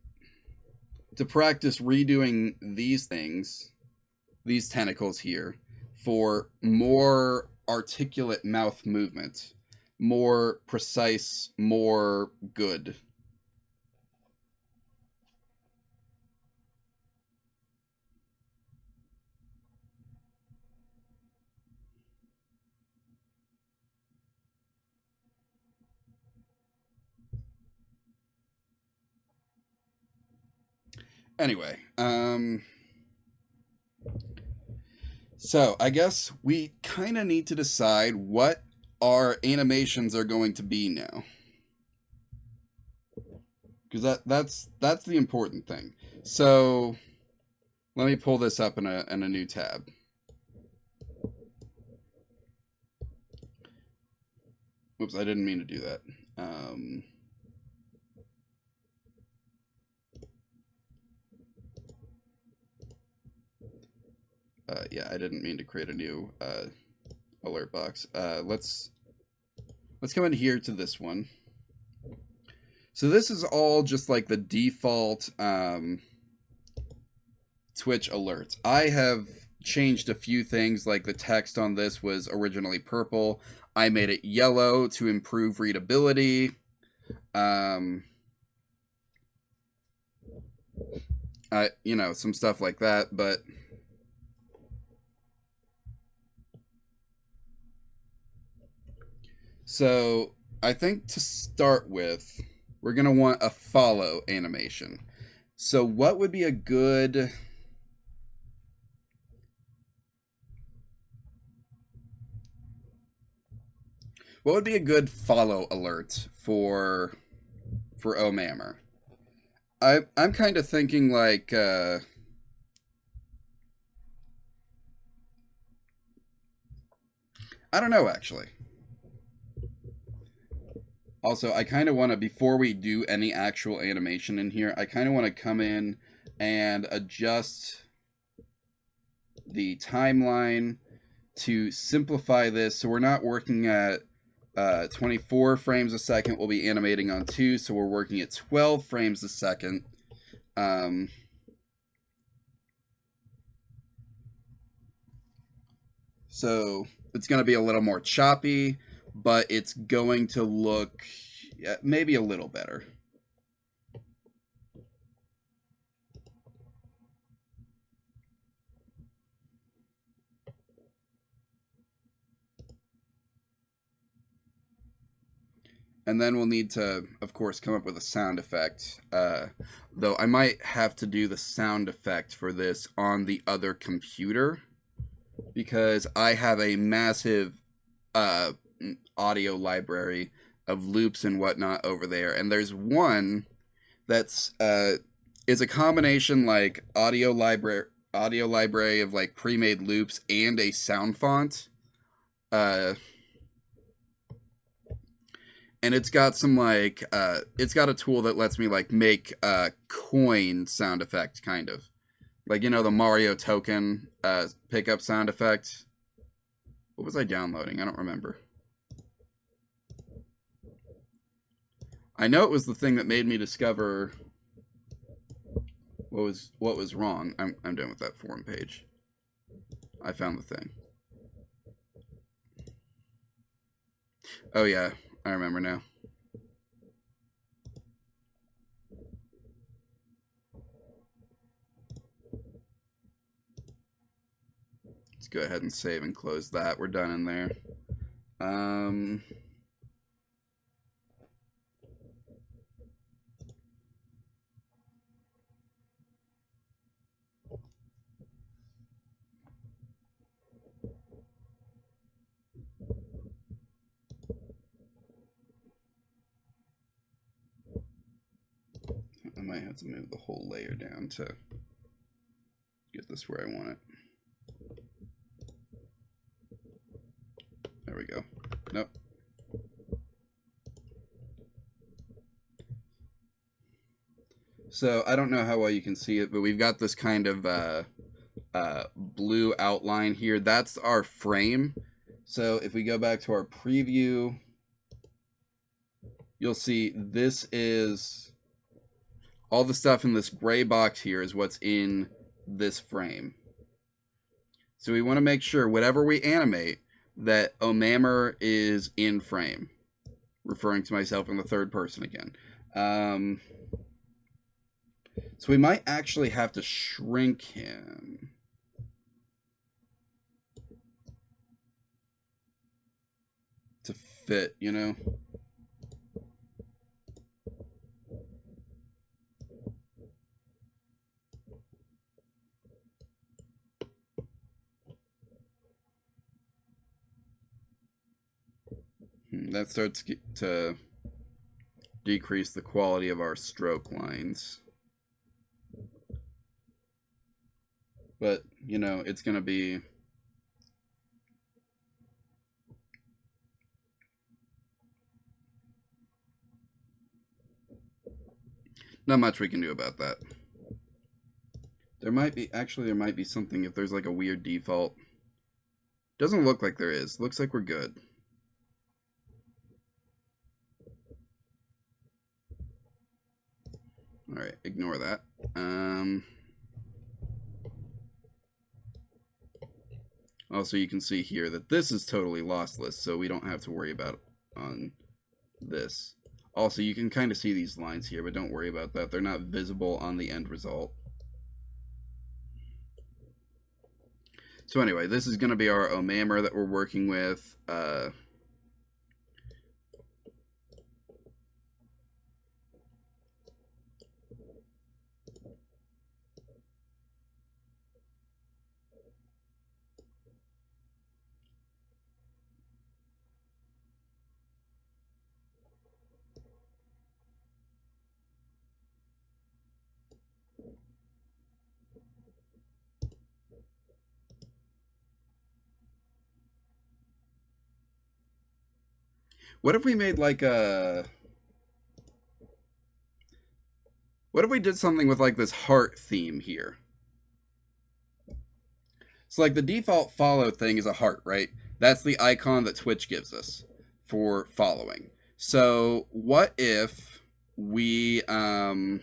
S1: to practice redoing these things, these tentacles here, for more articulate mouth movement, more precise, more good. Anyway, so I guess we kind of need to decide what our animations are going to be now, because that's the important thing. So let me pull this up in a new tab. Oops, I didn't mean to do that. Yeah, I didn't mean to create a new alert box. Let's come in here to this one. So this is all just like the default Twitch alerts. I have changed a few things, like the text on this was originally purple. I made it yellow to improve readability. Some stuff like that, but so I think to start with, we're going to want a follow animation. So what would be a good... What would be a good follow alert for Omammer? I'm kind of thinking like I don't know actually. Also, I kind of want to, before we do any actual animation in here, I kind of want to come in and adjust the timeline to simplify this so we're not working at 24 frames a second. We'll be animating on 2, so we're working at 12 frames a second. So it's going to be a little more choppy, but it's going to look maybe a little better. And then we'll need to, of course, come up with a sound effect. Though I might have to do the sound effect for this on the other computer, because I have a massive audio library of loops and whatnot over there. And there's one that's is a combination like audio library of like pre-made loops and a sound font. And it's got some like it's got a tool that lets me like make a coin sound effect, kind of like, the Mario token pickup sound effect. What was I downloading? I don't remember. I know it was the thing that made me discover what was wrong. I'm done with that forum page. I found the thing. Oh yeah, I remember now. Let's go ahead and save and close that. We're done in there. I might have to move the whole layer down to get this where I want it. There we go. Nope. So I don't know how well you can see it, but we've got this kind of blue outline here, that's our frame. So if we go back to our preview, you'll see this is all the stuff in this gray box here is what's in this frame. So we want to make sure whatever we animate that Omammer is in frame. Referring to myself in the third person again. So we might actually have to shrink him. To fit, you know? That starts to decrease the quality of our stroke lines. But, you know, it's going to be... not much we can do about that. There might be, actually, there might be something if there's like a weird default. Doesn't look like there is. Looks like we're good. All right, ignore that. Also, you can see here that this is totally lossless, so we don't have to worry about on this. Also, you can kind of see these lines here, but don't worry about that. They're not visible on the end result. So anyway, this is going to be our Omammer that we're working with. What if we made like a... what if we did something with like this heart theme here? So like the default follow thing is a heart, right? That's the icon that Twitch gives us for following. So what if we what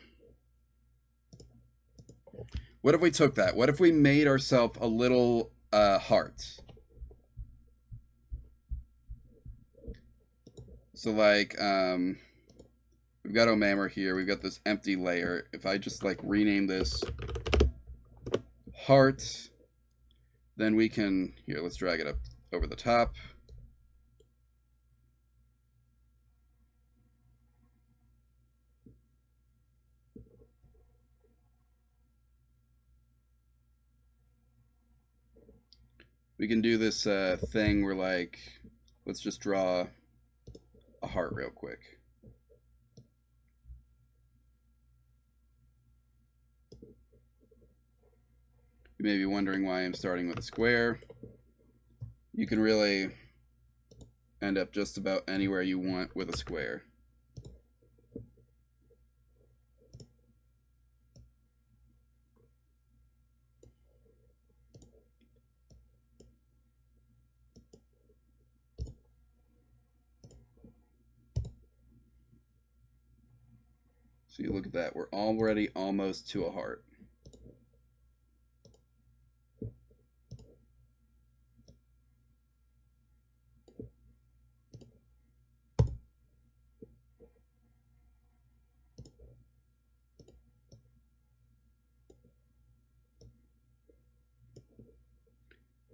S1: if we took that? What if we made ourselves a little heart? So like we've got Omammer here, we've got this empty layer. If I just like rename this heart, then we can, here, let's drag it up over the top. We can do this thing where like, let's just draw a heart real quick. You may be wondering why I'm starting with a square. You can really end up just about anywhere you want with a square. So you look at that, we're already almost to a heart.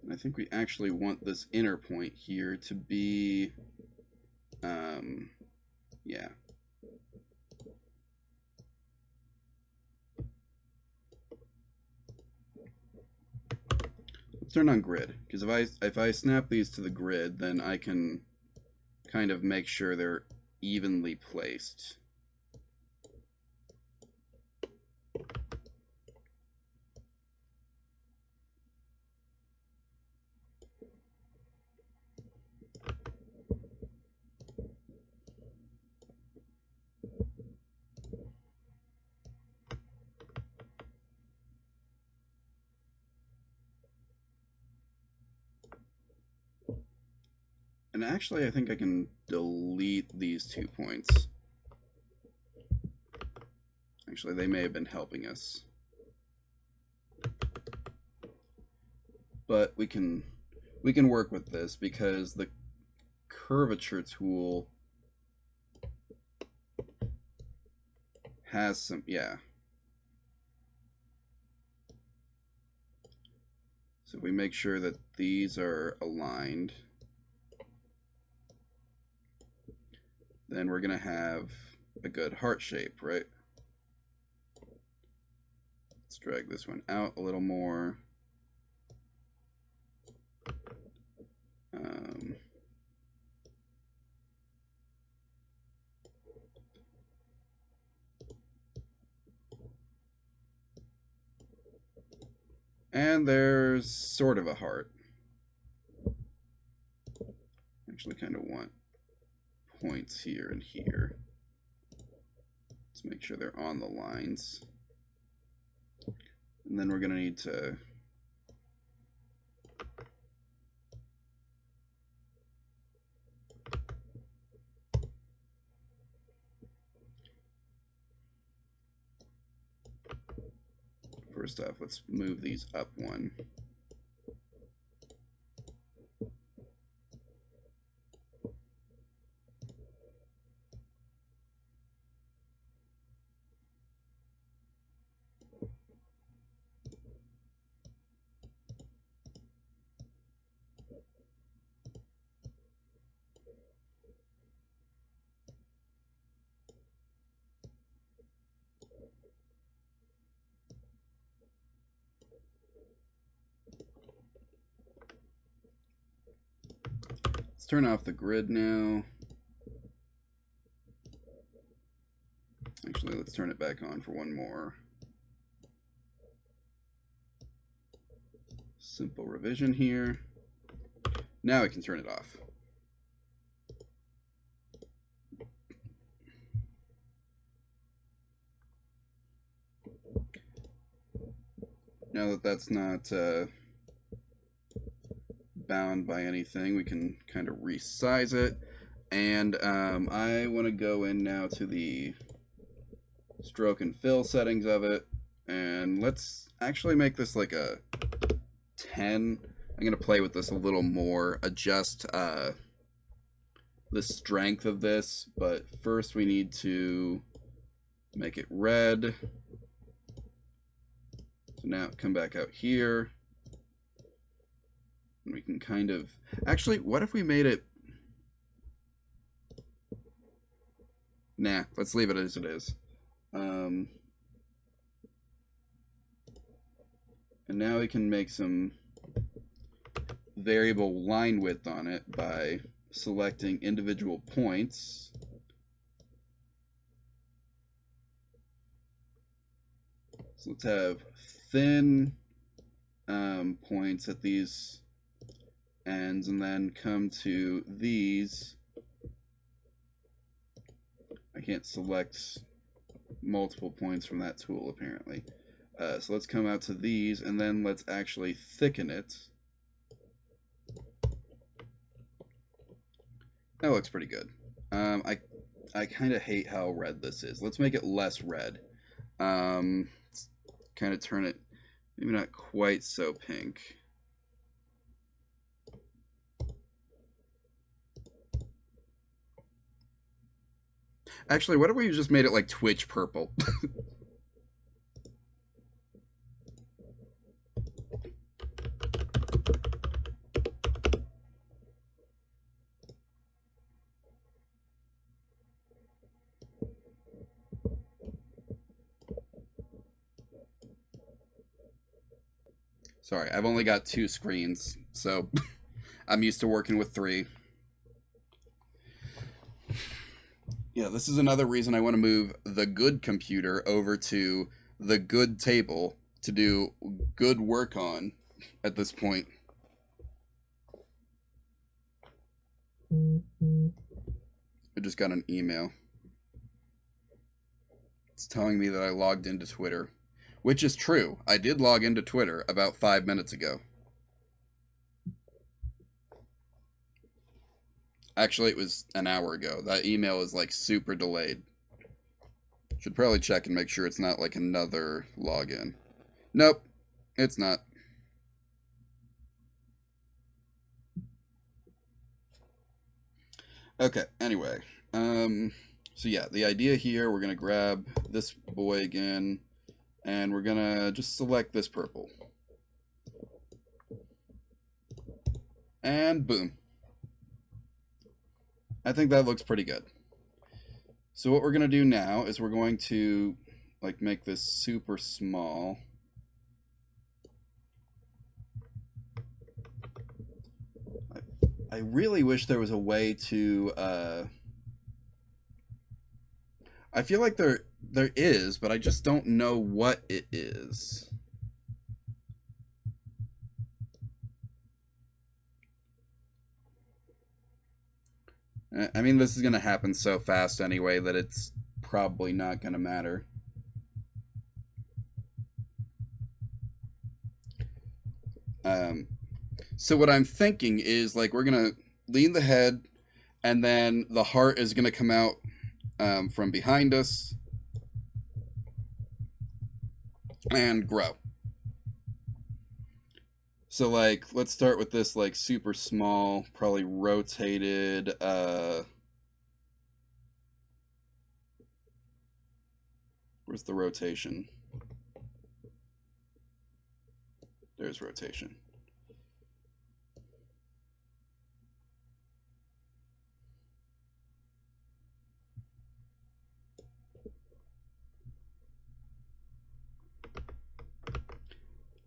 S1: And I think we actually want this inner point here to be, yeah. Let's turn on grid, because if I snap these to the grid, then I can kind of make sure they're evenly placed. And actually, I think I can delete these 2 points. Actually, they may have been helping us. But we can work with this because the curvature tool has some, yeah. So we make sure that these are aligned. Then we're going to have a good heart shape, right? Let's drag this one out a little more. And there's sort of a heart. Actually kind of want points here and here. Let's make sure they're on the lines. And then we're going to need to first off, let's move these up one. Let's turn off the grid now. Actually, let's turn it back on for one more simple revision here. Now we can turn it off. Now that that's not bound by anything, we can kind of resize it. And I want to go in now to the stroke and fill settings of it. And let's actually make this like a 10. I'm going to play with this a little more, adjust the strength of this. But first we need to make it red. So now come back out here. And we can kind of... Actually, what if we made it... Nah, let's leave it as it is. And now we can make some variable line width on it by selecting individual points. So let's have thin points at these ends, and then come to these. I can't select multiple points from that tool apparently. So let's come out to these, and then let's actually thicken it. That looks pretty good. I kind of hate how red this is. Let's make it less red. Let's kind of turn it maybe not quite so pink. Actually, what if we just made it like Twitch purple? Sorry, I've only got 2 screens, so I'm used to working with 3. Yeah, this is another reason I want to move the good computer over to the good table to do good work on at this point. I just got an email. It's telling me that I logged into Twitter, which is true. I did log into Twitter about 5 minutes ago. Actually, it was an hour ago. That email is like super delayed. Should probably check and make sure it's not like another login. Nope, it's not. Okay, anyway. So yeah, the idea here, we're gonna grab this boy again, and we're gonna just select this purple. And boom. I think that looks pretty good. So what we're gonna do now is we're going to like make this super small. I really wish there was a way to I feel like there is, but I just don't know what it is. I mean, this is going to happen so fast anyway that it's probably not going to matter. Um, so what I'm thinking is like we're going to lean the head, and then the heart is going to come out from behind us and grow. So like let's start with this like super small, probably rotated where's the rotation? There's rotation.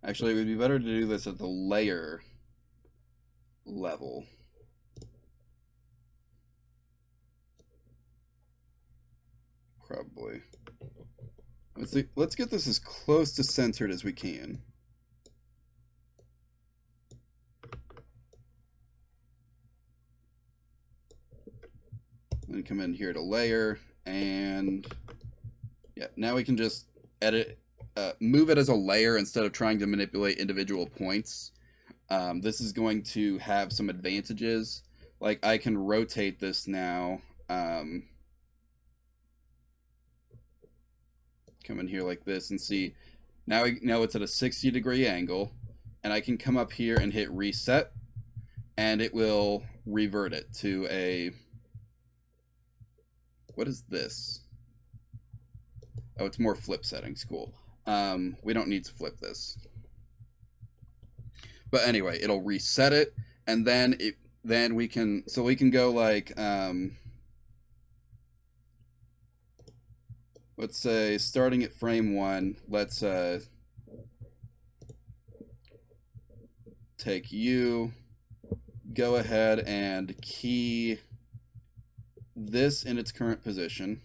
S1: Actually, it would be better to do this at the layer level. Probably. Let's get this as close to centered as we can. Then come in here to layer, and yeah, now we can just edit, move it as a layer instead of trying to manipulate individual points. This is going to have some advantages. Like I can rotate this now. Come in here like this and see. Now it's at a 60-degree angle, and I can come up here and hit reset, and it will revert it to a. What is this? Oh, it's more flip settings. Cool. We don't need to flip this. But anyway, it'll reset it, and then we can go like let's say starting at frame 1, let's take you, go ahead and key this in its current position.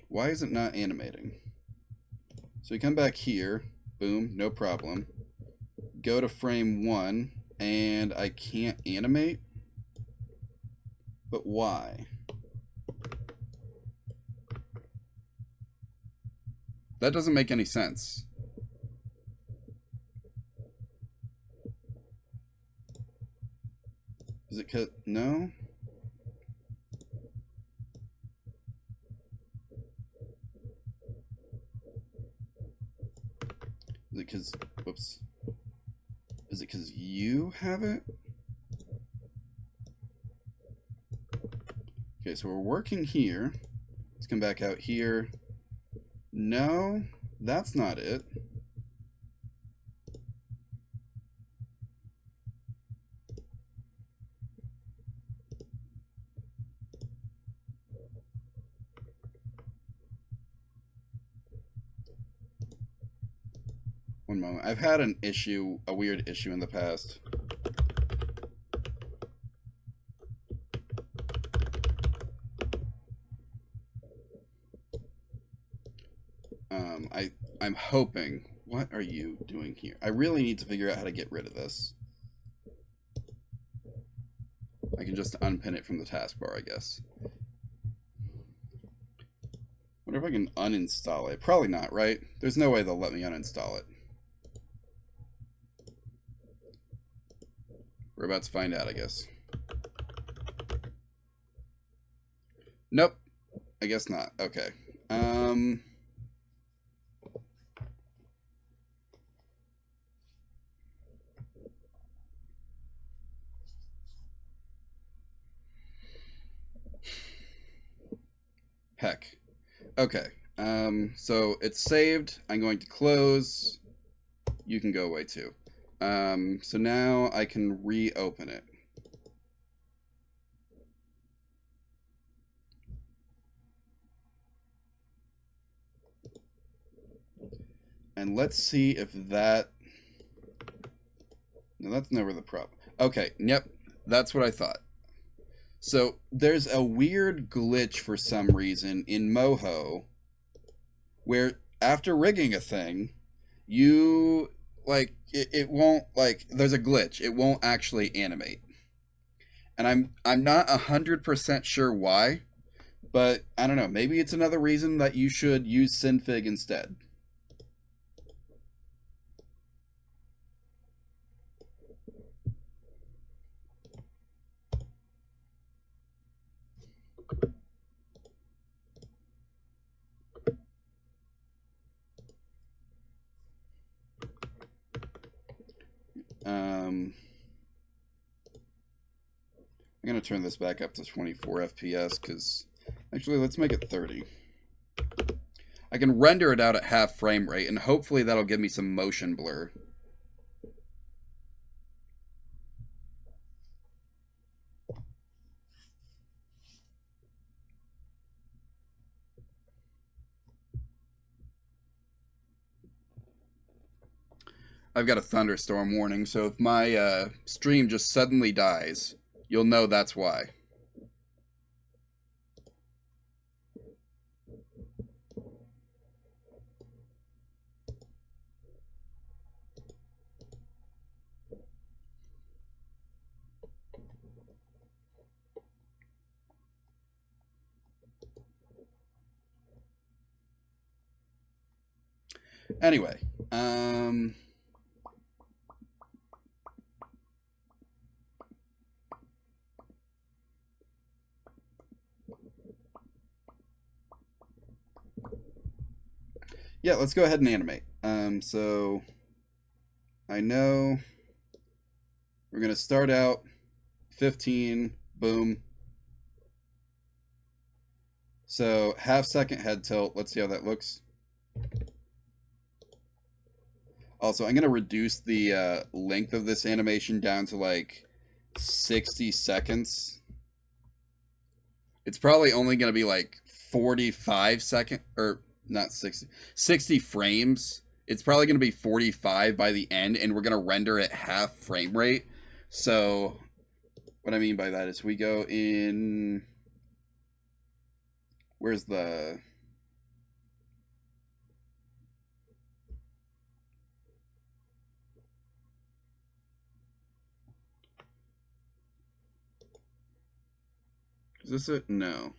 S1: Why is it not animating? So we come back here, boom, no problem. Go to frame 1, and I can't animate? But why? That doesn't make any sense. Is it cut? No? Is it because, whoops. Is it because you have it? Okay, so we're working here. Let's come back out here. No, that's not it. One moment. I've had an issue, a weird issue in the past. I'm hoping. What are you doing here? I really need to figure out how to get rid of this. I can just unpin it from the taskbar, I guess. What Wonder if I can uninstall it. Probably not, right? There's no way they'll let me uninstall it. We're about to find out, I guess. Nope. I guess not. Okay. Heck. Okay. So it's saved. I'm going to close. You can go away too. So now I can reopen it. And let's see if that... No, that's never the problem. Okay, yep, that's what I thought. So there's a weird glitch for some reason in Moho where after rigging a thing, you it won't there's a glitch. It won't actually animate. And I'm not 100% sure why, but I don't know. Maybe it's another reason that you should use Synfig instead. I'm going to turn this back up to 24 FPS because actually let's make it 30. I can render it out at half frame rate and hopefully that'll give me some motion blur. I've got a thunderstorm warning, so if my stream just suddenly dies, you'll know that's why. Anyway, yeah, let's go ahead and animate. So I know we're gonna start out 15, boom. So half second head tilt. Let's see how that looks. Also, I'm gonna reduce the length of this animation down to like 60 seconds. It's probably only gonna be like 45 second or not 60 frames. It's probably going to be 45 by the end, and we're going to render at half frame rate. So what I mean by that is we go in... Where's the... Is this it? No.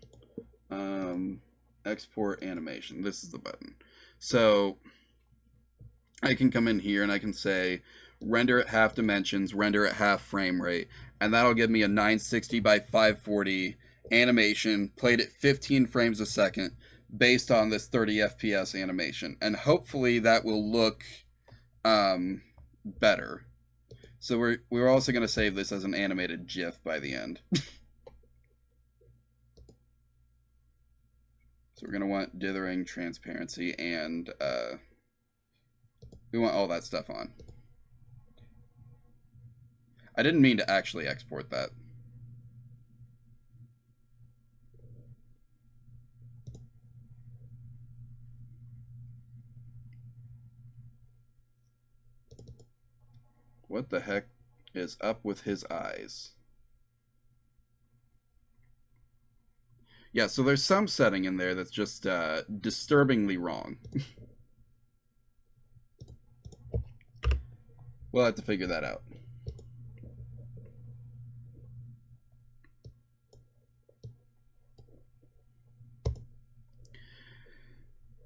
S1: Export animation. This is the button. So I can come in here and I can say render at half dimensions, render at half frame rate, and that'll give me a 960 by 540 animation played at 15 frames a second based on this 30 FPS animation. And hopefully that will look better. So we're also going to save this as an animated GIF by the end. So we're going to want dithering, transparency, and we want all that stuff on. I didn't mean to actually export that. What the heck is up with his eyes? Yeah, so there's some setting in there that's just disturbingly wrong. We'll have to figure that out.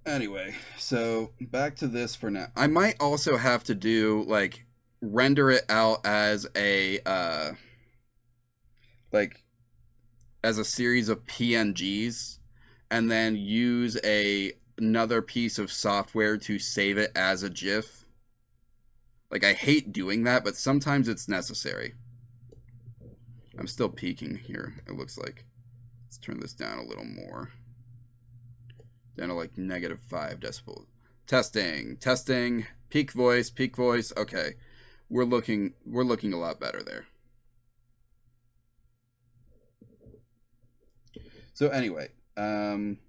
S1: Anyway, so back to this for now. I might also have to do like render it out as a like as a series of PNGs and then use a another piece of software to save it as a GIF. Like I hate doing that, but sometimes it's necessary. I'm still peaking here, it looks like. Let's turn this down a little more. Down to like -5 decibels. Testing, testing, peak voice, peak voice. Okay. We're looking a lot better there. So anyway, I'm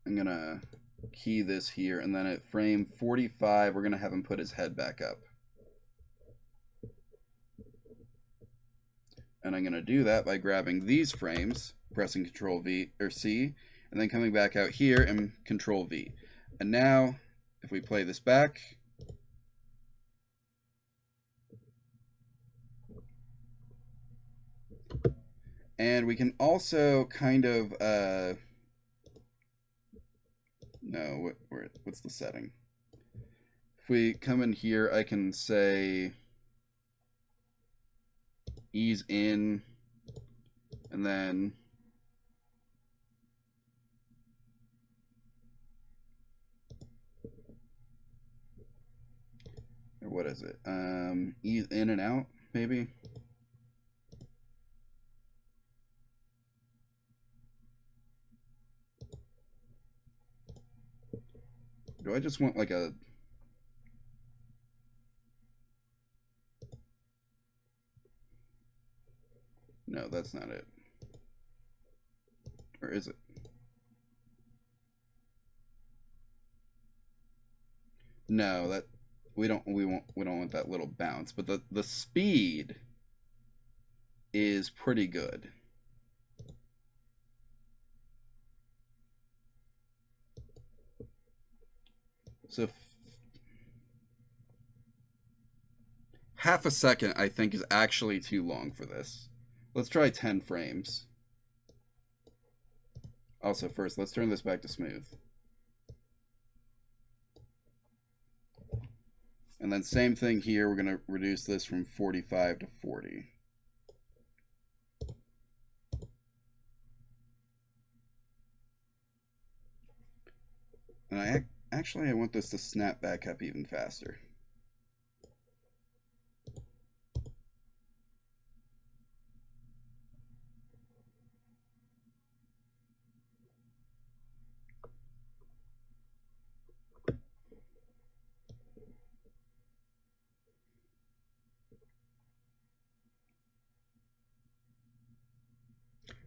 S1: gonna key this here, and then at frame 45, we're gonna have him put his head back up. And I'm gonna do that by grabbing these frames, pressing Control V or C, and then coming back out here and Control V. And now, if we play this back, and we can also kind of no, what's the setting? If we come in here, I can say ease in, and then or what is it? Ease in and out, maybe. Do I just want like a... No, that's not it. Or is it? No, that we don't want that little bounce, but the speed is pretty good. So half a second I think is actually too long for this. Let's try 10 frames. Also, first, let's turn this back to smooth. And then same thing here, we're going to reduce this from 45 to 40. And I want this to snap back up even faster.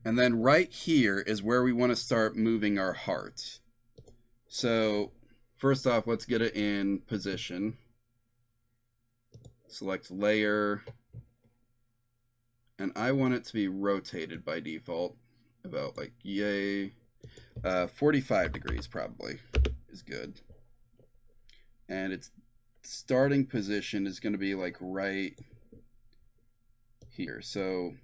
S1: And then right here is where we want to start moving our heart. So first off, let's get it in position. Select layer. And I want it to be rotated by default. About like, 45 degrees probably is good. And its starting position is going to be like right here. So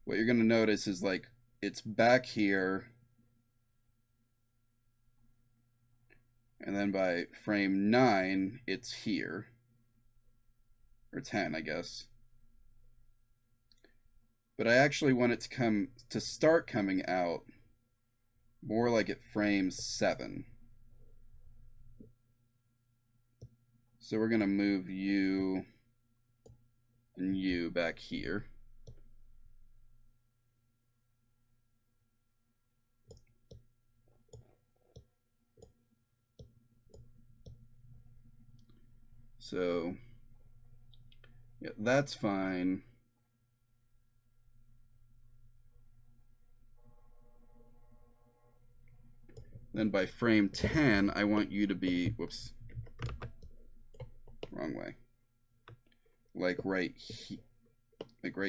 S1: what you're going to notice is like it's back here, and then by frame 9 it's here, or 10 I guess. But I actually want it to start coming out more like at frame 7. So we're going to move you and you back here. So yeah, that's fine. Then by frame 10, I want you to be, whoops, wrong way. Like right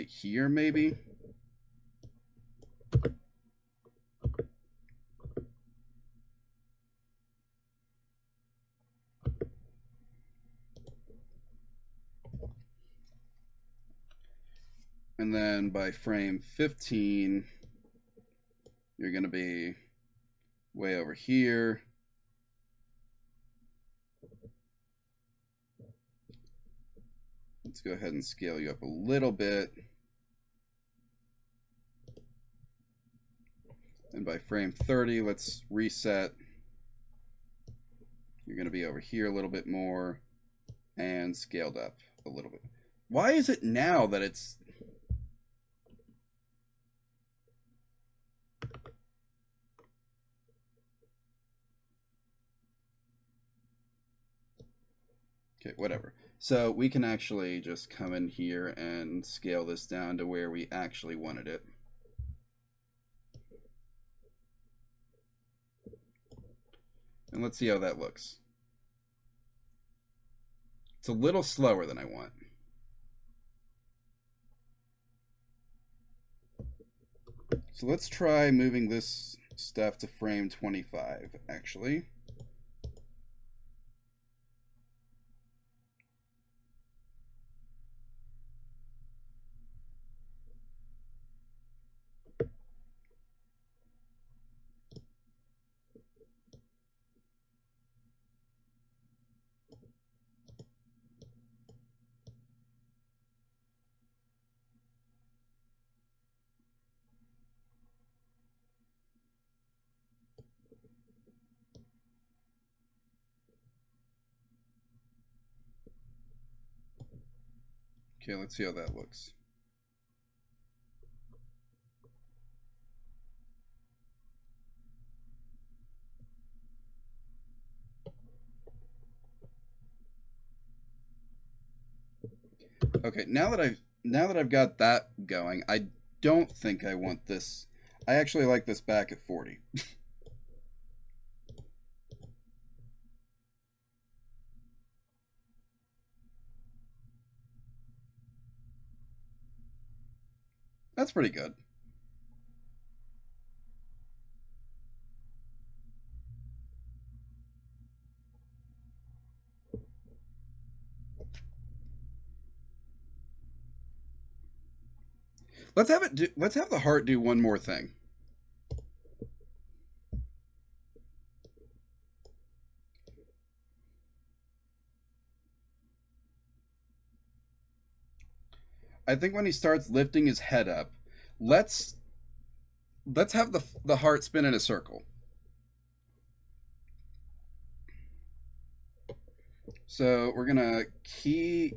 S1: here maybe. And then by frame 15, you're going to be way over here. Let's go ahead and scale you up a little bit. And by frame 30, let's reset. You're going to be over here a little bit more and scaled up a little bit. Why is it now that it's... Okay, whatever. So we can actually just come in here and scale this down to where we actually wanted it. And let's see how that looks. It's a little slower than I want. So let's try moving this stuff to frame 25, actually. Okay, let's see how that looks. Okay, now that I've got that going, I don't think I want this. I actually like this back at 40. That's pretty good. Let's have the heart do one more thing. I think when he starts lifting his head up, let's have the heart spin in a circle. So we're gonna key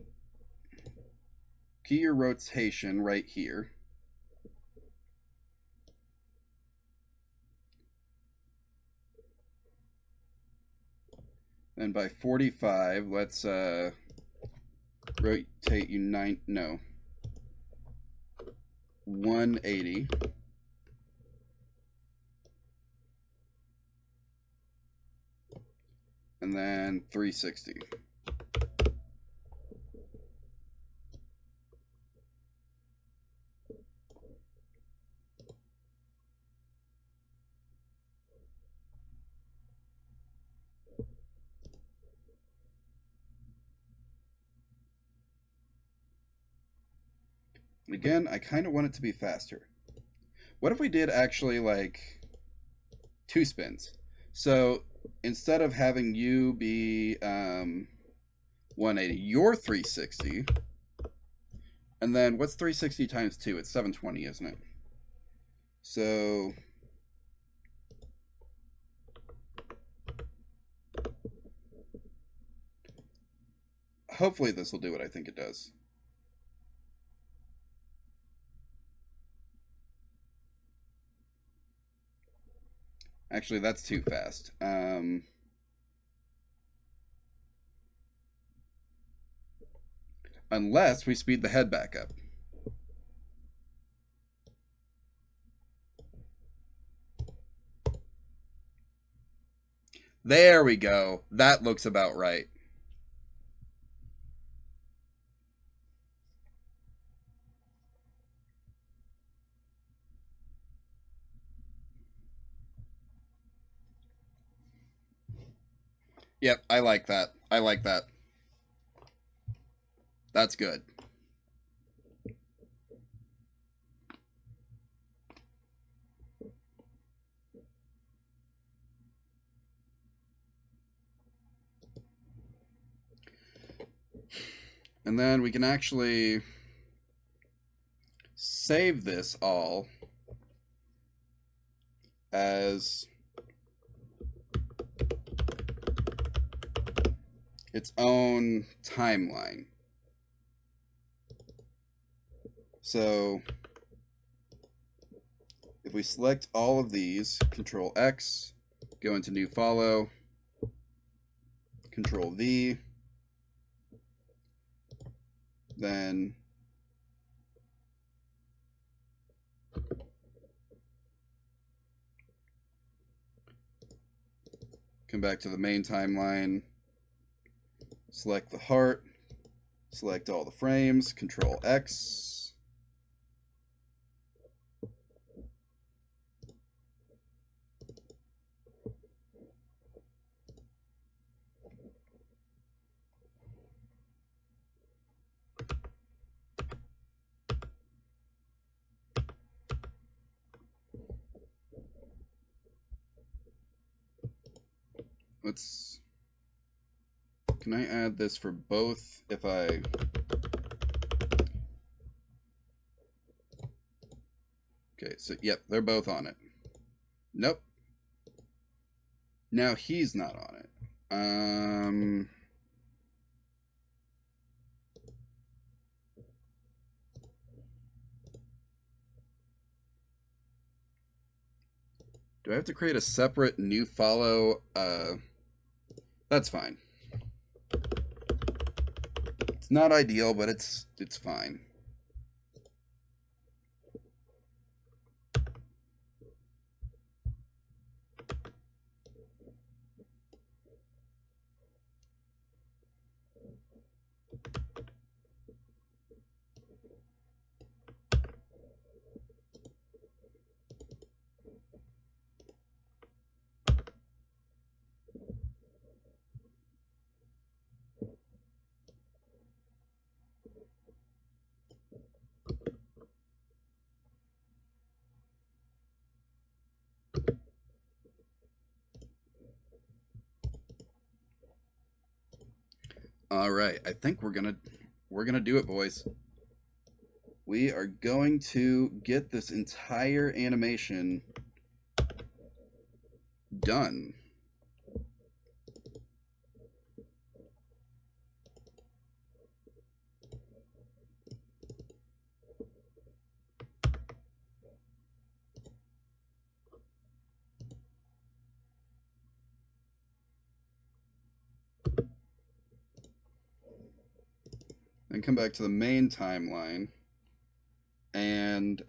S1: your rotation right here. And by 45, let's rotate you 180. And then 360. Again, I kind of want it to be faster. What if we did actually like 2 spins? So instead of having you be 180, you're 360. And then what's 360 times 2? It's 720, isn't it? So hopefully this will do what I think it does. Actually, that's too fast. Unless we speed the head back up. There we go. That looks about right. Yep, I like that. I like that. That's good. And then we can actually save this all as its own timeline. So if we select all of these, Control X, go into New Follow, Control V, then come back to the main timeline, select the heart, select all the frames, Control X. Can I add this for both if I... Okay, so yep, they're both on it. Nope. Now he's not on it. Do I have to create a separate new follow? That's fine. It's not ideal, but it's fine. All right, I think we're gonna do it, boys. We are going to get this entire animation done. Then come back to the main timeline, and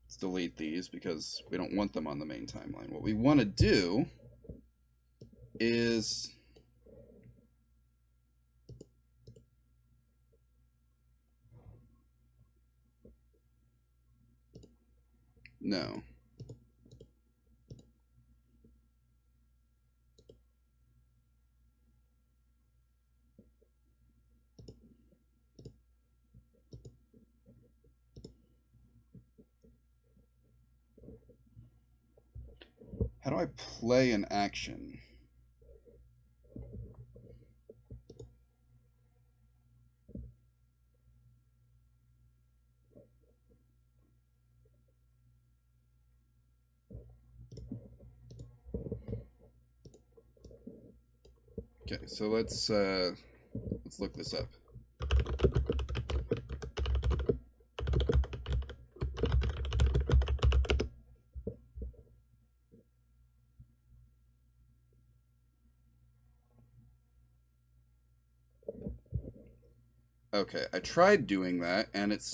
S1: let's delete these because we don't want them on the main timeline. What we want to do is no. How do I play an action? Okay, so let's look this up. Okay, I tried doing that and it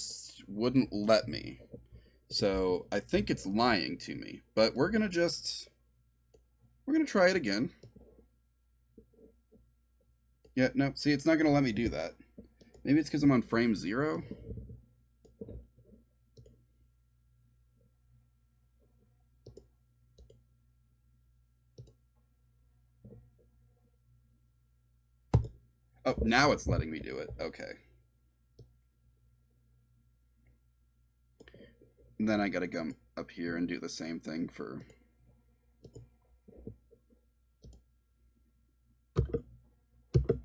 S1: wouldn't let me. So I think it's lying to me. But we're gonna try it again. Yeah, no, see, it's not gonna let me do that. Maybe it's because I'm on frame 0. Oh, now it's letting me do it. Okay. And then I gotta come up here and do the same thing for...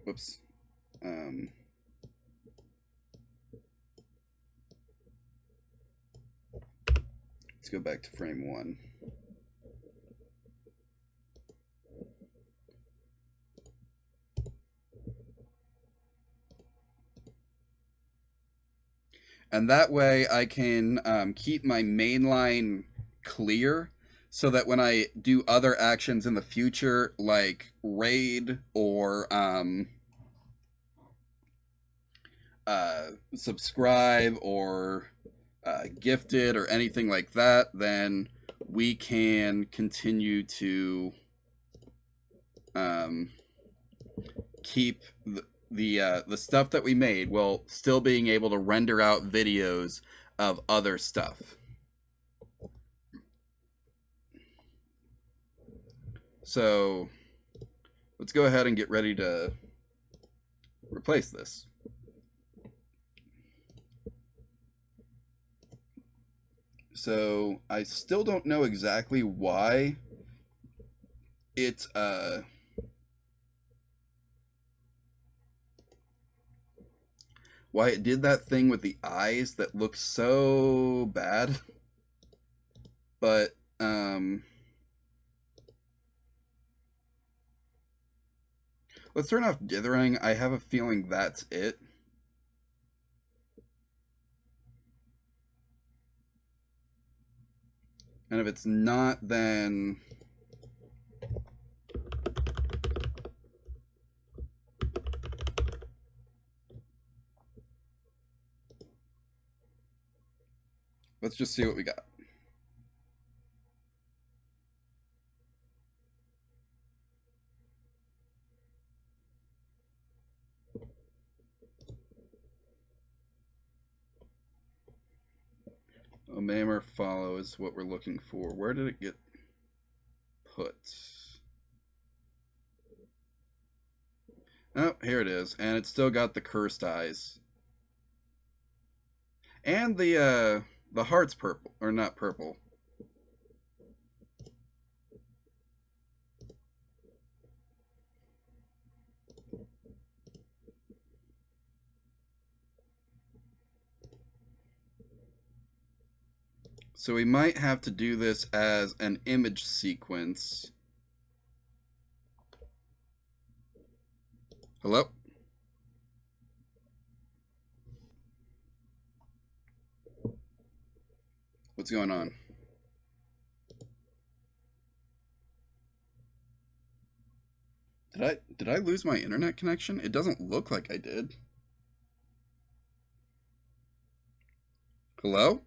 S1: Whoops. whoops. Let's go back to frame 1. And that way I can keep my main line clear so that when I do other actions in the future, like raid or subscribe or gifted or anything like that, then we can continue to keep the stuff that we made while still being able to render out videos of other stuff. So let's go ahead and get ready to replace this. So I still don't know exactly why it did that thing with the eyes that looks so bad. But let's turn off dithering. I have a feeling that's it. And if it's not, then let's just see what we got. Omamer follow is what we're looking for. Where did it get put? Oh, here it is. And it's still got the cursed eyes. And the heart's purple. Or not purple. So we might have to do this as an image sequence. Hello? What's going on? Did I lose my internet connection? It doesn't look like I did. Hello?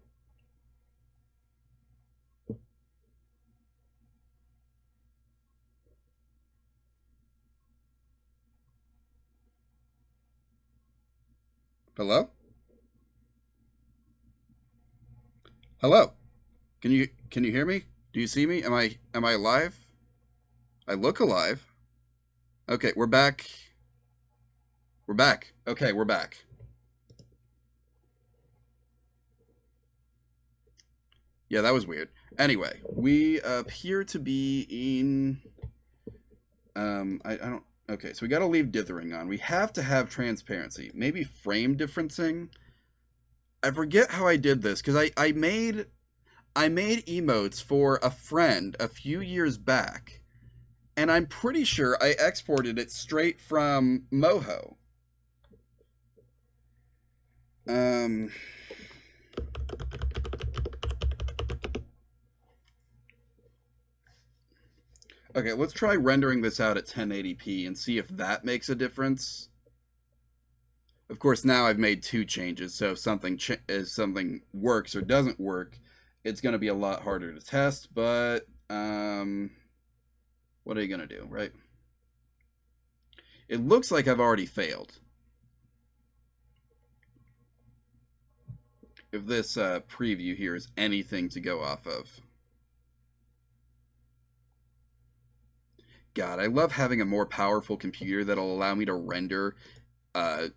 S1: Hello? Hello? Can you hear me? Do you see me? Am I alive? I look alive. Okay, we're back. We're back. Okay, we're back. Yeah, that was weird. Anyway, we appear to be in I don't okay, so we got to leave dithering on. We have to have transparency. Maybe frame differencing. I forget how I did this cuz I made emotes for a friend a few years back. And I'm pretty sure I exported it straight from Moho. Okay, let's try rendering this out at 1080p and see if that makes a difference. Of course, now I've made 2 changes, so if something works or doesn't work, it's going to be a lot harder to test, but what are you going to do, right? It looks like I've already failed. If this preview here is anything to go off of. God, I love having a more powerful computer that'll allow me to render a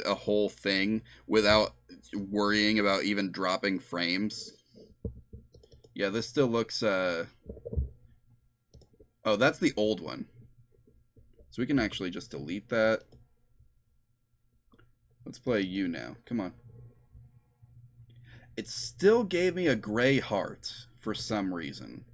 S1: whole thing without worrying about even dropping frames. Yeah, this still looks oh, that's the old one. So So we can actually just delete that. Let's play you now. Come on. It still gave me a gray heart for some reason.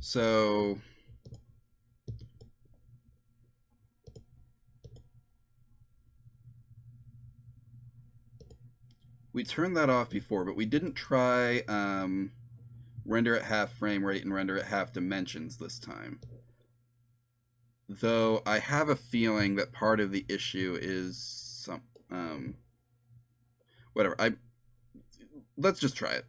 S1: So we turned that off before, but we didn't try render at half frame rate and render at half dimensions this time. Though I have a feeling that part of the issue is some whatever. Let's just try it.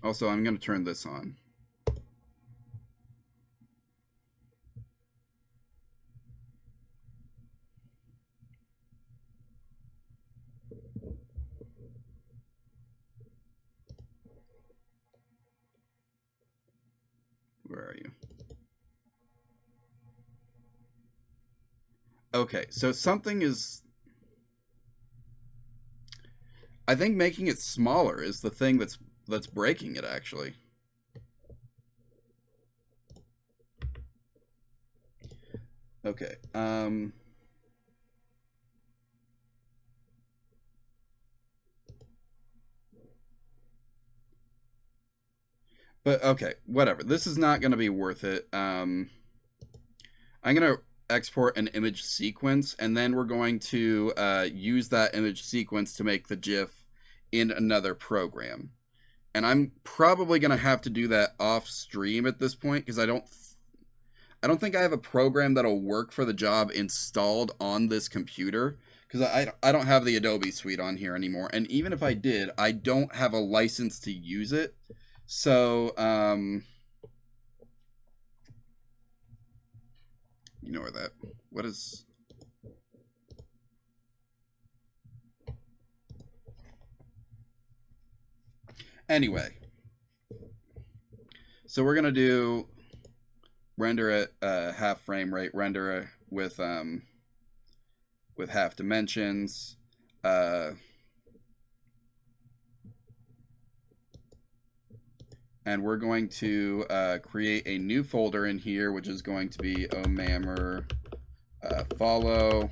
S1: Also, I'm going to turn this on. Where are you? Okay, so something is... I think making it smaller is the thing that's breaking it, actually. Okay, but okay, whatever. This is not going to be worth it. I'm going to export an image sequence, and then we're going to use that image sequence to make the GIF in another program. And I'm probably going to have to do that off stream at this point because I don't think I have a program that'll work for the job installed on this computer because I don't have the Adobe Suite on here anymore. And even if I did, I don't have a license to use it. So, ignore that. What is... Anyway. So we're going to do render at half frame rate, render with half dimensions, and we're going to create a new folder in here, which is going to be omammer follow,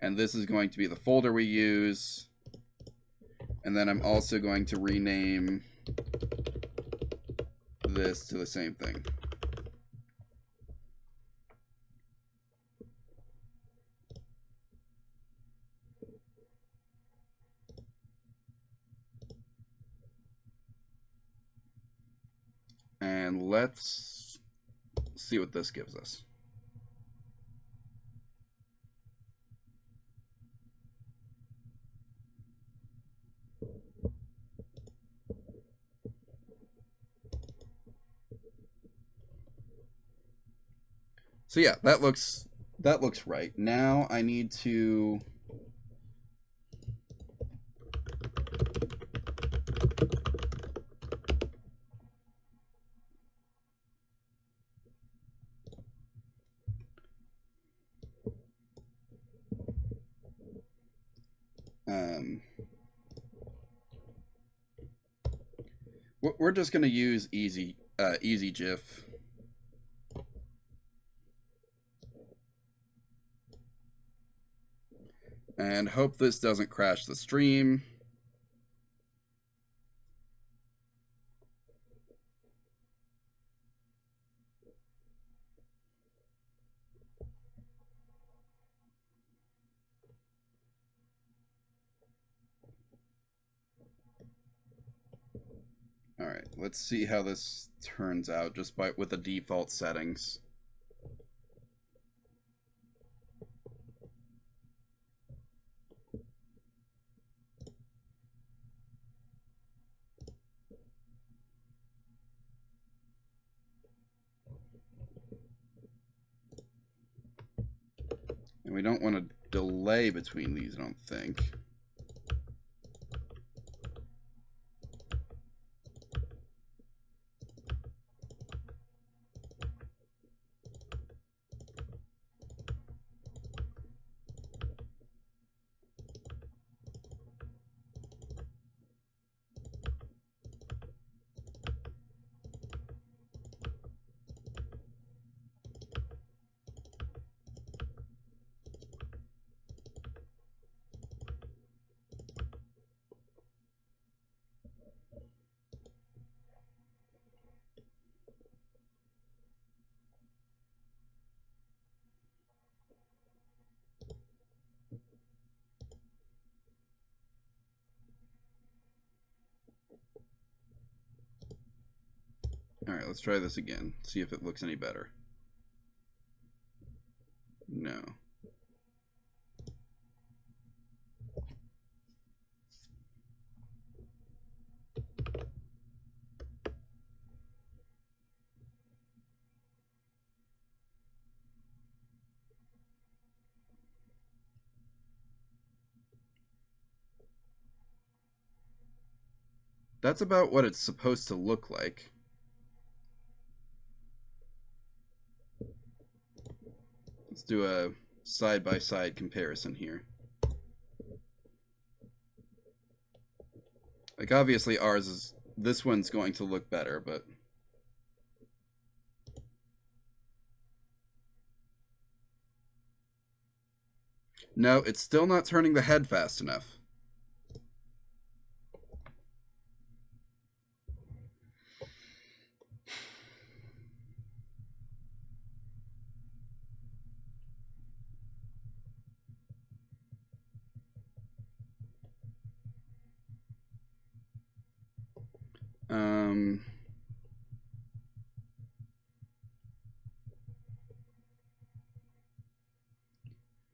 S1: and this is going to be the folder we use. And then I'm also going to rename this to the same thing. And let's see what this gives us. So yeah, that looks right. Now I need to we're just going to use easy GIF. And hope this doesn't crash the stream. All right, let's see how this turns out just with the default settings. And we don't want to delay between these, I don't think. Alright, let's try this again. See if it looks any better. No. That's about what it's supposed to look like. Let's do a side-by-side comparison here. Like, obviously ours is... This one's going to look better, but... No, it's still not turning the head fast enough.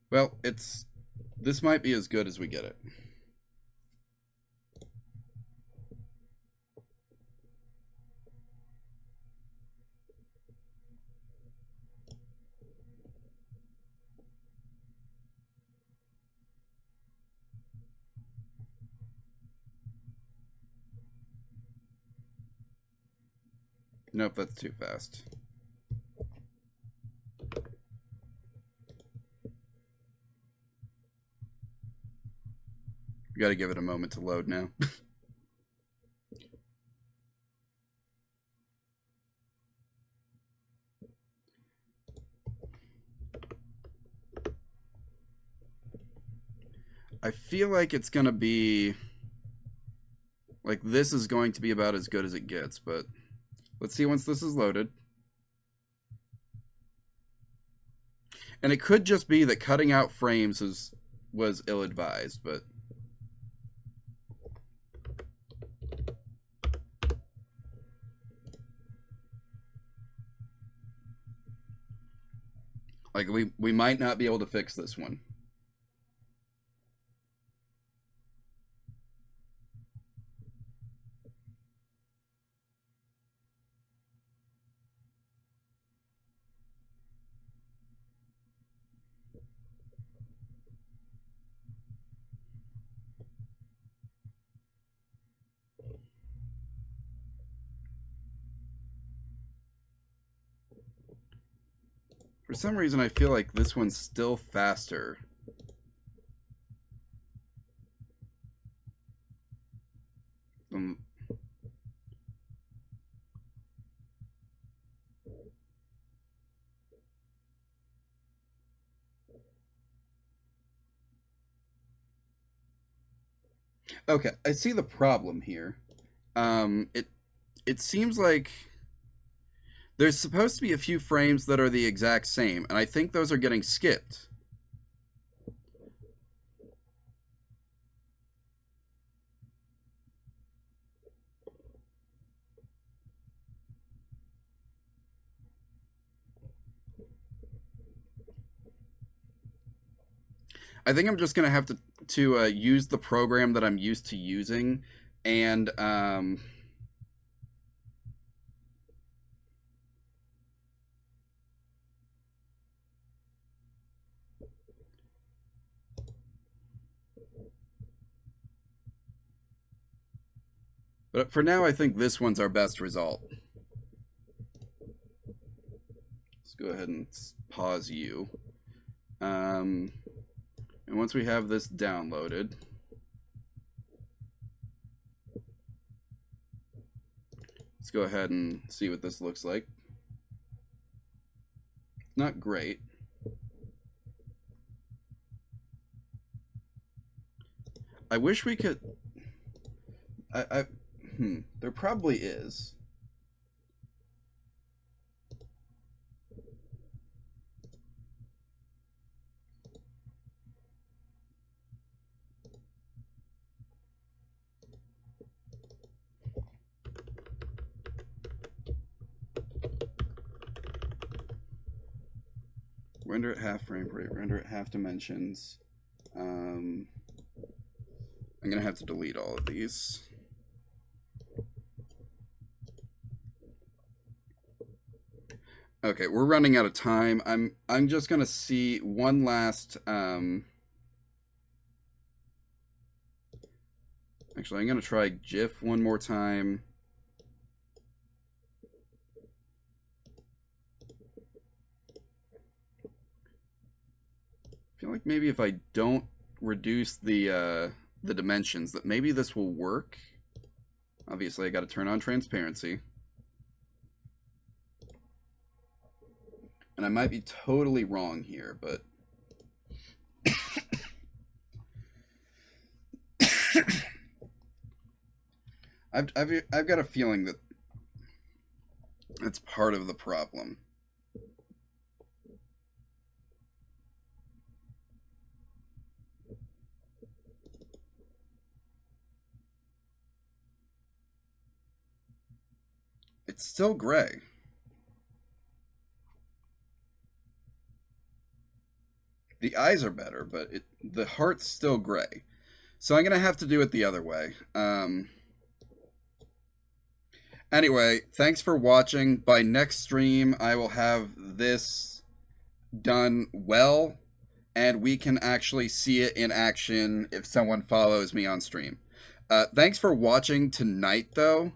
S1: Well, it's... This might be as good as we get it. Nope, that's too fast. We gotta give it a moment to load now. I feel like it's gonna be... Like, this is going to be about as good as it gets, but... Let's see once this is loaded. And it could just be that cutting out frames was ill-advised, but... Like, we might not be able to fix this one. For some reason, I feel like this one's still faster. Okay, I see the problem here. It seems like there's supposed to be a few frames that are the exact same, and I think those are getting skipped. I think I'm just gonna have to use the program that I'm used to using, and But for now, I think this one's our best result. Let's go ahead and pause you. And once we have this downloaded, let's go ahead and see what this looks like. Not great. I wish we could... there probably is. Render at half frame rate, render at half dimensions. I'm gonna have to delete all of these. Okay, we're running out of time. I'm just gonna see one last actually I'm gonna try GIF one more time. I feel like maybe if I don't reduce the dimensions, that maybe this will work. Obviously, I got to turn on transparency. And I might be totally wrong here, but I've got a feeling that it's part of the problem. It's still gray. The eyes are better, but the heart's still gray. So I'm going to have to do it the other way. Anyway, thanks for watching. By next stream, I will have this done well, and we can actually see it in action if someone follows me on stream. Thanks for watching tonight, though.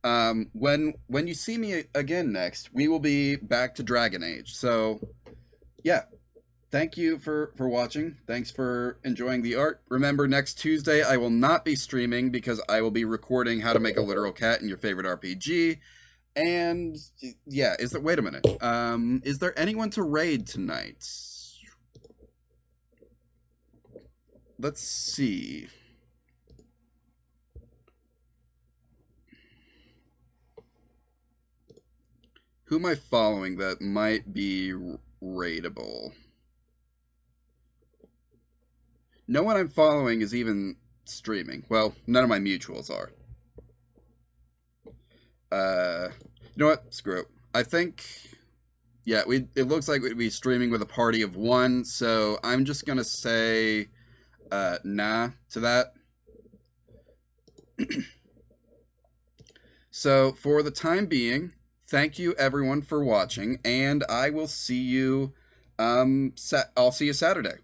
S1: When you see me again next, we will be back to Dragon Age. So, yeah. Thank you for watching. Thanks for enjoying the art. Remember, next Tuesday, I will not be streaming because I will be recording How to Make a Literal Cat in Your Favorite RPG. And, yeah, wait a minute. Is there anyone to raid tonight? Let's see. Who am I following that might be raidable? No one I'm following is even streaming. Well, none of my mutuals are. You know what? Screw it. I think, yeah, it looks like we'd be streaming with a party of one, so I'm just gonna say nah to that. So for the time being, thank you everyone for watching, and I will see you I'll see you Saturday.